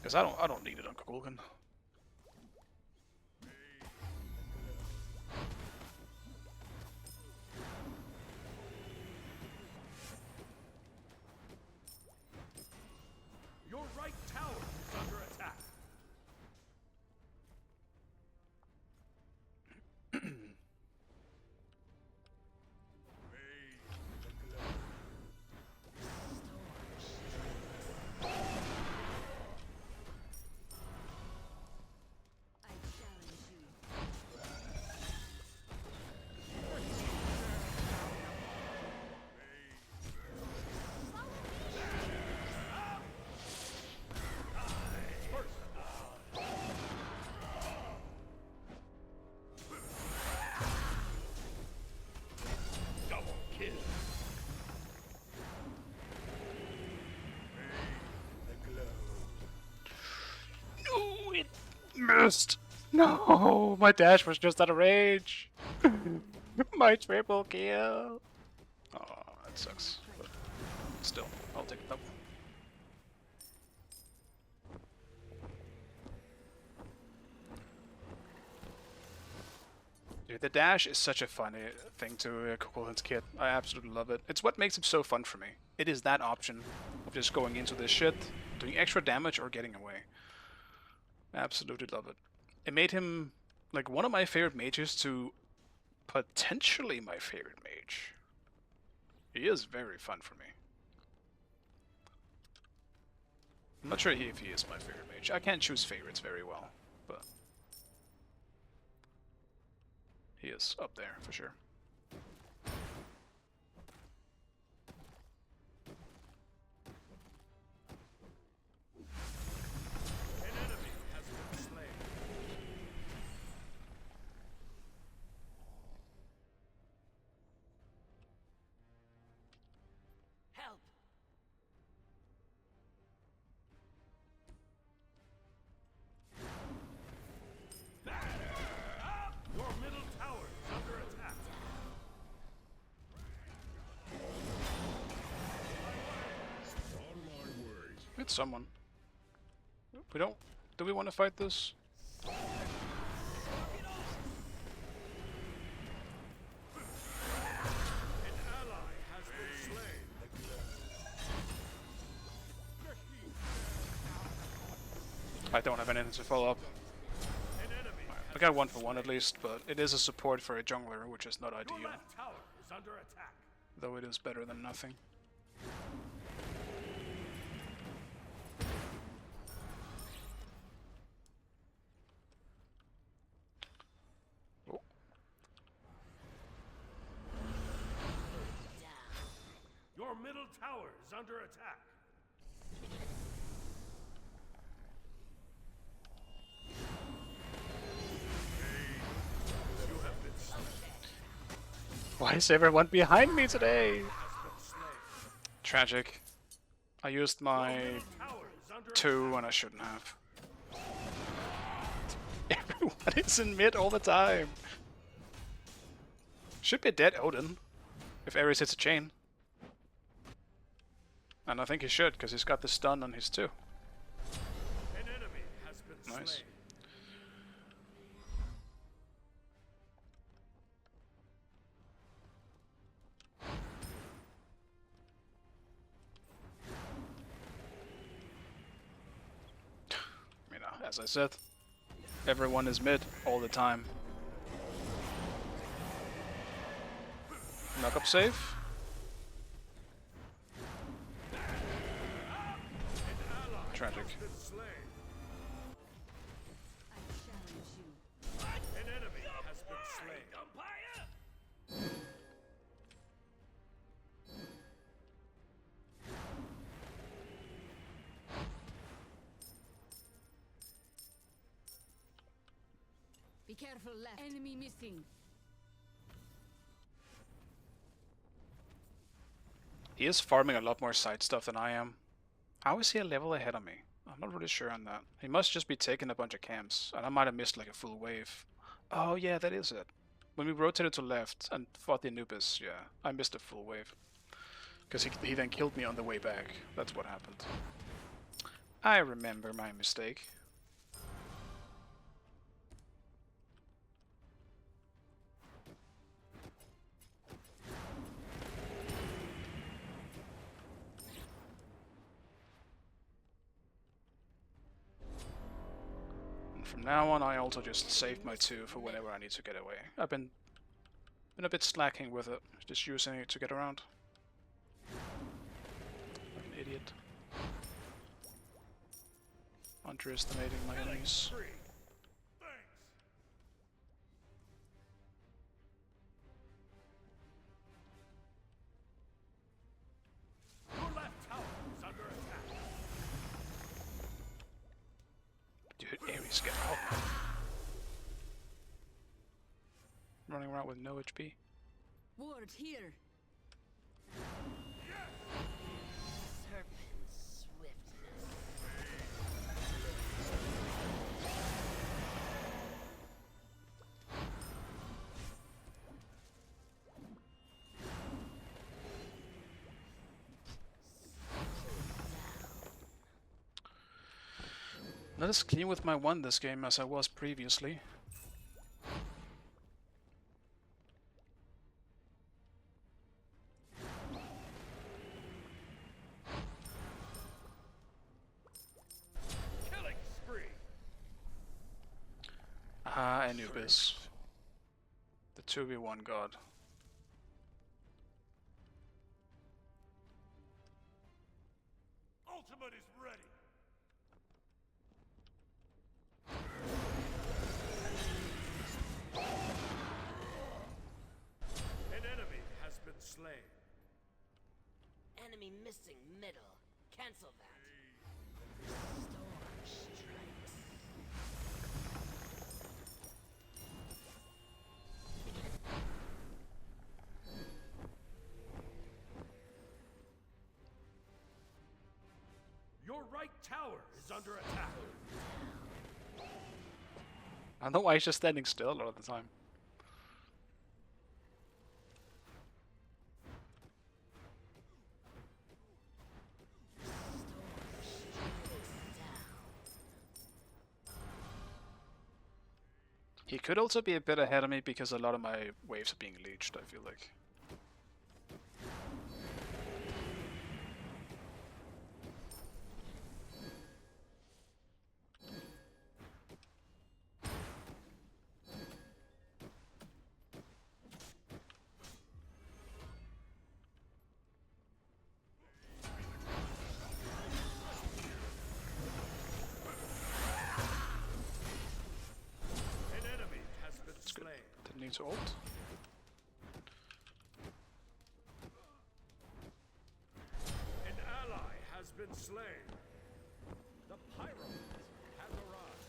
Because I don't need it on Kukulkan. Your right tower is under attack. No, it missed. No, my dash was just out of range. My triple kill. Oh, that sucks. But still, I'll take it up. Dude, the dash is such a funny thing to Kukulkan's kit. I absolutely love it. It's what makes it so fun for me. It is that option of just going into this shit, doing extra damage or getting away. Absolutely love it. It made him like one of my favorite mages to potentially my favorite mage. He is very fun for me. I'm not sure if he is my favorite mage. I can't choose favorites very well, but he is up there for sure. An enemy has been slain. Help! Your middle tower is under attack. It's someone. We don't. Do we want to fight this? An ally has been slain. I don't have anything to follow up. An enemy I got 1-for-1 at least, but it is a support for a jungler, which is not Your ideal. left tower is under attack. Though it is better than nothing. Oh. Your middle tower is under attack. You have been slain. Why is everyone behind me today? Has been slain. Tragic. I used my Middle tower is under 2 when I shouldn't have. Everyone is in mid all the time. Should be dead Odin if Ares hits a chain. And I think he should, because he's got the stun on his 2. An enemy has been Nice. slain. You know, as I said, everyone is mid all the time. Knock up save. An ally tragic. been slain. I challenge you. An enemy has been slain. Umpire! Be careful left. Enemy missing. He is farming a lot more side stuff than I am. How is he a level ahead of me? I'm not really sure on that. He must just be taking a bunch of camps, and I might have missed like a full wave. Oh yeah, that is it. When we rotated to left and fought the Anubis, yeah, I missed a full wave. Because he then killed me on the way back. That's what happened. I remember my mistake. From now on, I also just save my 2 for whenever I need to get away. I've been a bit slacking with it, just using it to get around. Like an idiot. Underestimating my enemies. Spree. Thanks. Your left tower is under attack. Dude, Ares, get out. Running around with no HP. Ward here. Serpent swiftness. Not as clean with my 1 this game as I was previously. Killing spree. Ah, Anubis. The 2v1 god. Ultimate is ready. An enemy has been slain. Enemy missing middle. Cancel that. Storm strikes. Your right tower is under attack. I don't know why he's just standing still a lot of the time. He could also be a bit ahead of me because a lot of my waves are being leeched, I feel like. An enemy has been slain. Didn't need to ult. An ally has been slain. The pyro has arrived.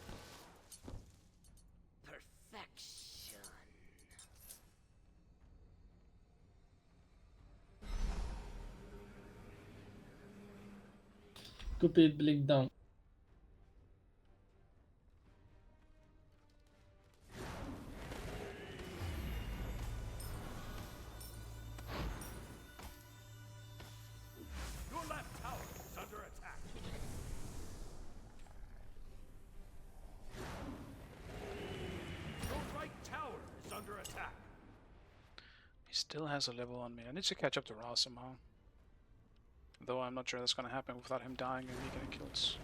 Perfection. Cupid blink down. Your left tower is under attack. Your right tower is under attack. He still has a level on me. I need to catch up to Ra somehow. Though I'm not sure that's gonna happen without him dying and me getting kills.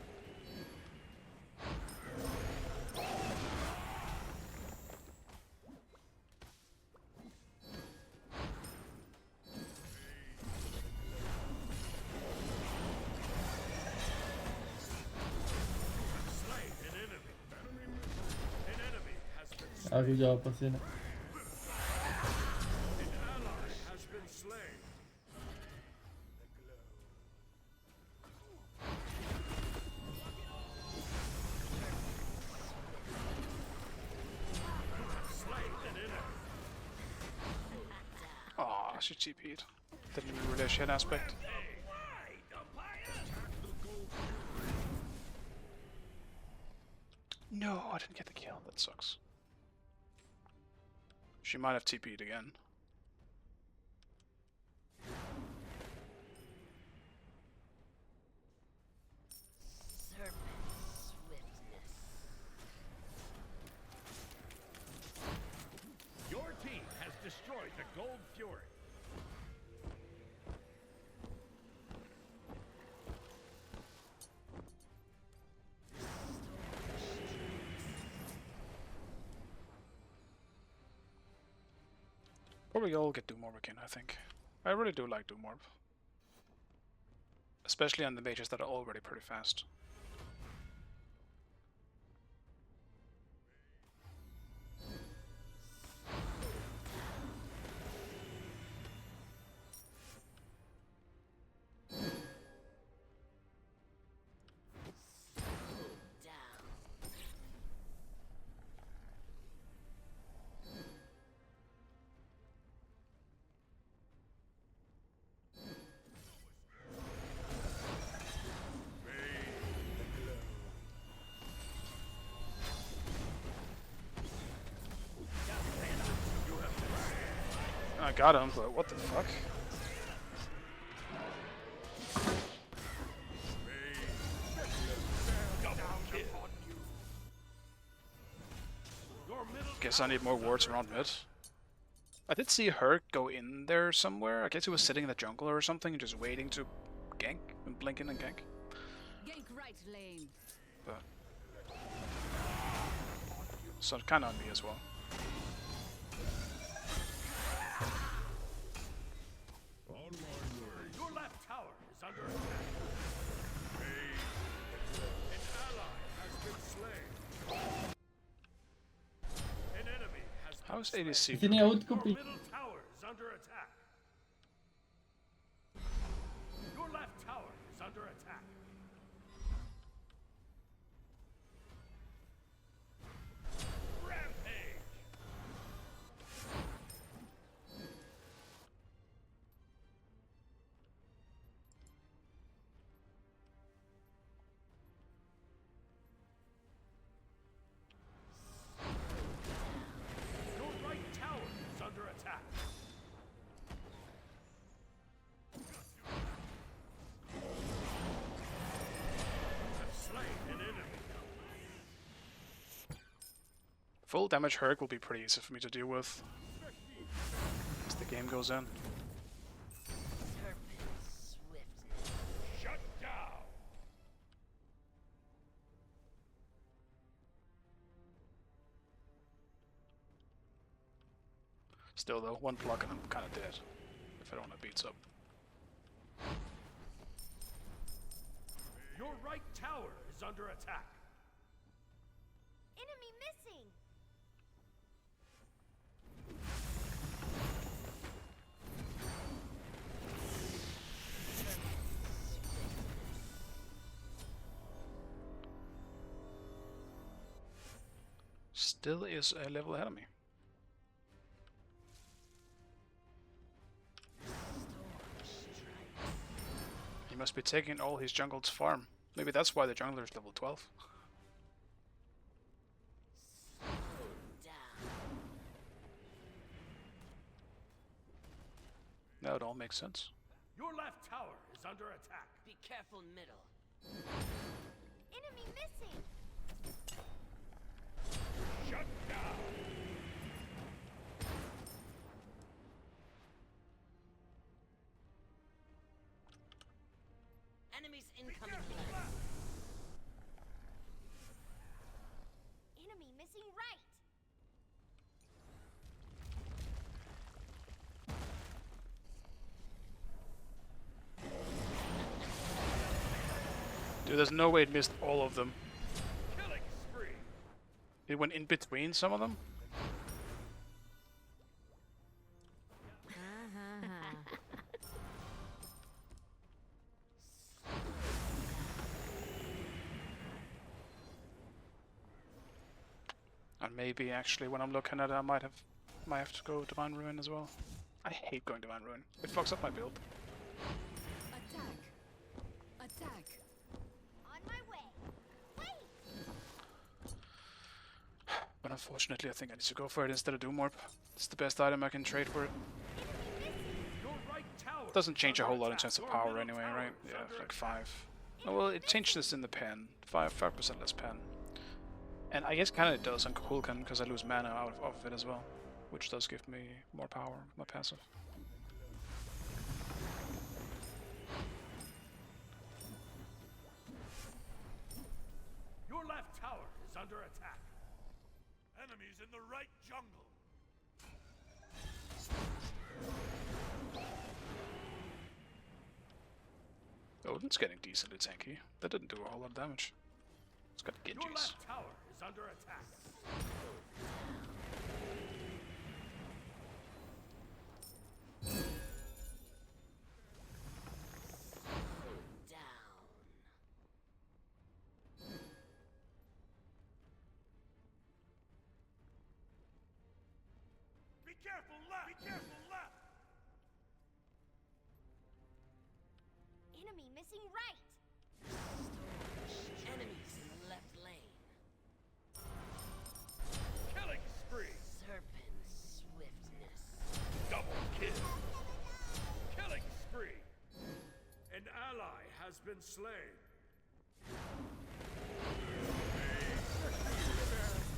Aku jawab apa sih? An ally has been slain. Slain an enemy. Aw, she TP'd. Didn't even really a shit aspect. No, I didn't get the kill. That sucks. She might have TP'd again. Your team has destroyed the Gold Fury. Probably all get Doomorb again, I think. I really do like Doomorb. Especially on the mages that are already pretty fast. I got him, but what the fuck? Guess I need more wards around mid. I did see her go in there somewhere. I guess he was sitting in the jungle or something, just waiting to gank and blink in and gank. Gank right lane. But so kind of on me as well. Your left tower is under attack. An ally has been slain. An enemy has How been is slain. ADC? Sini outku Your pi. middle tower is under attack. Your left tower is under attack. Rampage. Your right tower is under attack. Have slain an enemy. Full damage Herc will be pretty easy for me to deal with as the game goes in. Shut down. Still though, one block and I'm kind of dead if I don't have beats up. Your right tower is under attack. Enemy missing. Still is a level ahead of me. He must be taking all his jungle's farm. Maybe that's why the jungler is level 12. Now it all makes sense. Your left tower is under attack. Be careful middle. Enemy missing. Shut down. Enemies incoming. Enemy missing right. Dude, there's no way it missed all of them. Killing spree. It went in between some of them? maybe actually when I'm looking at it, I might have to go Divine Ruin as well. I hate going Divine Ruin. It fucks up my build. Attack. Attack. On my way. Wait! But unfortunately, I think I need to go for it instead of Doomorp. It's the best item I can trade for it. Your right tower Doesn't change a whole lot in attack. terms of Your power middle anyway, tower right? is Yeah, under like attack. 5. Oh, well, it changes in the pen. 5% less pen. And I guess kind of it does on Kulkan because I lose mana out of it as well, which does give me more power with my passive. Your left tower is under attack. Enemies in the right jungle. Odin's getting decently tanky. That didn't do a whole lot of damage. It's got Your Genjis. left tower is under attack. Down. Be careful left! Be careful left! Enemy missing right. Enemies in the left lane. Killing spree! Serpent swiftness. Double kill! Killing spree! An ally has been slain.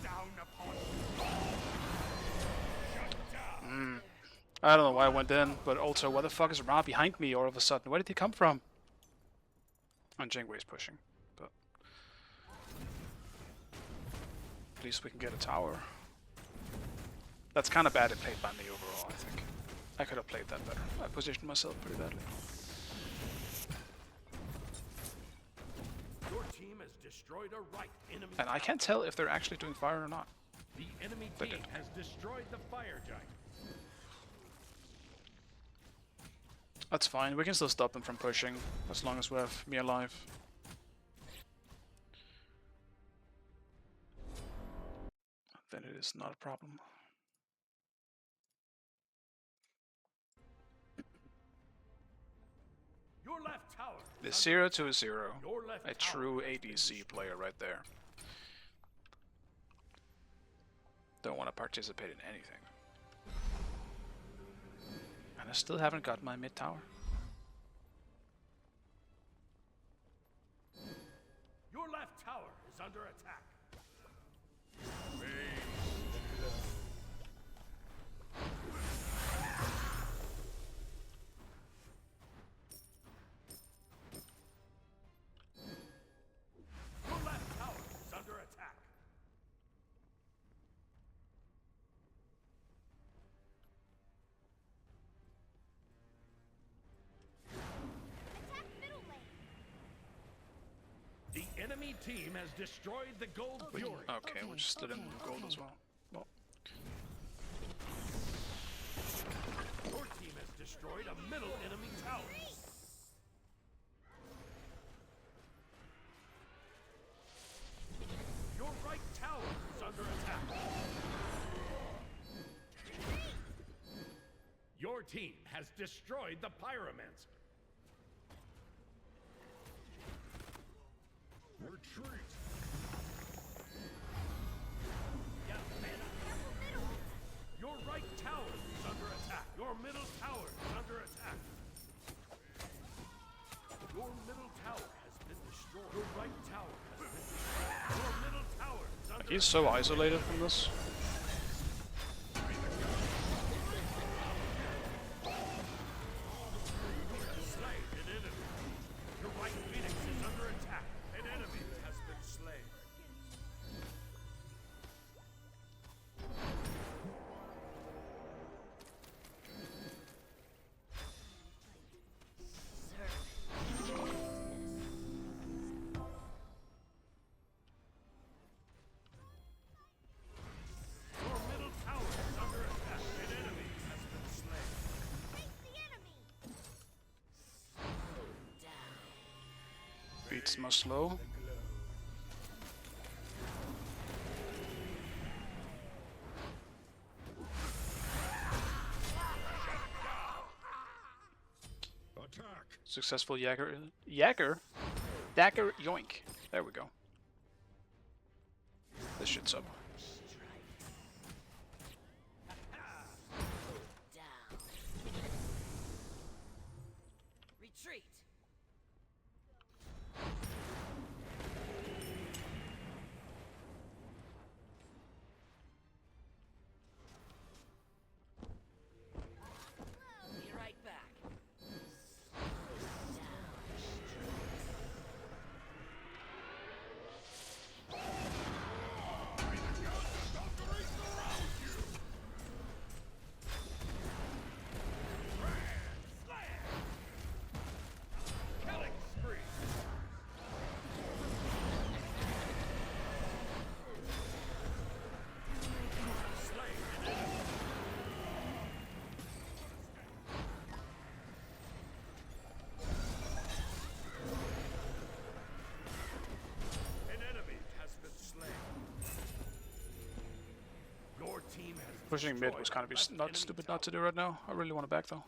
Down upon you. Shut down. I don't know why I went in, but also, why the fuck is Ra behind me all of a sudden? Where did he come from? And Jingwei's pushing, but at least we can get a tower. That's kind of badly played by me overall, I think. I could have played that better. I positioned myself pretty badly. Your team has destroyed a right enemy. And I can't tell if they're actually doing fire or not. The enemy They team did. has destroyed the fire giant. That's fine, we can still stop them from pushing, as long as we have me alive. Then it is not a problem. Your left tower. The is 0 under to a attack. 0. Your left A tower true has been ADC destroyed. player right there. Don't want to participate in anything. And I still haven't got my mid tower. Your left tower is under attack. Your left tower is under attack. Attack middle lane. The enemy team has destroyed the gold fury. Okay, we'll just let him gold as well. Well, Your team has destroyed a middle enemy tower. Your right tower is under attack. Your team has destroyed the pyromancer. Retreat. Your right tower is under attack. Your middle tower is under attack. Your middle tower has been destroyed. Your right tower has been destroyed. Your middle tower is under he's so isolated from this. slain an enemy. Your right phoenix is under attack. An enemy has been slain. Your middle tower is under attack. An enemy has been slain. Face the enemy. Beats my slow. Successful Dagger yoink. There we go. This shit's up. Down. Retreat. Be right back. Killing spree. An enemy has been slain. Your team has Pushing mid was kind of not stupid not to do right now. I really want to back though.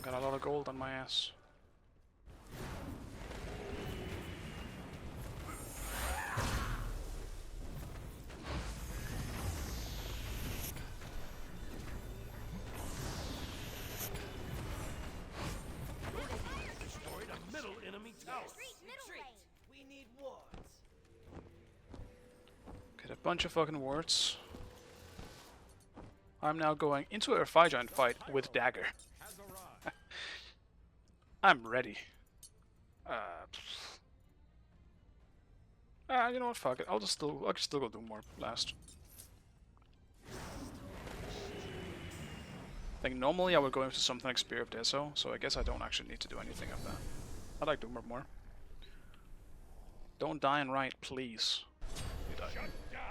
Got a lot of gold on my ass. destroyed a middle enemy tower. Retreat middle lane. We need wards. Get a bunch of fucking wards. I'm now going into a fire giant fight with dagger. Has arrived. I'm ready. You know what? Fuck it. I'll still go do more last. I think normally I would go into something like Spear of Deso, so I guess I don't actually need to do anything of that. I like Doomer more. Don't die and right, please. You die. Shut down.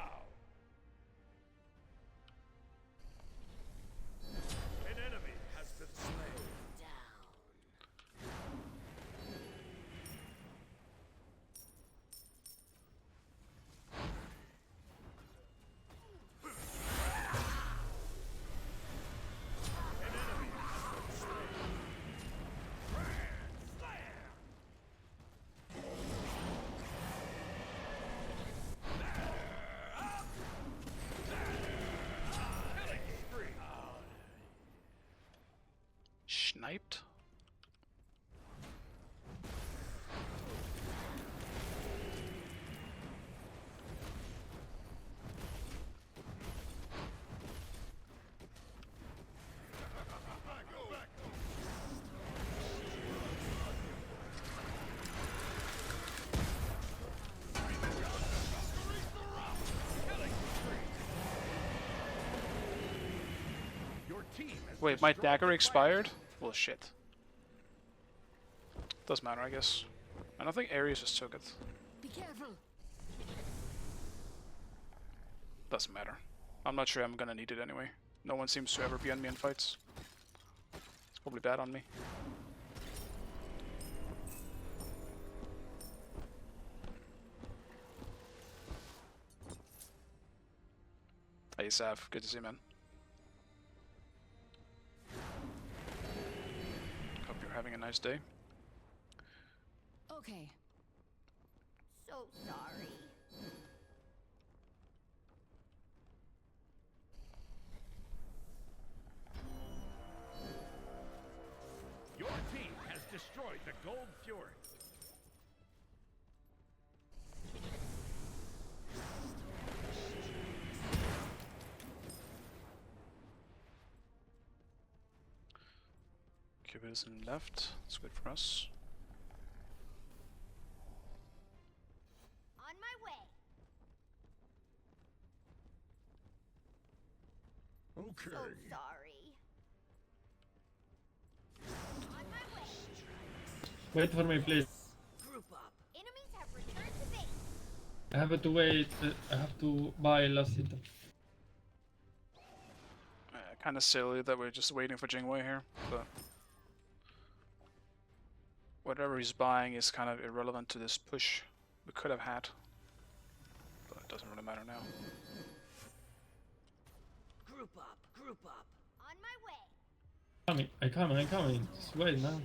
An enemy has been slain. Down. An enemy has been slain. Killing spree. Sniped? Your team has Wait, my destroyed dagger the expired? Well, shit. Doesn't matter, I guess. I don't think Ares just took it. Be careful. Doesn't matter. I'm not sure I'm gonna need it anyway. No one seems to ever be on me in fights. It's probably bad on me. Hey, Sav. Good to see you, man. Hope you're having a nice day. Okay. So sorry. Your team has destroyed the Gold Fury. Cubism left. That's good for us. On my way. Okay. So sorry. On my way. Wait for me, please. Group up. Enemies have returned to base. I have to wait. I have to buy last hit. Kind of silly that we're just waiting for Jingwei here, but whatever he's buying is kind of irrelevant to this push we could have had, but it doesn't really matter now. Group up. Group up. On my way. I'm coming. Just wait, man.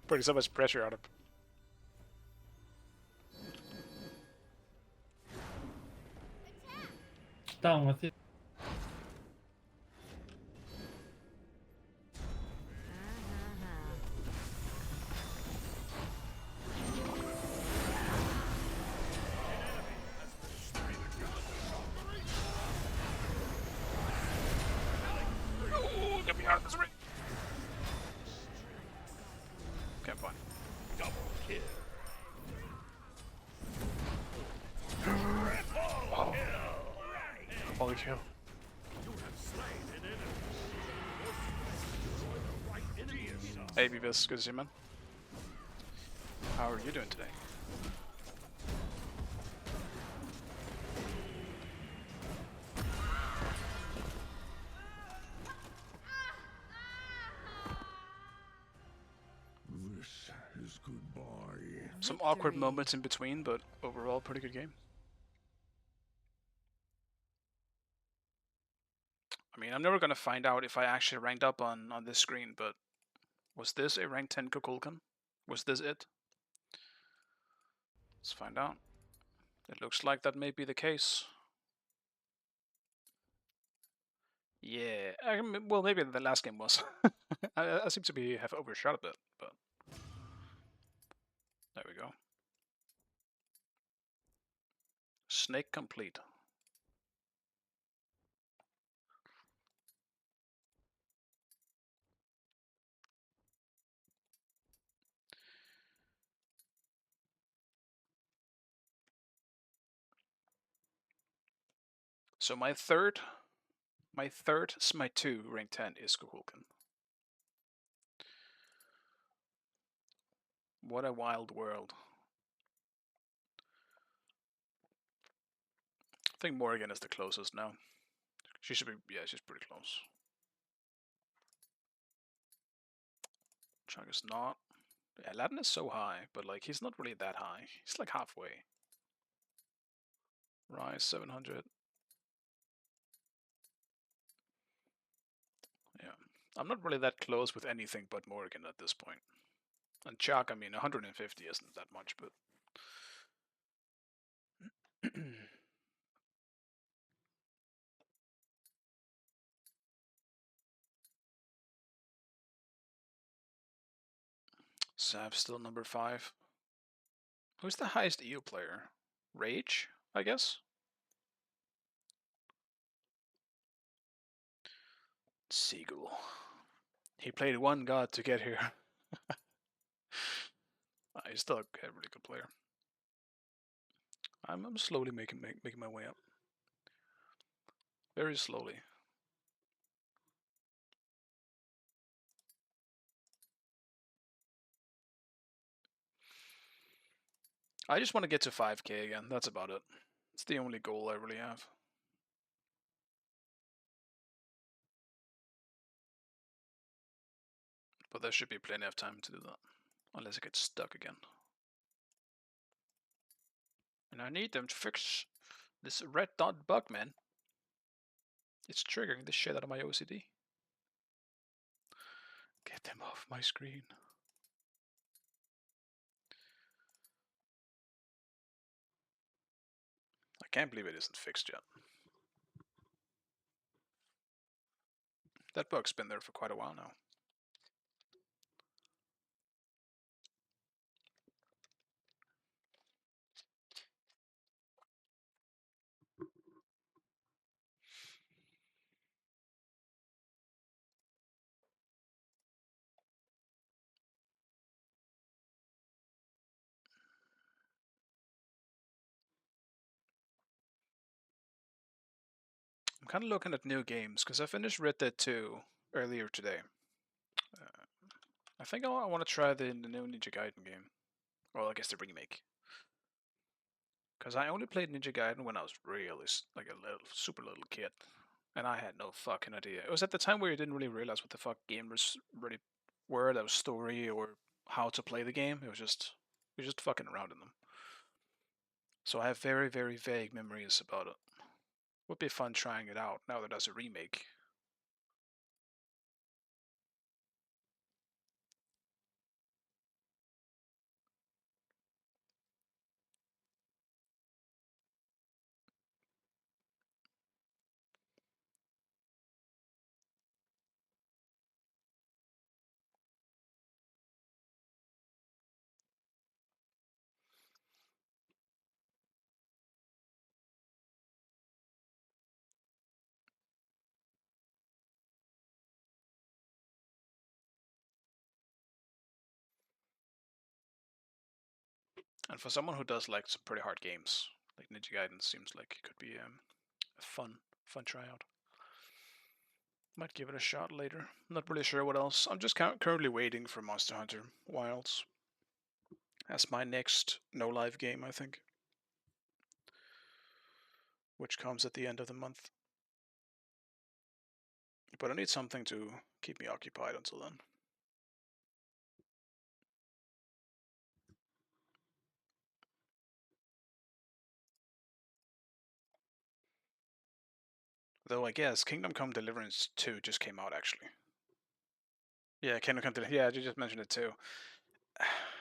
Putting so much pressure on him. Down with it. Ooh, get me out of this ring. Okay, fine. Double kill. Wow. Holy cow. You have slain an enemy. You're the right enemy is up. Hey, Beavis, good to see you, man. How are you doing today? This is goodbye. Some awkward Victory. moments in between, but overall, pretty good game. I mean, I'm never gonna find out if I actually ranked up on this screen, but was this a rank 10 Kukulkan? Was this it? Let's find out. It looks like that may be the case. Yeah, well, maybe the last game was. I seem to have overshot a bit, but there we go. Snake complete. So my third Smite 2 rank 10 is Kukulkan. What a wild world. I think Morrigan is the closest now. She should be, yeah, she's pretty close. Chunk is not. Yeah, Aladdin is so high, but like he's not really that high. He's like halfway. Rise 700. Yeah, I'm not really that close with anything but Morrigan at this point. And Chuck, I mean, 150 isn't that much, but. Sav's still number 5. Who's the highest EU player? Rage, I guess? Seagull. He played one god to get here. He's still a really good player. I'm slowly making my way up. Very slowly. I just want to get to 5k again. That's about it. It's the only goal I really have. But there should be plenty of time to do that. Unless I get stuck again. And I need them to fix this red dot bug, man. It's triggering the shit out of my OCD. Get them off my screen. I can't believe it isn't fixed yet. That bug's been there for quite a while now. I'm kind of looking at new games because I finished Red Dead 2 earlier today. I think I want to try the new Ninja Gaiden game. Well, I guess the remake. Because I only played Ninja Gaiden when I was really like a little, super little kid. And I had no fucking idea. It was at the time where you didn't really realize what the fuck gamers really were. That was story or how to play the game. It was just fucking around in them. So I have very, very vague memories about it. Would be fun trying it out now that there's a remake. And for someone who does like some pretty hard games, like Ninja Gaiden seems like it could be a fun tryout. Might give it a shot later. Not really sure what else. I'm just currently waiting for Monster Hunter Wilds as my next no live game, I think, which comes at the end of the month. But I need something to keep me occupied until then. Though I guess Kingdom Come Deliverance 2 just came out actually. Yeah, Kingdom Come Deliverance. Yeah, you just mentioned it too.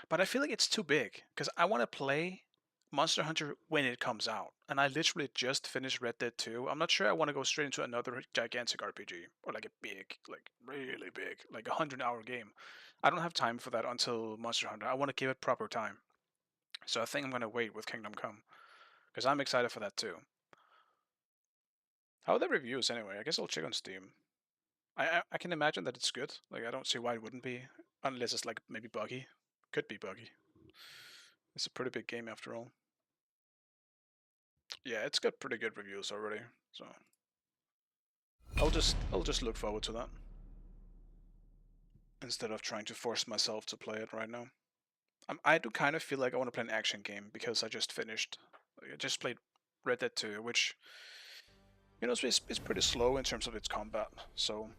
But I feel like it's too big because I want to play Monster Hunter when it comes out, and I literally just finished Red Dead 2. I'm not sure I want to go straight into another gigantic RPG or like a big, like really big, like 100-hour game. I don't have time for that until Monster Hunter. I want to give it proper time. So I think I'm gonna wait with Kingdom Come because I'm excited for that too. How are the reviews anyway? I guess I'll check on Steam. I can imagine that it's good. Like I don't see why it wouldn't be, unless it's like maybe buggy. Could be buggy. It's a pretty big game after all. Yeah, it's got pretty good reviews already, so I'll just look forward to that instead of trying to force myself to play it right now. I do kind of feel like I want to play an action game because I just finished. I just played Red Dead 2, which it's pretty slow in terms of its combat. So,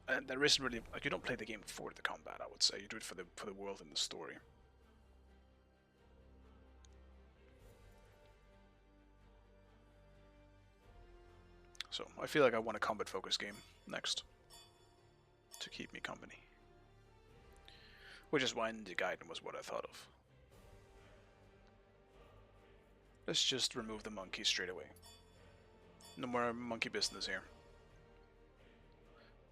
and there isn't really like you don't play the game for the combat. I would say you do it for the world and the story. So I feel like I want a combat focused game next to keep me company. Which is why Ninja Gaiden was what I thought of. Let's just remove the monkey straight away. No more monkey business here.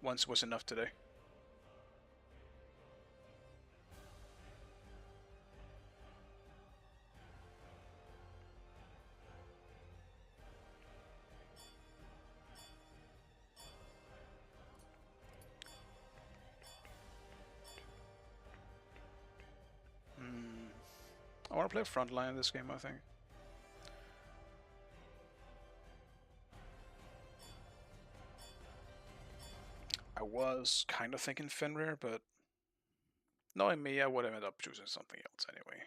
Once was enough today. I want to play frontline in this game, I think. I was kind of thinking Fenrir, but knowing me, I would have ended up choosing something else anyway.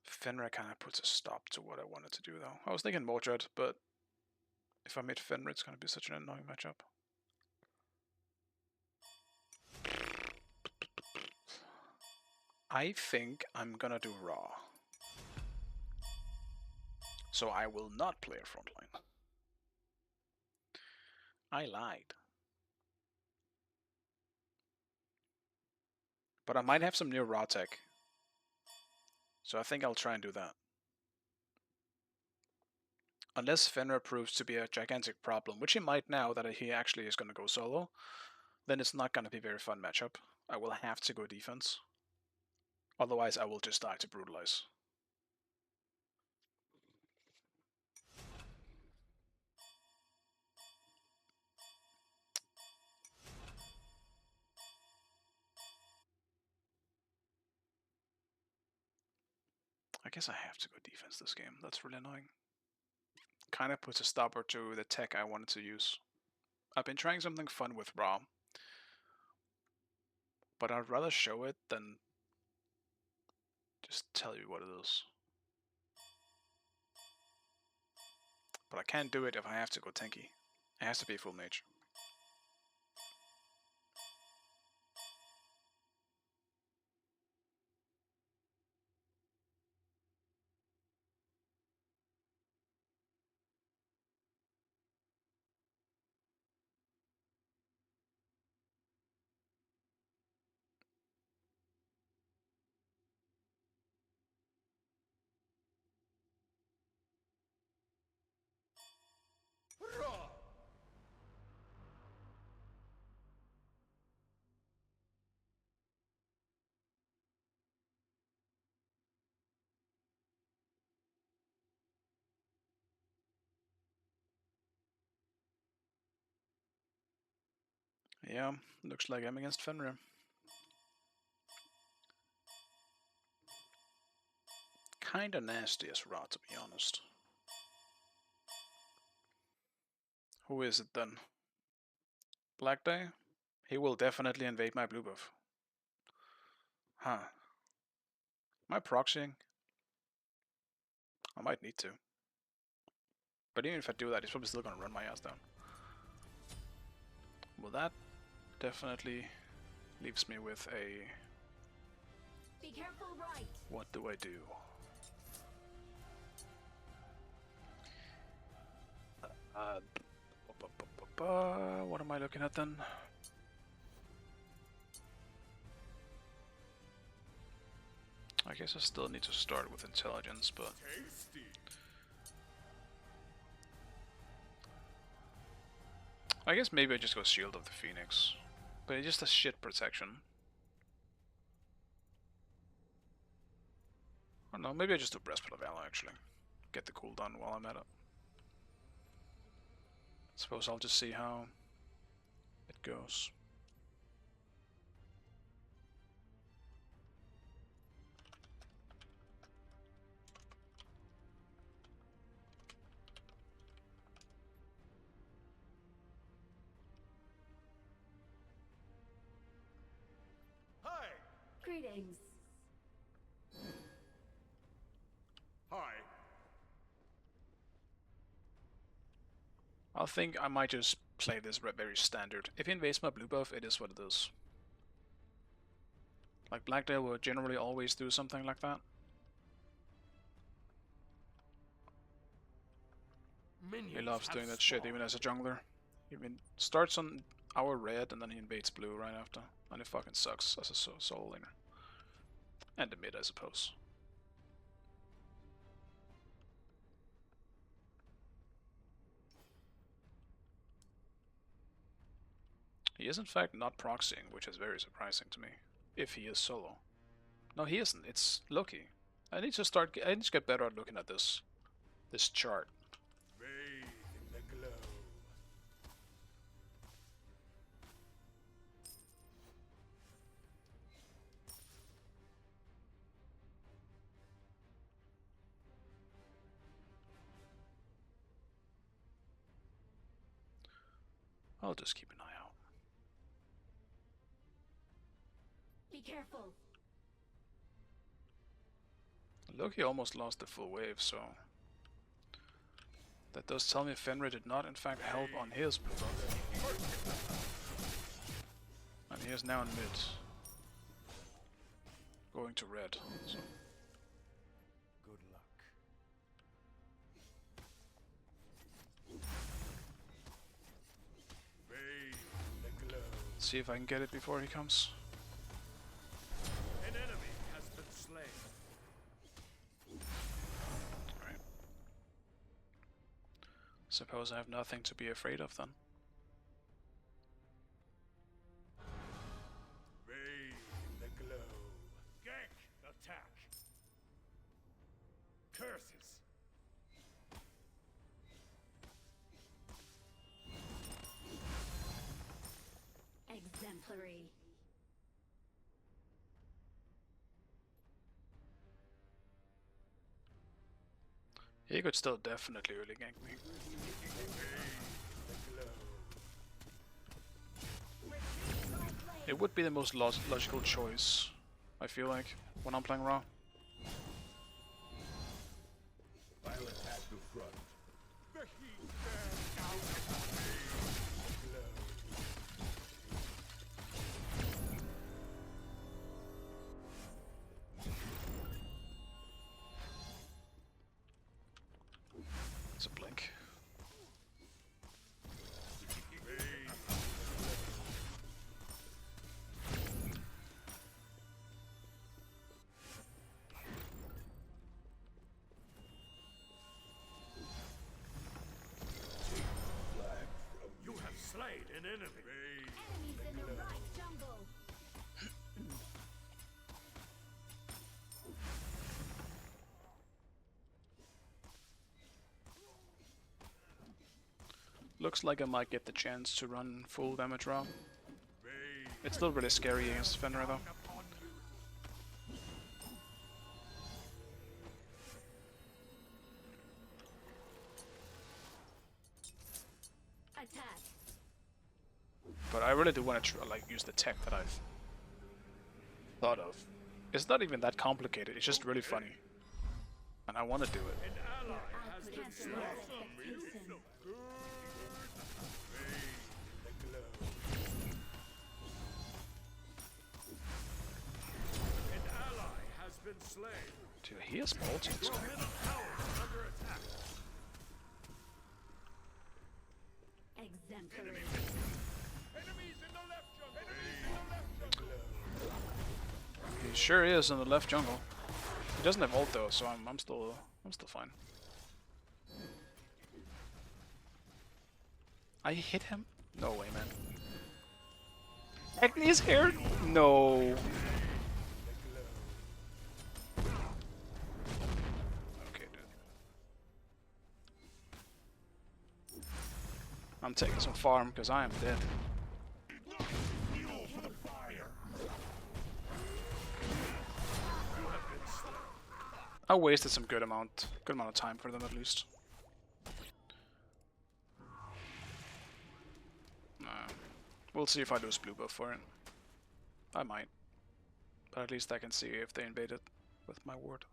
Fenrir kind of puts a stop to what I wanted to do, though. I was thinking Mordred, but if I made Fenrir, it's going to be such an annoying matchup. I think I'm gonna do Raw. So I will not play a frontline. I lied. But I might have some new Raw tech. So I think I'll try and do that. Unless Fenrir proves to be a gigantic problem, which he might now that he actually is going to go solo, then it's not going to be a very fun matchup. I will have to go defense. Otherwise, I will just die to Brutalize. I guess I have to go defense this game. That's really annoying. Kind of puts a stopper to the tech I wanted to use. I've been trying something fun with Raw, but I'd rather show it than just tell you what it is. But I can't do it if I have to go tanky. It has to be full mage. Yeah, looks like I'm against Fenrir. Kinda nasty as Ra, to be honest. Who is it then? Black Day? He will definitely invade my blue buff. Huh. Am I proxying? I might need to. But even if I do that, he's probably still gonna run my ass down. Well, that definitely leaves me with a... Be careful, right. What do I do? What am I looking at then? I guess I still need to start with intelligence, but... I guess maybe I just go Shield of the Phoenix. But it just has shit protection. I don't know, maybe I just do Breastplate of Valor actually. Get the cooldown while I'm at it. Suppose I'll just see how it goes. Hi! Greetings. Hi. I think I might just play this very standard. If he invades my blue buff, it is what it is. Like Blacktail will generally always do something like that. He loves doing that shit even as a jungler. He starts on our red and then he invades blue right after. And it fucking sucks as a soul laner. And the mid, I suppose. He is in fact not proxying, which is very surprising to me. If he is solo. No, he isn't. It's Loki. I need to get better at looking at this chart. Bathe in the glow. I'll just keep an eye out. Be careful. Loki almost lost the full wave, so... That does tell me Fenrir did not in fact help on his blue buff. And he is now in mid. Going to red, so... Good luck. Bathe in the glow. See if I can get it before he comes. An enemy has been slain. Right. Suppose I have nothing to be afraid of then. Bathe in the glow. Gank attack. Curses. Exemplary. He could still definitely early gank me. It would be the most logical choice, I feel like, when I'm playing Raw. I'll attack the front. The heat bears out of the glow. It's a blink. an enemy. Enemies in the right jungle. Looks like I might get the chance to run full damage raw. It's still really scary against Fenrir though. Attack. But I really do want to like use the tech that I've thought of. It's not even that complicated, it's just really funny. And I want to do it. An ally has been Cancel slain. your expectation. An ally has been slain. Dude, he has multi. Your middle tower is under attack. Exemplary. Enemies in the left jungle. Enemies in the left jungle. He sure is in the left jungle. He doesn't have ult though, so I'm still fine. I hit him? No way, man. Agni's here? No. Okay, dude. I'm taking some farm because I am dead. I wasted some good amount of time for them at least. We'll see if I lose blue buff for it. I might. But at least I can see if they invade it with my ward.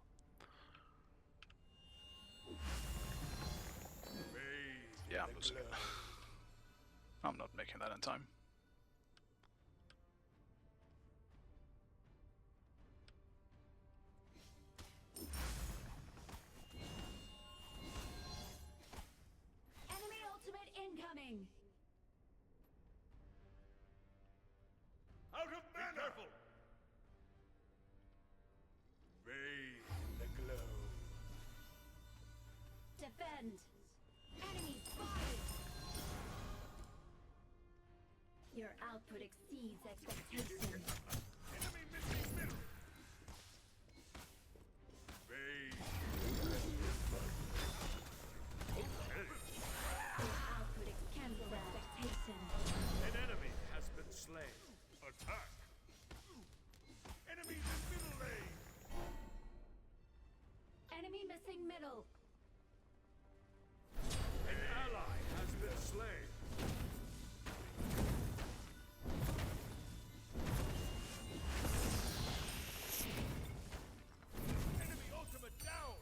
Yeah, I'm losing it. I'm not making that in time. Enemy ultimate incoming. Out of mana. Be careful. Defend. Enemy spotted. Your output exceeds expectations. Enemy missing middle. Your output cancels expectations. An enemy has been slain. Attack. Enemies in middle lane. Enemy missing middle. An ally has been slain. Enemy ultimate down.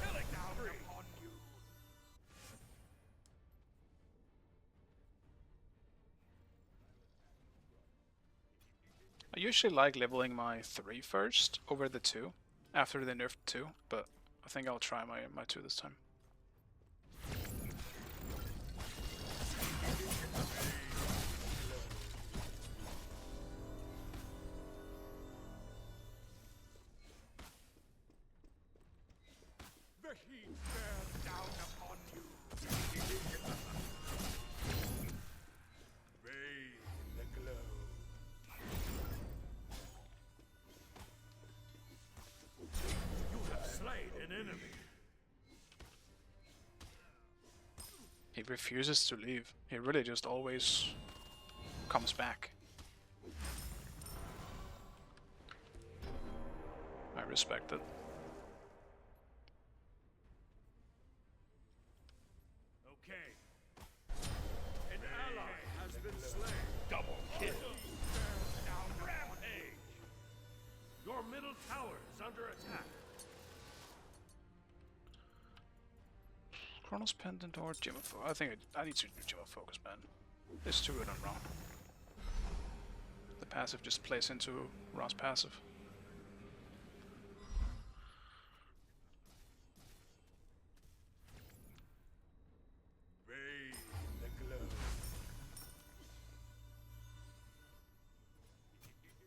Killing down upon you. I usually like leveling my 3 first over the 2 after they nerfed 2, but I think I'll try my 2 this time. The heat bears down upon you. You have slain an enemy. He refuses to leave. He really just always comes back. I respect it. Okay. An ally has been slain. Double kill. Down rampage. Your middle tower is under attack. Chronos Pendant or Gem of Focus? I think I need to do Gem of Focus, man. There's 2 of them wrong. The passive just plays into Ra's passive.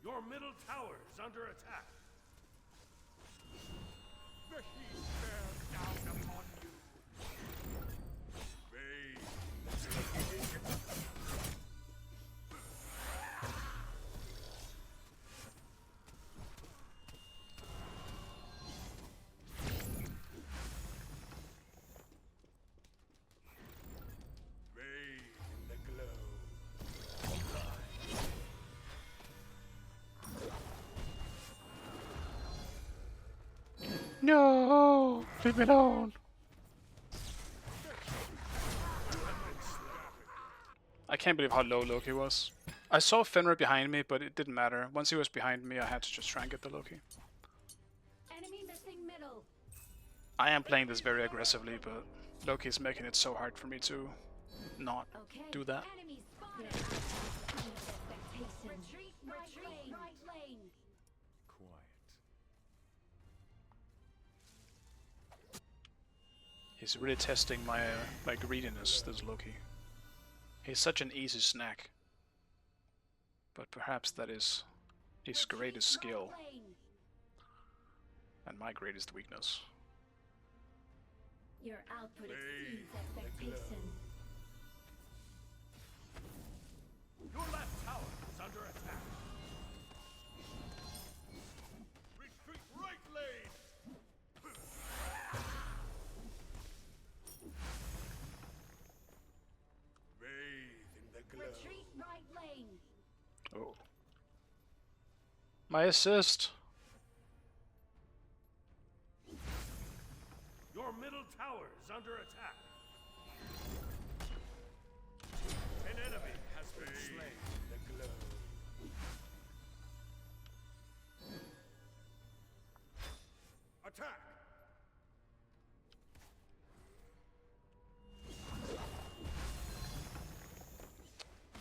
Your middle tower is under attack. The heat bears down upon you. No, leave me alone. I can't believe how low Loki was. I saw Fenrir behind me, but it didn't matter. Once he was behind me, I had to just try and get the Loki. Enemy missing middle. I am playing this very aggressively, but Loki is making it so hard for me to not Okay. do that. Enemy spotted. Retreat right lane. He's really testing my my greediness, this Loki. He's such an easy snack. But perhaps that is his greatest skill and my greatest weakness. Your output exceeds expectation. Your left tower is under attack. Retreat right lane. Bathe in the glow. Retreat right lane. Oh. My assist! Your middle tower is under attack. An enemy has been slain. The glow. Attack!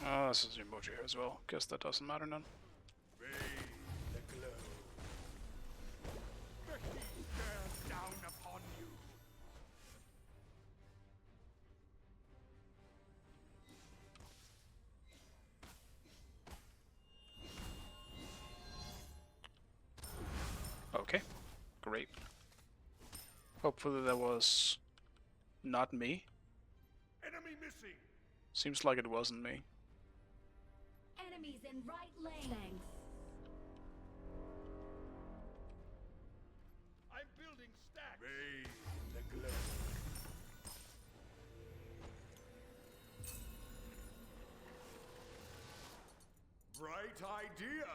Oh, this is emoji here as well. Guess that doesn't matter none. Bathe the glow. The heat bears down upon you. Okay, great. Hopefully that was not me. Enemy missing. Seems like it wasn't me. Enemies in right lane. Thanks. I'm building stacks. Bathe the glow. Bright idea.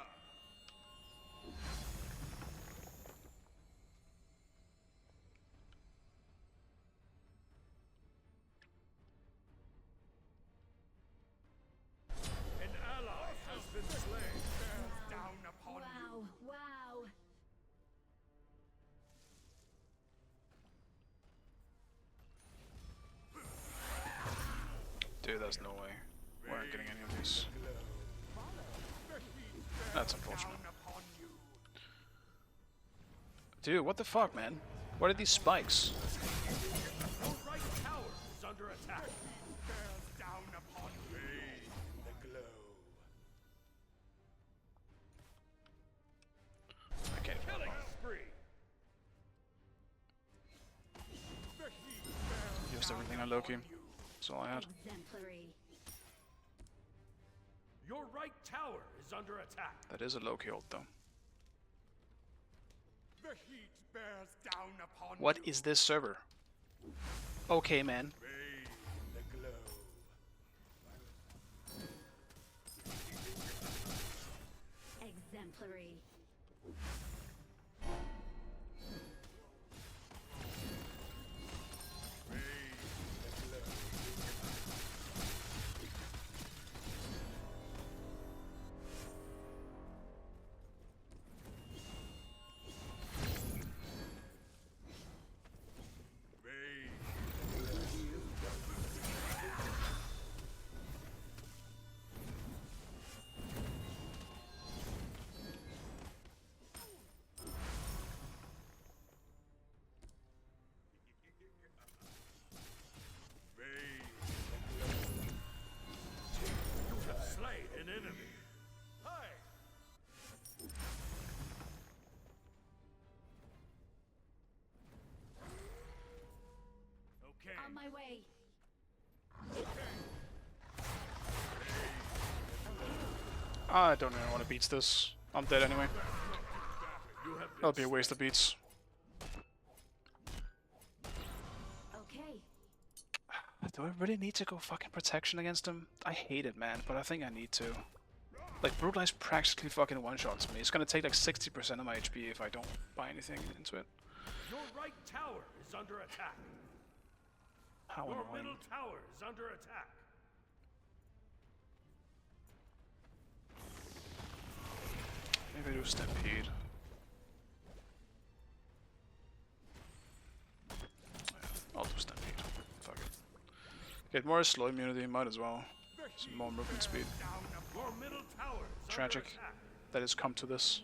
An ally has been slain. Bears down upon you. Wow. Dude, there's no way. We aren't getting any of these. That's unfortunate. Dude, what the fuck, man? What are these spikes? Your right tower is under attack. Bears down upon you. The glow. I can't even. Killing spree. The heat bears Used down everything on upon Loki. you. That's all I had. Exemplary. Your right tower is under attack. That is a Loki ult, though. The heat bears down upon What you. is this server? Okay, man. Bathe the glow. Exemplary. I don't even want to beats this. I'm dead anyway. That'll be a waste of beats. Okay. Do I really need to go fucking protection against him? I hate it, man, but I think I need to. Like, Brutalize practically fucking one-shots me. It's gonna take like 60% of my HP if I don't buy anything into it. Your right tower is under attack. How Your annoying. middle tower is under attack. Maybe do Stampede. I'll do Stampede. Fuck it. Get more slow immunity, might as well. Some more movement speed. Your middle tower is Tragic under attack. that it's come to this.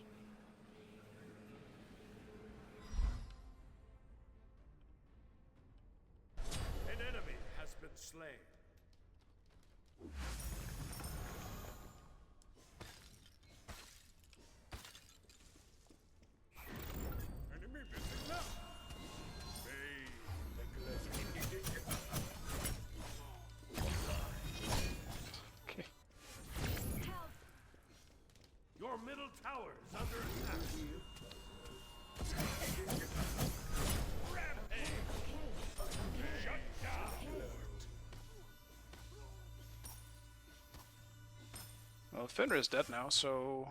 An enemy has been slain. Enemy missing now. Okay. Help. Your middle tower is under attack. Rampage. Shut down. Well, Fenrir is dead now, so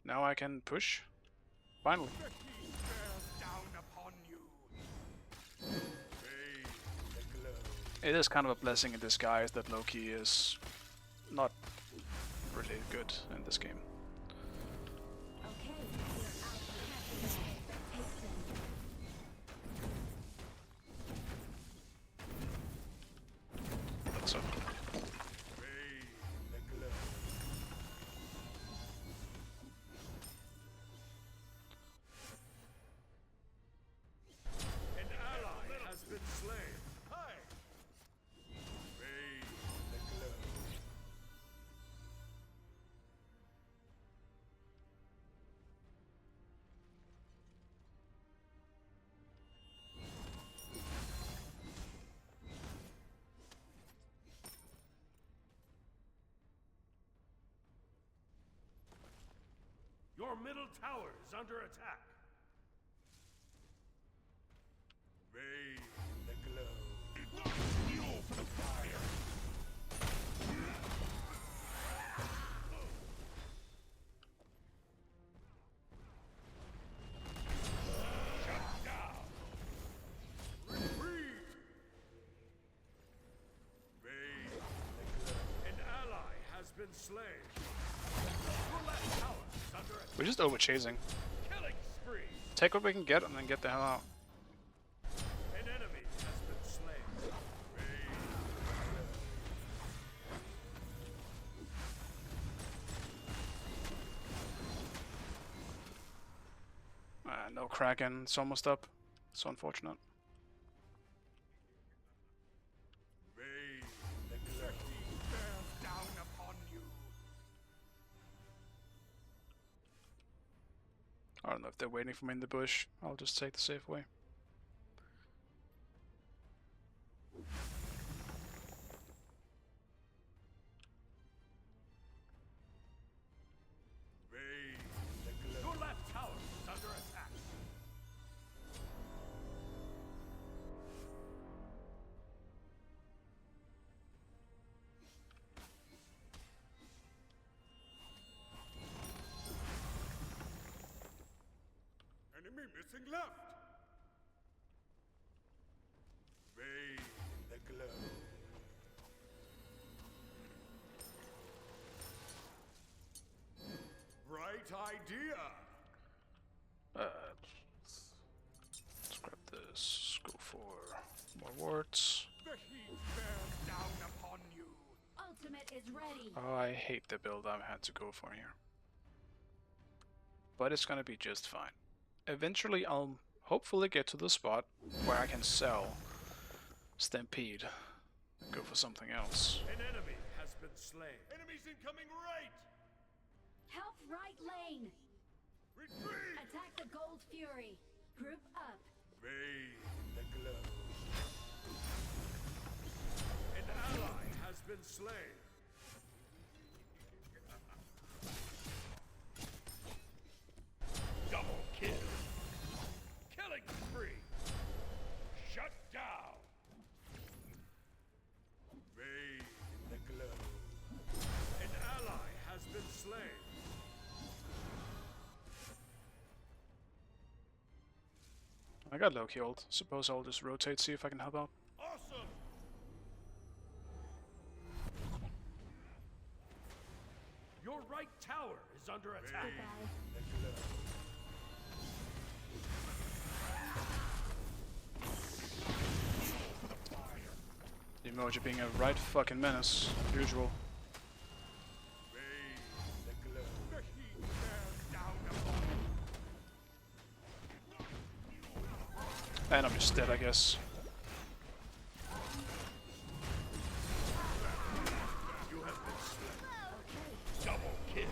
now I can push. Finally. The heat bears down upon you. Bathe the glow. It is kind of a blessing in disguise that Loki is not really good in this game. Okay. We're out for capture. Take them. That's up. Bathe the glow. An ally has been slain. Hi. Bathe the glow. Your middle tower is under attack. Bathe the glow. Fuel for the fire. Shut down. Retreat. Bathe the glow. An ally has been slain. Your left tower is under attack. We're just over chasing. Killing spree. Take what we can get and then get the hell out. An enemy has been slain. No Kraken, it's almost up. So unfortunate. Bathe the glow. Bears down upon you. I don't know if they're waiting for me in the bush. I'll just take the safe way. Bathe the glow. Your left tower is under attack. Enemy missing left. Bathe the glow. Bright idea. Let's grab this. Go for more wards. The heat bears down upon you. Ultimate is ready. Oh, I hate the build I had to go for here. But it's gonna be just fine. Eventually I'll hopefully get to the spot where I can sell Stampede and go for something else. An enemy has been slain. Enemies incoming right. Help right lane. Retreat. Attack the Gold Fury. Group up. Bathe the glow. An ally has been slain. I got low killed. Suppose I'll just rotate, see if I can help out. Awesome! Your right tower is under attack. The emoji being a right fucking menace, usual. And I'm just dead, I guess. Double kill.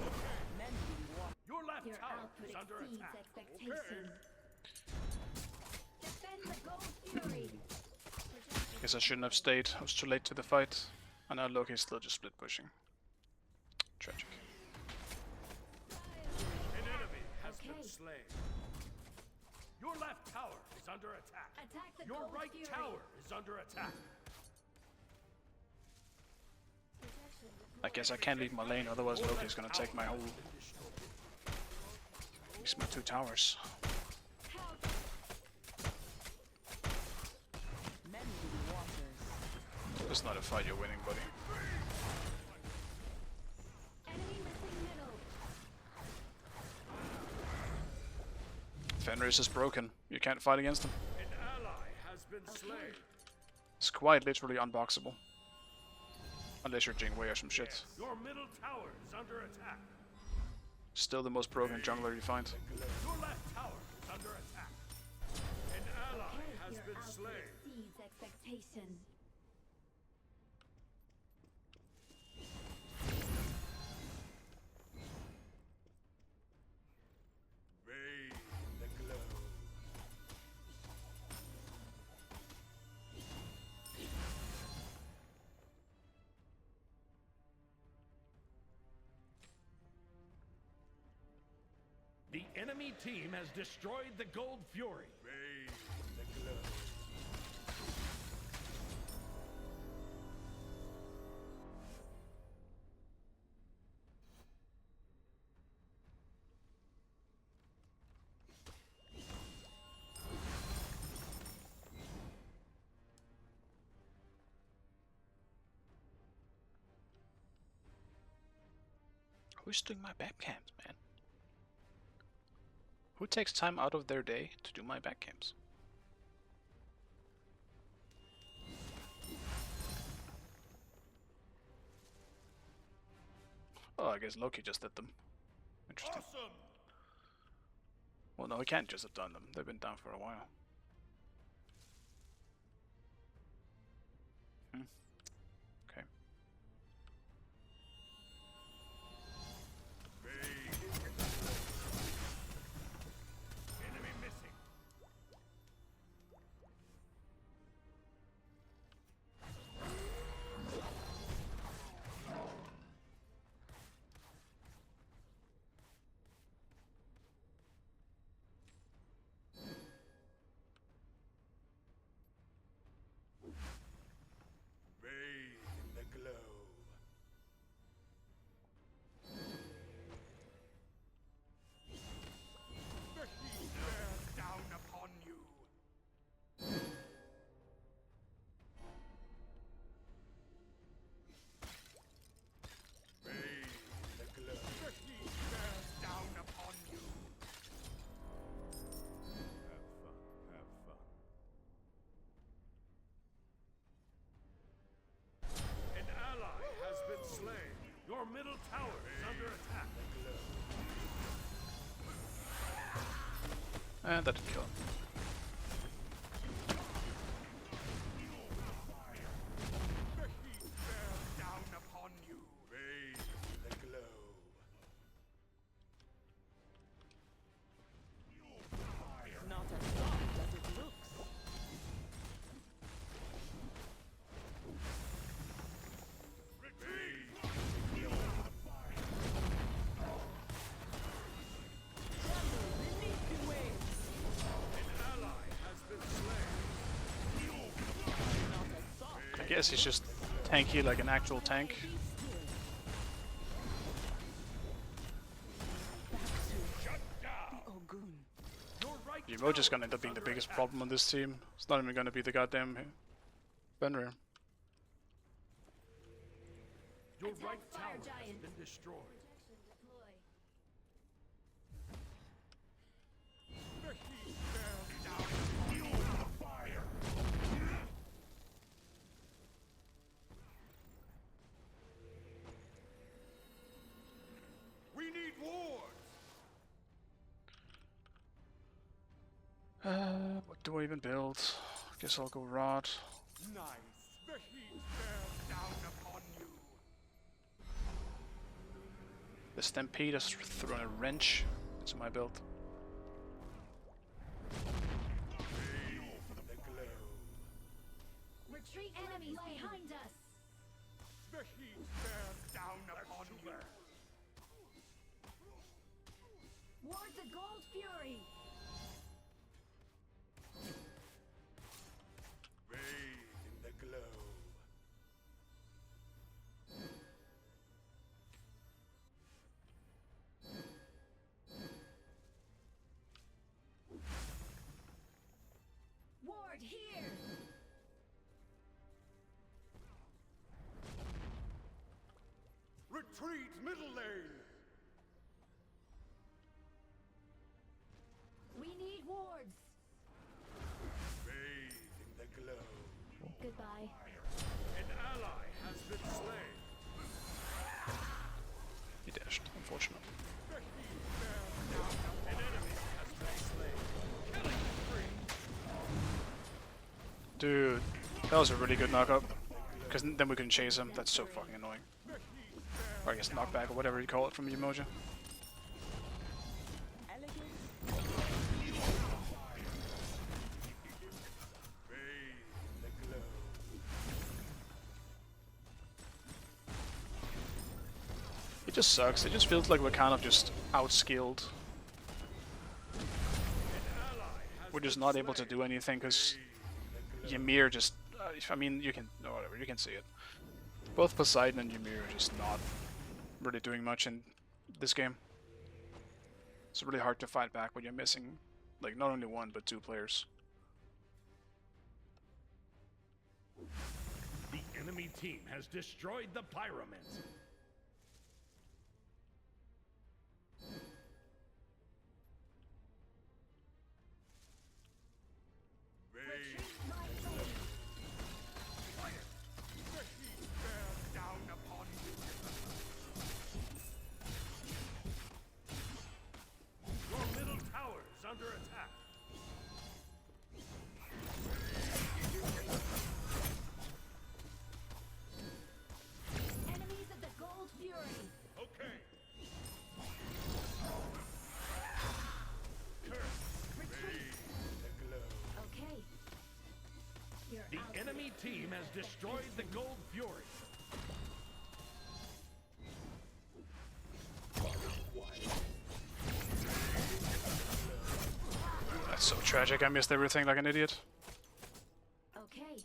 Your left Your tower output is under exceeds attack. expectations. Defend the gold fury. Guess I shouldn't have stayed. I was too late to the fight. And now Loki's still just split pushing. Tragic. An enemy has been Okay. slain. Your left tower is under attack. Attack the Your gold right fury. tower is under attack. I guess I can't leave my lane, otherwise Loki's gonna take my whole... At least my 2 towers. It's not a fight you're winning, buddy. Enemy missing middle. Fenris is broken. You can't fight against him. An ally has been slain. It's quite literally unboxable. Unless you're Jingwei or some shit. Your middle tower is under attack. Still the most broken jungler you find. Your left tower is under attack. An ally has Your been output slain. exceeds expectations. The enemy team has destroyed the Gold Fury. Who's doing my back cams, man? Who takes time out of their day to do my back cams? Oh, I guess Loki just did them. Interesting. Awesome! Well, no, he can't just have done them. They've been down for a while. Okay. Enemy missing. The heat bears down upon you. The heat bears down upon you. Have fun, have fun. An ally has been slain. Your middle tower is under attack. And that did kill him. The heat bears down upon you. Bathe the glow. Not as soft as it looks. I guess he's just tanky like an actual tank. Shut down. Oh, goon. Your right Emoji's gonna end up being the biggest problem on this team. It's not even gonna be the goddamn Fenrir. Your Attack right fire tower has giant. been destroyed. The heat bears down upon you. Fire. We need wards. What do I even build? Guess I'll go Rod. Nice. The heat bears down upon you. The Stampede has thrown a wrench into my build. Feel the glow. Retreat enemies behind us. The heat bears down upon you. Ward the Gold Fury. Bathe in the glow. Ward here. Retreat middle lane. We need wards. Bathe in the glow. Goodbye. An ally has been slain. He dashed, unfortunately. The heat bears down. An enemy has been slain. Killing spree. Dude, that was a really good knockup. Because then we can chase him. That's so fucking annoying. Or I guess knockback or whatever you call it from Emoji. It just sucks. It just feels like we're kind of just outskilled. We're just not able to do anything because Ymir just... I mean, you can... no, whatever, you can see it. Both Poseidon and Ymir are just not really doing much in this game. It's really hard to fight back when you're missing, like, not only one, but two players. The enemy team has destroyed the pyramid. Under attack. Enemies at the Gold Fury. Okay. Okay. You're The out. enemy team has destroyed the Gold Fury. That's so tragic, I missed everything like an idiot. Okay.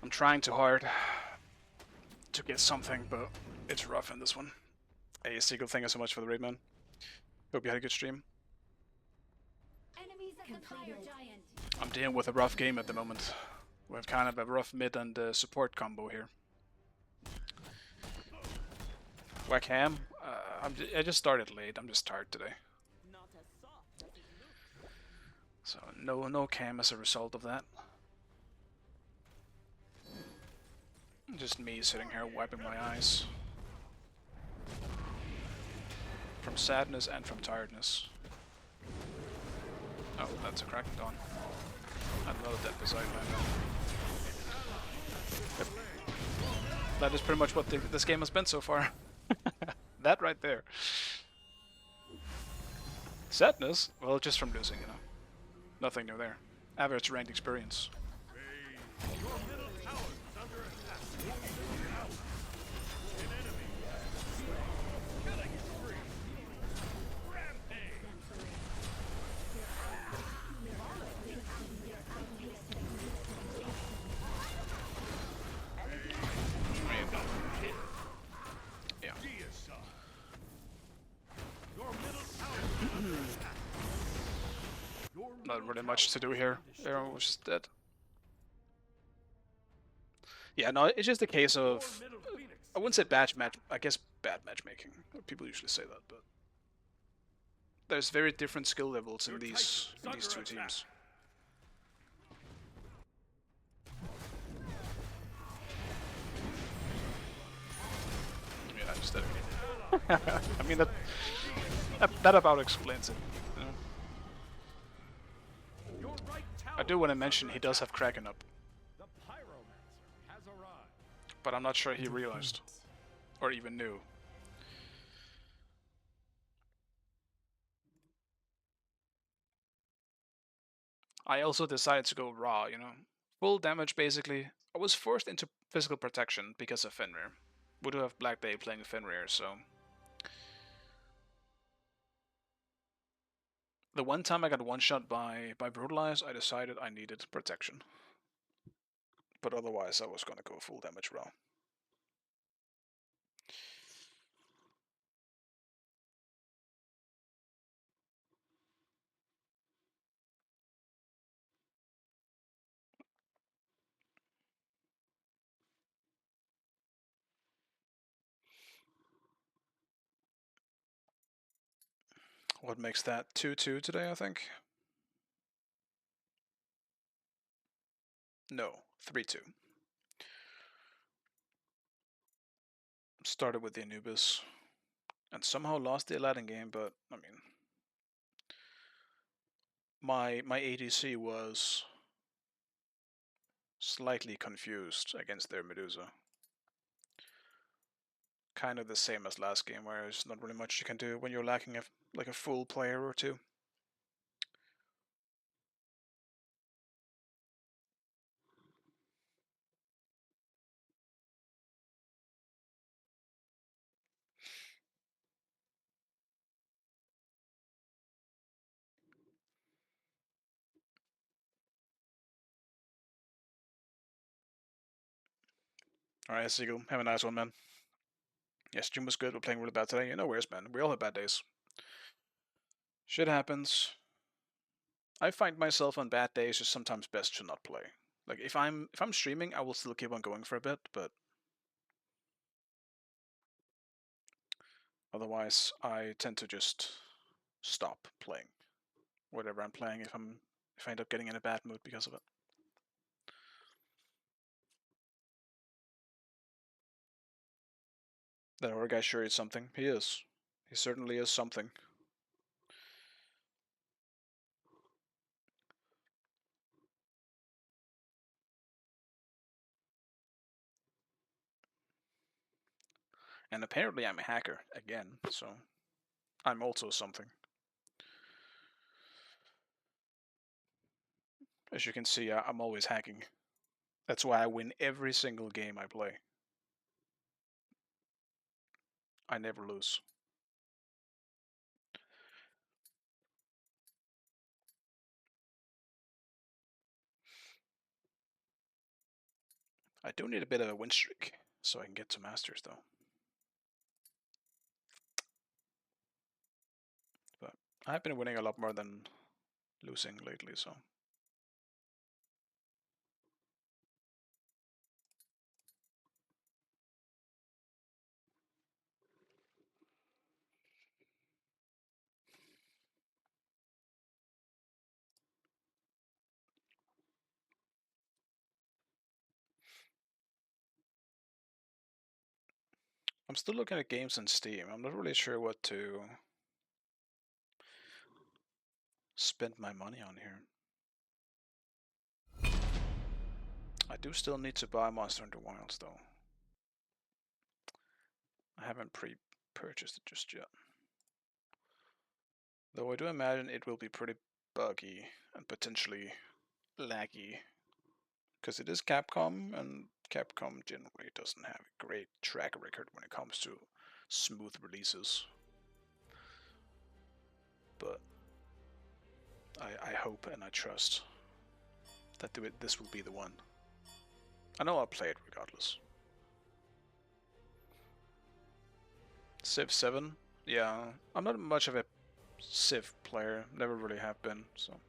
I'm trying too hard to get something, but it's rough in this one. Hey, Seagull, thank you so much for the raid, man. Hope you had a good stream. Enemies at the Fire Giant. I'm dealing with a rough game at the moment. We have kind of a rough mid and support combo here. Whack ham. I just started late. I'm just tired today. Not as soft as it looks. So no cam as a result of that. Just me sitting here wiping my eyes. From sadness and from tiredness. Oh, that's a Kraken Dawn. Another dead Poseidon. Yep. That is pretty much what this game has been so far. That right there. Sadness? Well, just from losing, you know. Nothing new there. Average ranked experience. not really much to do here. Everyone was just dead. Yeah, no, it's just a case of, I wouldn't say I guess bad matchmaking. People usually say that, but there's very different skill levels in these two teams. Yeah, just I mean that about explains it. You know? I do want to mention he does have Kraken up, but I'm not sure he realized or even knew. I also decided to go raw, you know, full damage basically. I was forced into physical protection because of Fenrir. We do have Black Day playing Fenrir, so the one time I got one shot by Brutalize, I decided I needed protection. But otherwise, I was gonna go full damage raw. What makes that 2-2 today, I think? No, 3-2. Started with the Anubis, and somehow lost the Aladdin game, but, I mean... My ADC was slightly confused against their Medusa. Kind of the same as last game, where there's not really much you can do when you're lacking like a full player or two. Alright, Seagull, have a nice one, man. Yes, June was good, we're playing really bad today. You know where's, man. We all have bad days. Shit happens. I find myself on bad days just sometimes best to not play. Like if I'm streaming, I will still keep on going for a bit, but otherwise I tend to just stop playing whatever I'm playing if I end up getting in a bad mood because of it. That other guy sure is something. He is. He certainly is something. And apparently I'm a hacker again, so I'm also something. As you can see, I'm always hacking. That's why I win every single game I play. I never lose. I do need a bit of a win streak, so I can get to Masters, though. But I've been winning a lot more than losing lately, so... I'm still looking at games on Steam. I'm not really sure what to spend my money on here. I do still need to buy Monster Hunter Wilds, though. I haven't pre-purchased it just yet. Though I do imagine it will be pretty buggy and potentially laggy. Because it is Capcom, and Capcom generally doesn't have a great track record when it comes to smooth releases. But I hope and I trust that this will be the one. I know I'll play it regardless. Civ 7? Yeah, I'm not much of a Civ player, never really have been, so...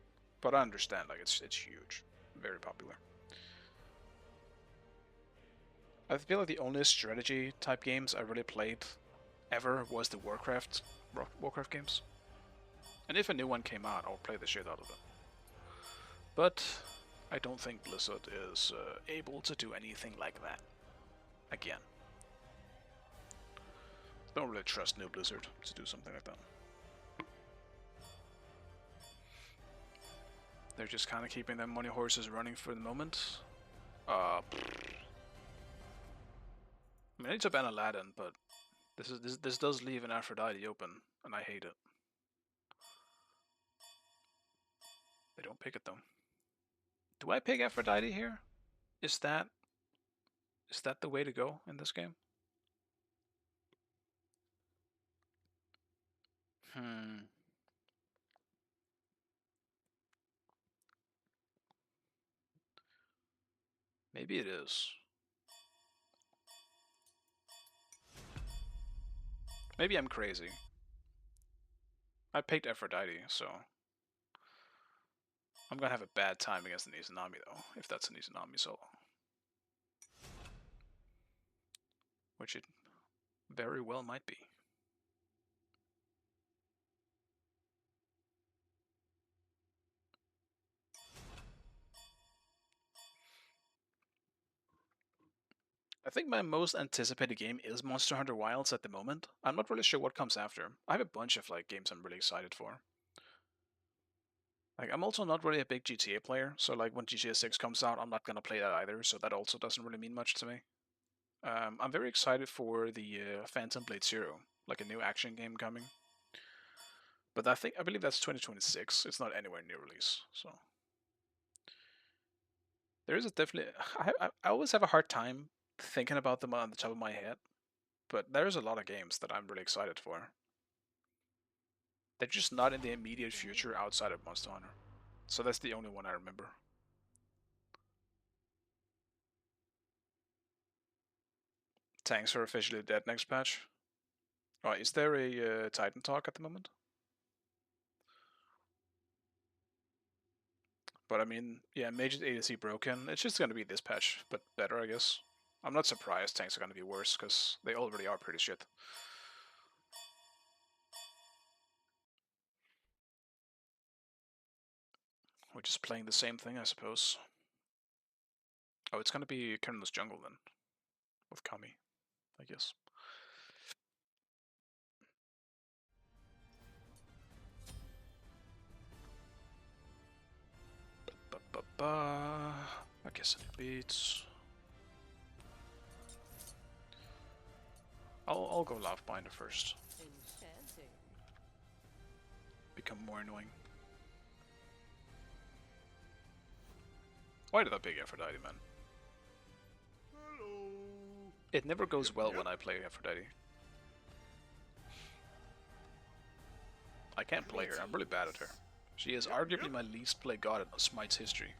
But I understand, like, it's huge. Very popular. I feel like the only strategy type games I really played ever was the Warcraft games. And if a new one came out, I'll play the shit out of it. But I don't think Blizzard is able to do anything like that again. Don't really trust new Blizzard to do something like that. They're just kind of keeping their money horses running for the moment. I mean, I need to ban Aladdin, but this does leave an Aphrodite open, and I hate it. They don't pick it though. Do I pick Aphrodite here? Is that the way to go in this game? Maybe it is. Maybe I'm crazy. I picked Aphrodite, so I'm gonna have a bad time against an Izanami though, if that's an Izanami solo. Which it very well might be. I think my most anticipated game is Monster Hunter Wilds at the moment. I'm not really sure what comes after. I have a bunch of like games I'm really excited for. Like, I'm also not really a big GTA player, so like when GTA 6 comes out, I'm not gonna play that either, so that also doesn't really mean much to me. I'm very excited for the Phantom Blade Zero, like a new action game coming. But I believe that's 2026. It's not anywhere near release, so there is a definitely. I always have a hard time thinking about them on the top of my head, but there's a lot of games that I'm really excited for. They're just not in the immediate future outside of Monster Hunter, so that's the only one I remember. Tanks are officially dead next patch. Oh, is there a Titan talk at the moment? But I mean, yeah, Mage's ADC broken. It's just gonna be this patch, but better, I guess. I'm not surprised tanks are gonna be worse, because they already are pretty shit. We're just playing the same thing, I suppose. Oh, it's gonna be Kernel's Jungle then, with Kami, I guess. I guess it beats. I'll go Lovebinder first. Enchanting. Become more annoying. Why did I pick Aphrodite, man? Hello. It never goes well when I play Aphrodite. I can't play her, I'm really bad at her. She is arguably my least played god in Smite's history.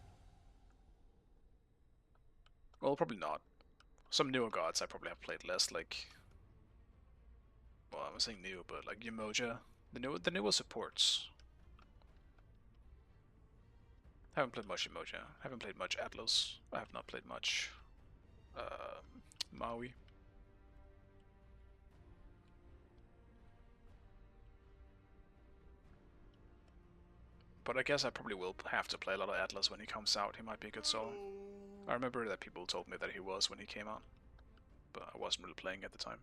Well, probably not. Some newer gods I probably have played less, like... Well, I'm saying new, but like Umoja. The newer supports. Haven't played much Umoja. Haven't played much Atlas. I have not played much... Maui. But I guess I probably will have to play a lot of Atlas when he comes out. He might be a good solo. I remember that people told me that he was when he came out, but I wasn't really playing at the time.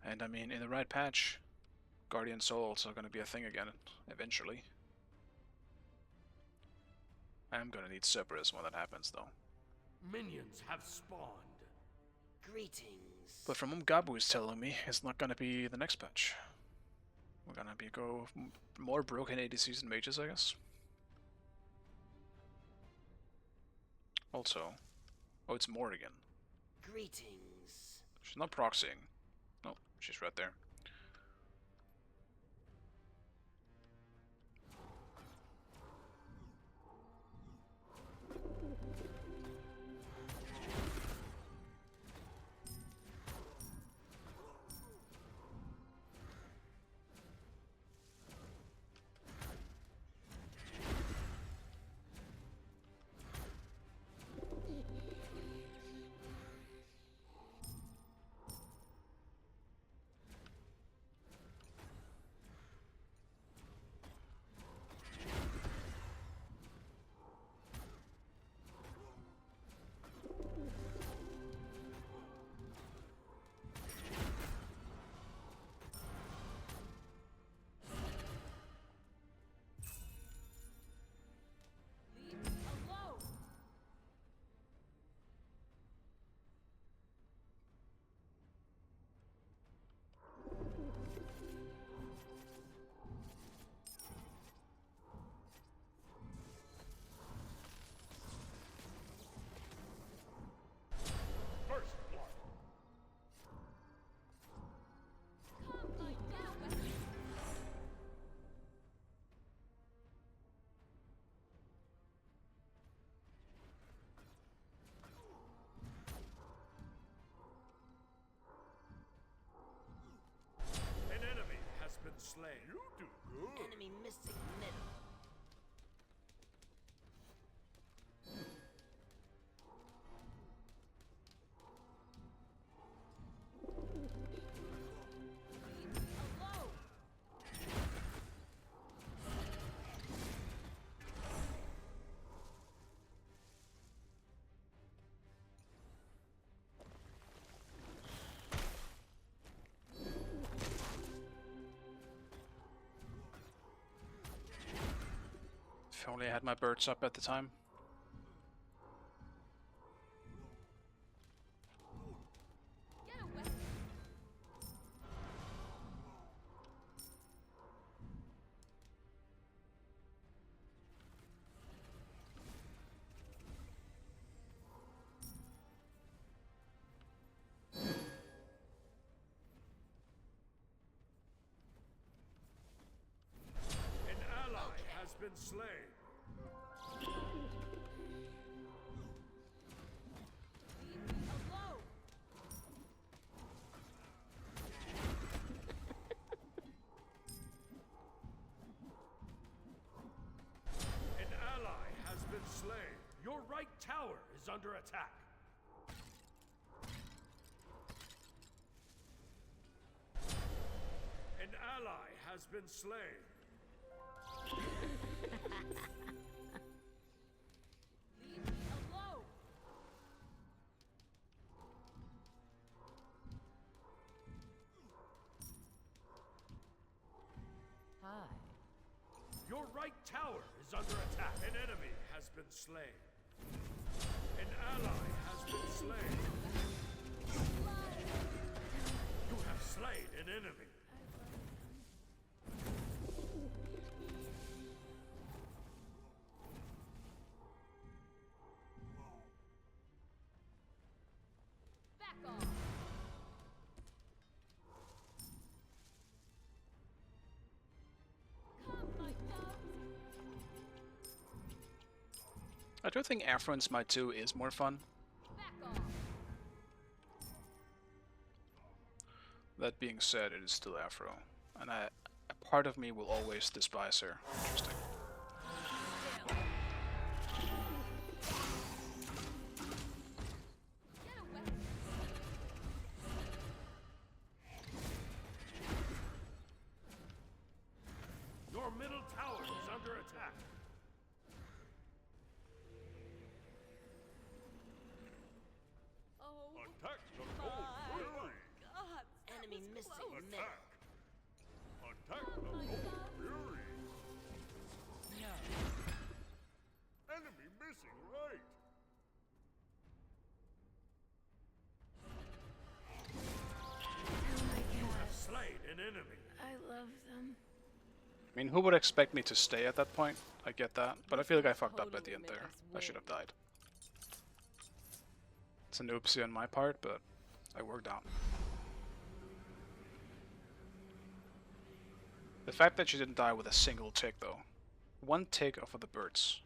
And I mean, in the right patch, Guardian Souls are going to be a thing again, eventually. I'm going to need Cerberus when that happens, though. Minions have spawned. Greetings. But from what Gabu is telling me, it's not going to be the next patch. We're going to go more broken ADCs and mages, I guess. Also, oh, it's Morrigan. Greetings. She's not proxying. No, she's right there. Only had my birds up at the time. Get away. An ally has been slain. Alone. An ally has been slain. Your right tower is under attack. An ally has been slain. Leave me alone. Hi. Your right tower is under attack. An enemy has been slain. An ally has been slain. You have slain an enemy. Back off. Come, my doves. I do think Afro in Smite 2 is more fun. Back off. That being said, it is still Afro, and a part of me will always despise her. Interesting. Get away. Your middle tower is under attack. Oh, Attack the my gold fury. God. that Enemy was missing. close. Middle. Attack the gold fury. No. Enemy missing right. You have slain an enemy. I love them. I mean, who would expect me to stay at that point? I get that, but I feel like I fucked up at the end there. I should have died. It's an oopsie on my part, but I worked out. The fact that she didn't die with a single tick, though. One tick off of the birds.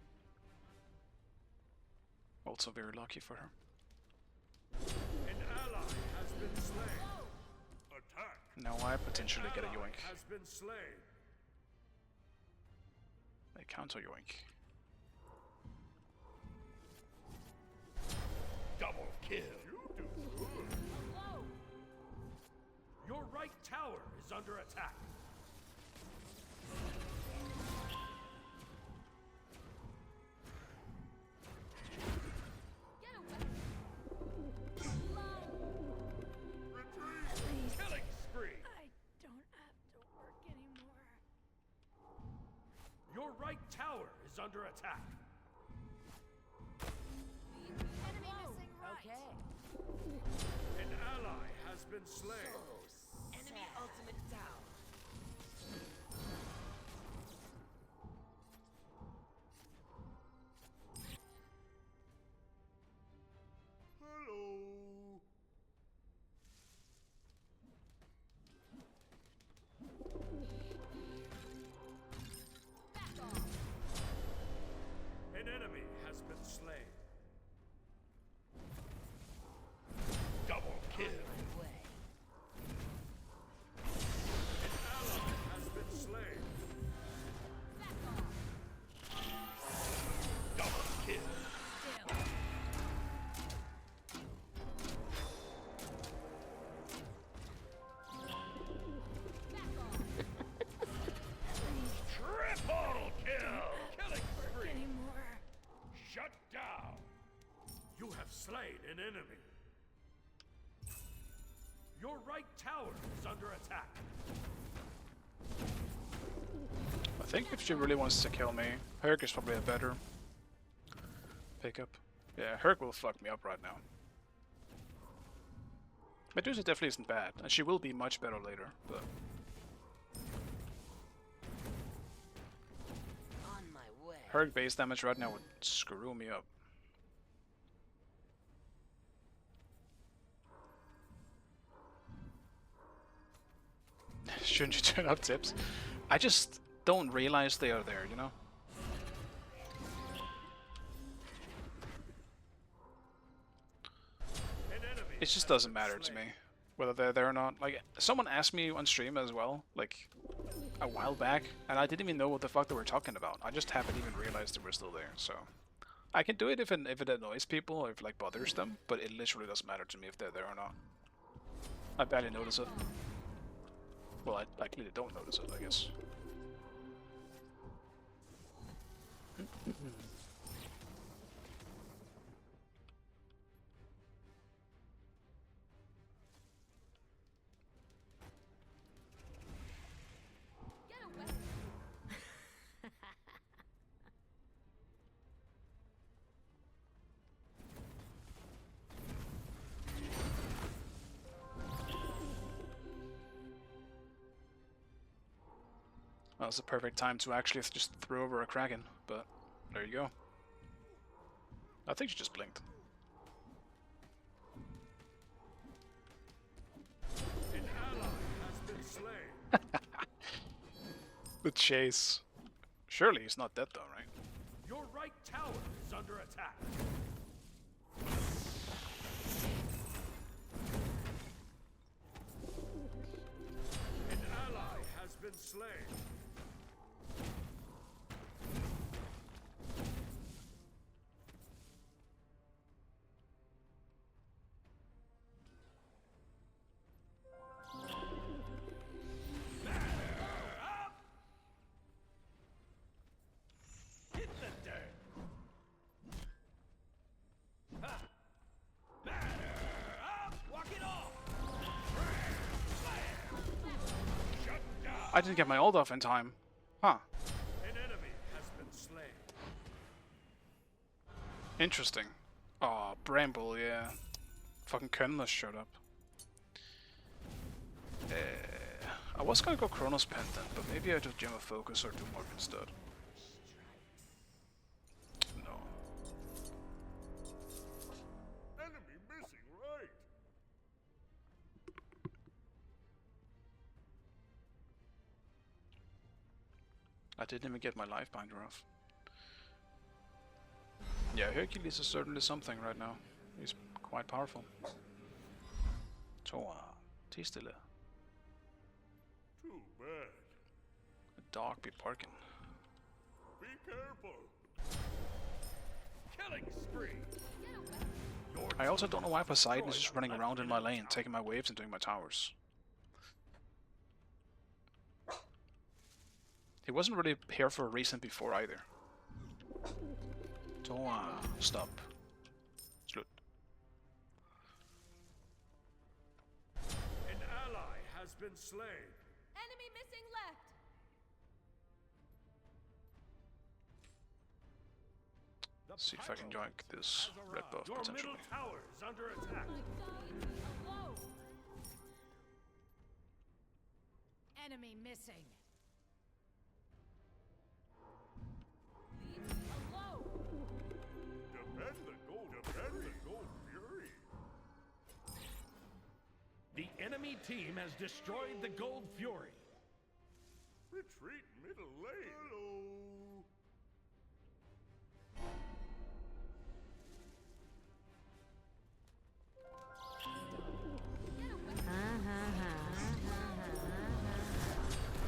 Also very lucky for her. An ally has been slain. Attack. Now I potentially get a yoink. Has been slain. A counter yoink. Double kill. You do good. Alone. Your right tower is under attack. Get away. Alone. Retreat. Killing spree. I don't have to work anymore. Your right tower is under attack. Enemy missing right. Okay. An ally has been slain. Enemy ultimate down. Hello. Back off. An enemy has been slain. Double kill. My way. An ally has been slain. Back off. Double kill. Still. Back off. Triple kill. Killing spree. Anymore. Shut down. You have slain an enemy. Your right tower is under attack. I think if she really wants to kill me, Herc is probably a better pickup. Yeah, Herc will fuck me up right now. Medusa definitely isn't bad, and she will be much better later, but... On my way. Herc base damage right now would screw me up. Shouldn't you turn up tips? I just don't realize they are there, you know? It just doesn't matter to me whether they're there or not. Like, someone asked me on stream as well, like, a while back, and I didn't even know what the fuck they were talking about. I just haven't even realized they were still there, so... I can do it if it annoys people or if, like, bothers them, but it literally doesn't matter to me if they're there or not. I barely notice it. Well, I clearly don't notice it, I guess. That was the perfect time to actually just throw over a Kraken, but there you go. I think she just blinked. An ally has been slain. The chase. Surely he's not dead though, right? Your right tower is under attack. An ally has been slain. Hit the dirt. Ha! Batter up! Walk it off! Shut down! I didn't get my ult off in time. Huh. An enemy has been slain. Interesting. Aw, Bramble, yeah. Fucking Kernless showed up. I was gonna go Chronos Pendant, but maybe I do Gem of Focus or do Morph instead. No. Enemy missing right. I didn't even get my life binder off. Yeah, Hercules is certainly something right now. He's quite powerful. Så, tig stille. Too bad. The dog be barking. Be careful. Killing spree. Your I also don't know why Poseidon is destroyed just running the around in my left lane, middle taking my waves and doing my towers. He wasn't really here for a reason before either. Så, stop. Slut. An ally has been slain. Enemy missing left. The Let's see if I can pyro join this has red arrived. buff Your potentially. middle tower is under attack. Alone. Enemy missing. Alone. Defend the gold fury. The enemy team has destroyed the gold fury. Retreat middle lane. Hello.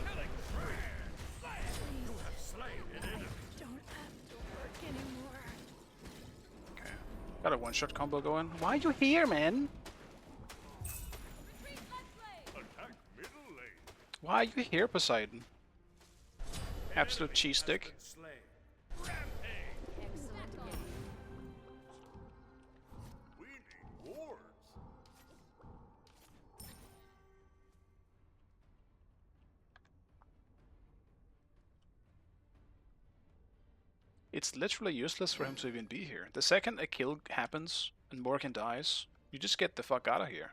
Killing spree. You have slain an enemy. Okay. Got a one-shot combo going. Why are you here, man? Retreat left lane. Attack middle lane. Why are you here, Poseidon? Absolute cheese stick. Slain. Rampage. Excellent game. We need wards. It's literally useless for him to even be here. The second a kill happens and Morgan dies, you just get the fuck out of here.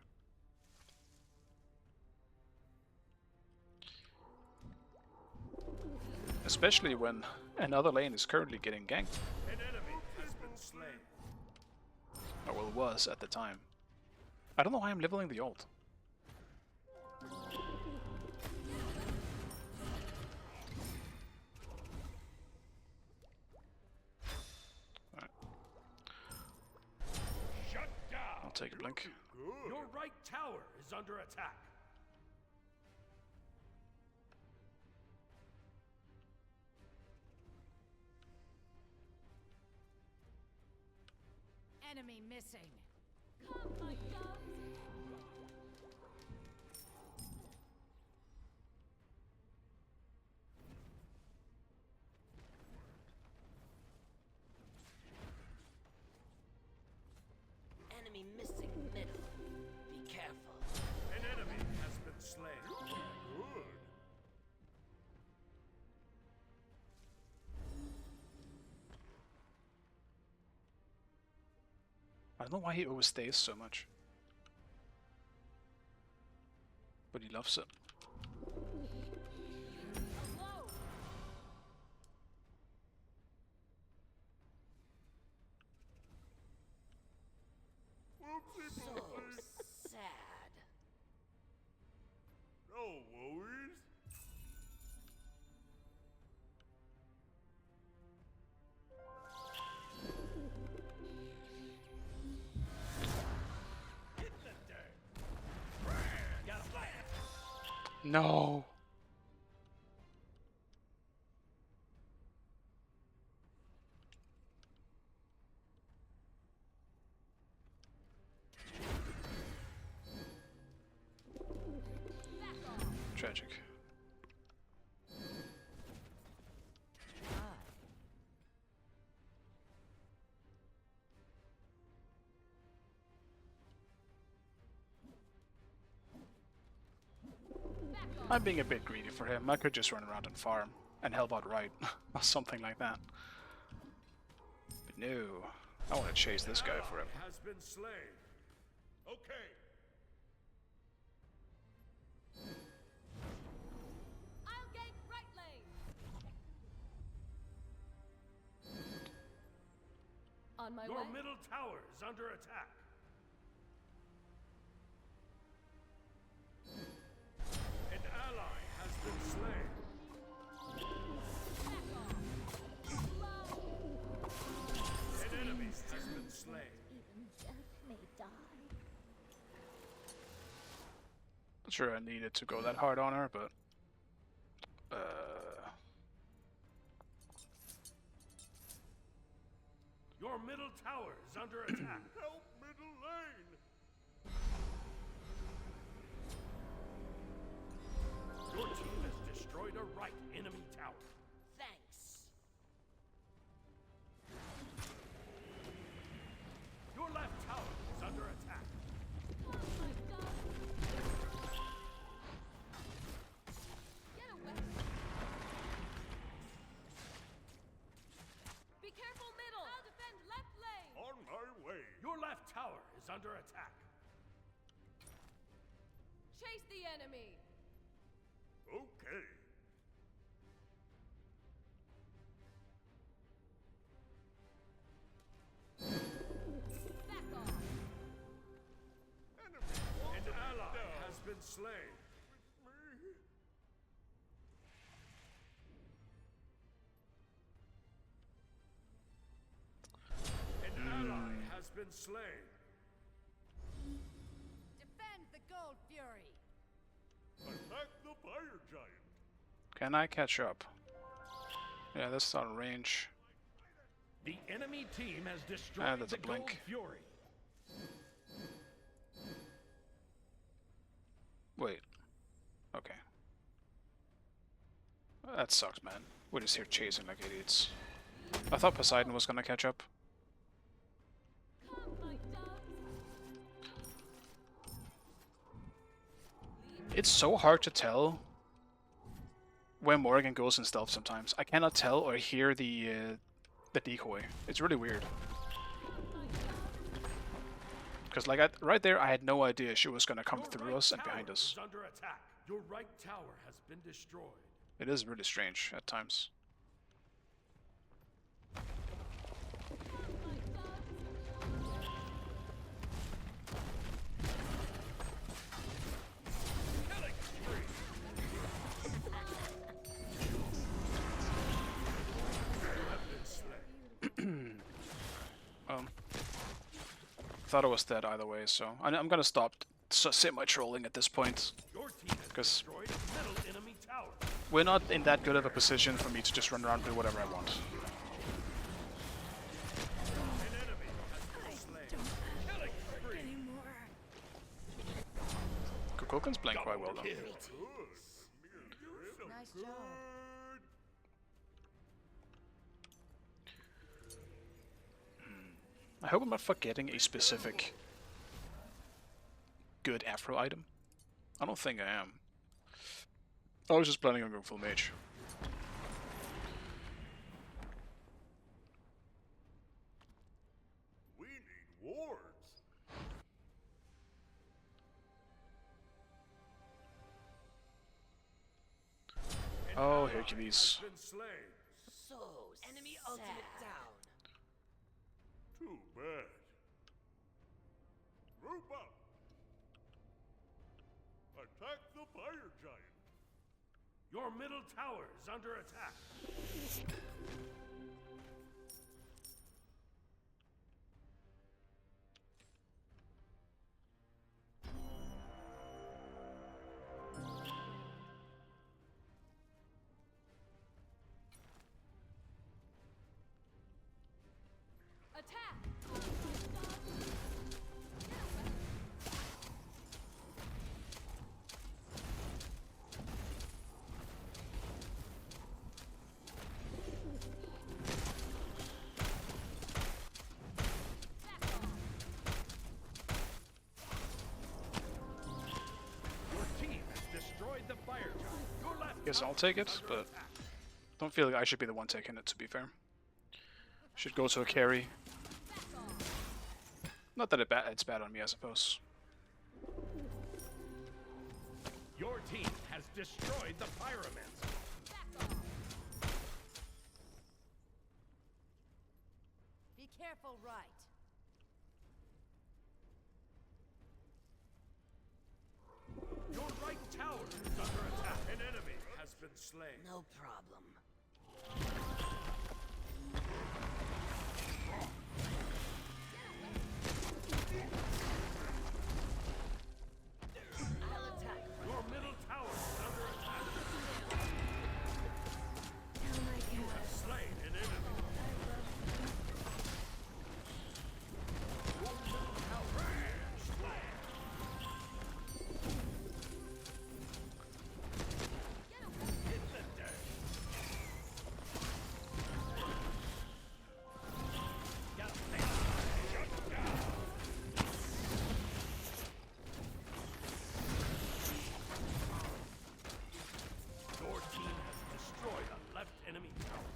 Especially when another lane is currently getting ganked. An enemy has been slain. Or well, was at the time. I don't know why I'm leveling the ult. Alright. Shut down. I'll take a blink. Your right tower is under attack. Enemy missing. Come, my doves. Enemy missing middle. Be careful. An enemy has been slain. Good. I don't know why he overstays so much. But he loves it. Hello. So sad. No worries. Hit the dirt. Got a flag. No! Tragic. I'm being a bit greedy for him. I could just run around and farm and help out right, or something like that. But no, I want to chase this guy forever. Has been slain. Okay. I'll gank right lane. On my Your way. middle tower is under attack. An ally has been slain. An enemy has been slain. Even death may die. Not sure I needed to go that hard on her, but Your middle tower is under attack. Help middle lane. Your team has destroyed a right enemy tower. Thanks. Your left tower is under attack. Come, my doves. Get away. Be careful, middle. I'll defend left lane. On my way. Your left tower is under attack. Chase the enemy. Okay. Back off. An ally has been slain. An ally has been slain. Defend the Gold Fury. Attack the fire giant. can I catch up? Yeah, that's out of range. The enemy team has destroyed That's the a blink. Gold Fury. Wait. Okay. That sucks, man. We're just here chasing like idiots. I thought Poseidon was gonna catch up. Come, my doves. It's so hard to tell where Morgan goes in stealth sometimes. I cannot tell or hear the the decoy. It's really weird. Because like right there, I had no idea she was gonna come through us and behind us. Is under attack. Your right tower has been destroyed. It is really strange at times. Killing spree. You have been slain. Thought I was dead either way, so I'm gonna stop semi-trolling at this point. Your team has Because destroyed a middle enemy tower. we're not in that good of a position for me to just run around and do whatever I want. An enemy has been slain. Killing spree. Kukulkan's playing quite well though. Nice job. I hope I'm not forgetting a specific good Afro item. I don't think I am. I was just planning on going full mage. We need wards. Oh, Hercules. Been slain. So enemy ultimate down. Too bad. Group up. Attack the fire giant. Your middle tower is under attack. Your team has destroyed the fire giant. Your left Guess tower I'll take is it, under but attack. don't feel like I should be the one taking it, to be fair. Should go to a carry. Not that it's bad on me, I suppose. Your team has destroyed the pyromancer. Be careful, right. Your right tower is under attack. An enemy has been slain. No problem. I'll attack. Your middle tower is under attack. You have slain an enemy. Your middle tower is slain. Hit the deck. Got a man. Shut down. Your team has destroyed a left enemy tower.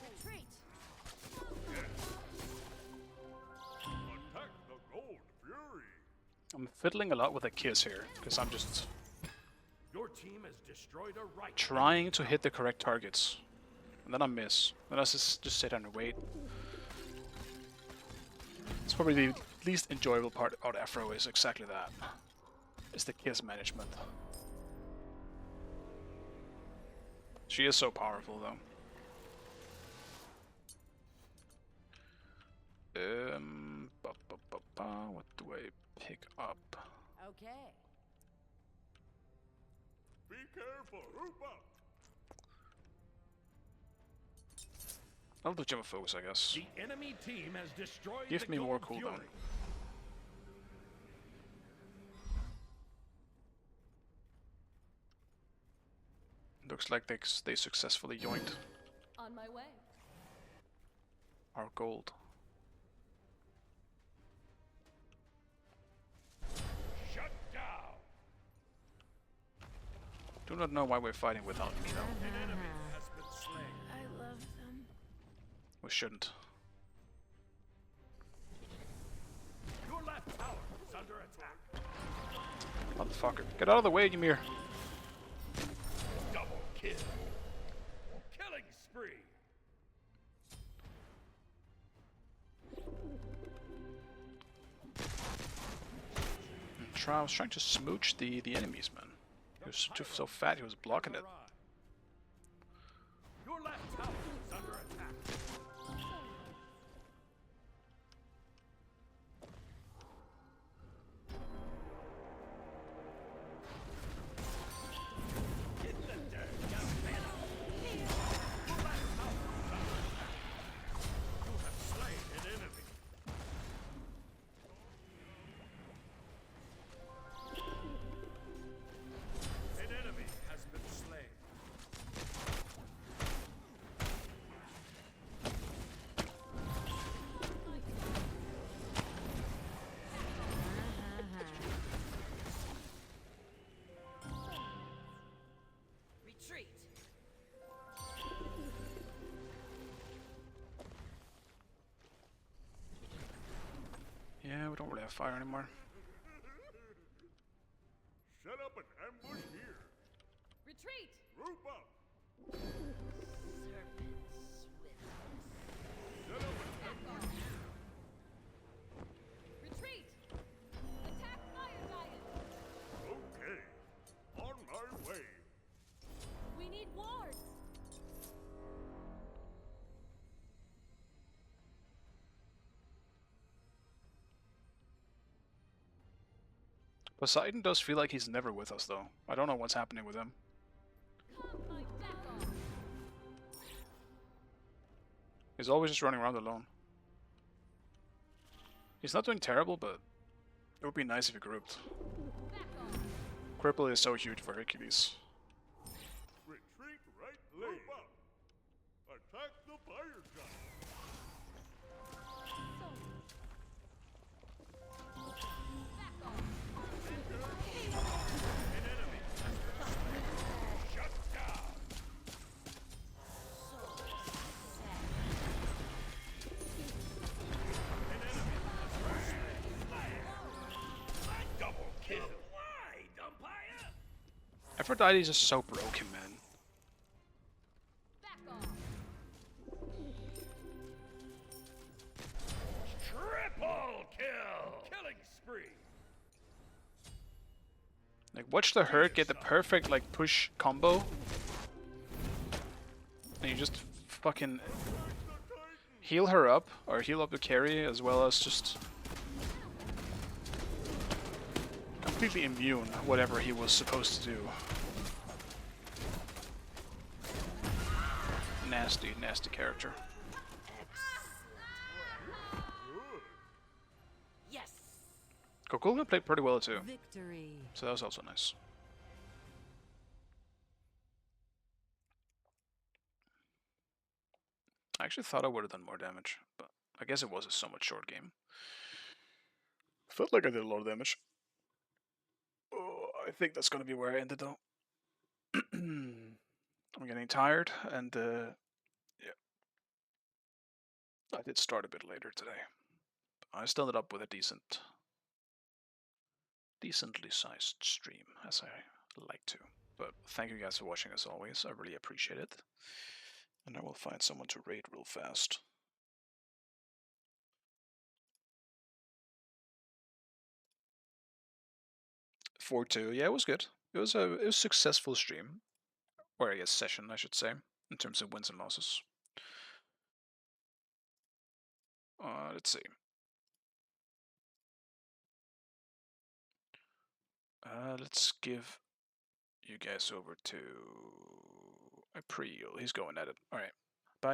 Retreat. Attack the Gold Fury. I'm fiddling a lot with a kiss here, because I'm just Your team has destroyed a right. trying to hit the correct targets. And then I miss. Then I just sit down and wait. It's probably the least enjoyable part about Afro is exactly that. It's the kiss management. She is so powerful though. What do I pick up? Okay. Be careful. Group up. I'll do Gem of Focus, I guess. The enemy team has destroyed Give the me more Gold cooldown. Fury. Looks like they successfully joined. On my way. our gold. Shut down. Do not know why we're fighting without me though. An enemy has been slain. I love them. We shouldn't. Your left tower is under attack. Motherfucker. Get out of the way, Ymir. Double kill. Killing spree. I was trying to smooch the enemies, man. He was too so fat, he was blocking it. Your left tower is under attack. Get the dirt, Gamehunter. Your left tower is under attack. You have slain an enemy. An enemy has been slain. Retreat. Yeah, we don't really have fire anymore. Set up an ambush here. Retreat. Group up. Serpent Set up an ambush. Retreat. Attack fire giant. Okay. On my way. We need wards. Poseidon does feel like he's never with us, though. I don't know what's happening with him. Come my back off. He's always just running around alone. He's not doing terrible, but it would be nice if he grouped. Back off. Cripple is so huge for Hercules. Retreat right lane. Group up. Attack the fire giant. Back off. An enemy has been slain. Shut down. An enemy has been slain. Double kill. Why, umpire? Aphrodite is just so broken, man. Back off. Triple kill. Killing spree. Like, watch the Hurt get the perfect, like, push combo. And you just fucking heal her up, or heal up the carry, as well as just completely immune whatever he was supposed to do. Nasty, nasty character. Yes. KUKU played pretty well too, Victory. so that was also nice. I actually thought I would have done more damage, but I guess it was a somewhat short game. Felt like I did a lot of damage. Oh, I think that's gonna be where I ended though. I'm getting tired, and yeah, I did start a bit later today. I still ended up with a decently sized stream, as I like to. But thank you guys for watching as always. I really appreciate it. And I will find someone to raid real fast. For 2, yeah, it was good. It was a successful stream, or I guess session, I should say, in terms of wins and losses. Let's see. Let's give you guys over to April. He's going at it. All right.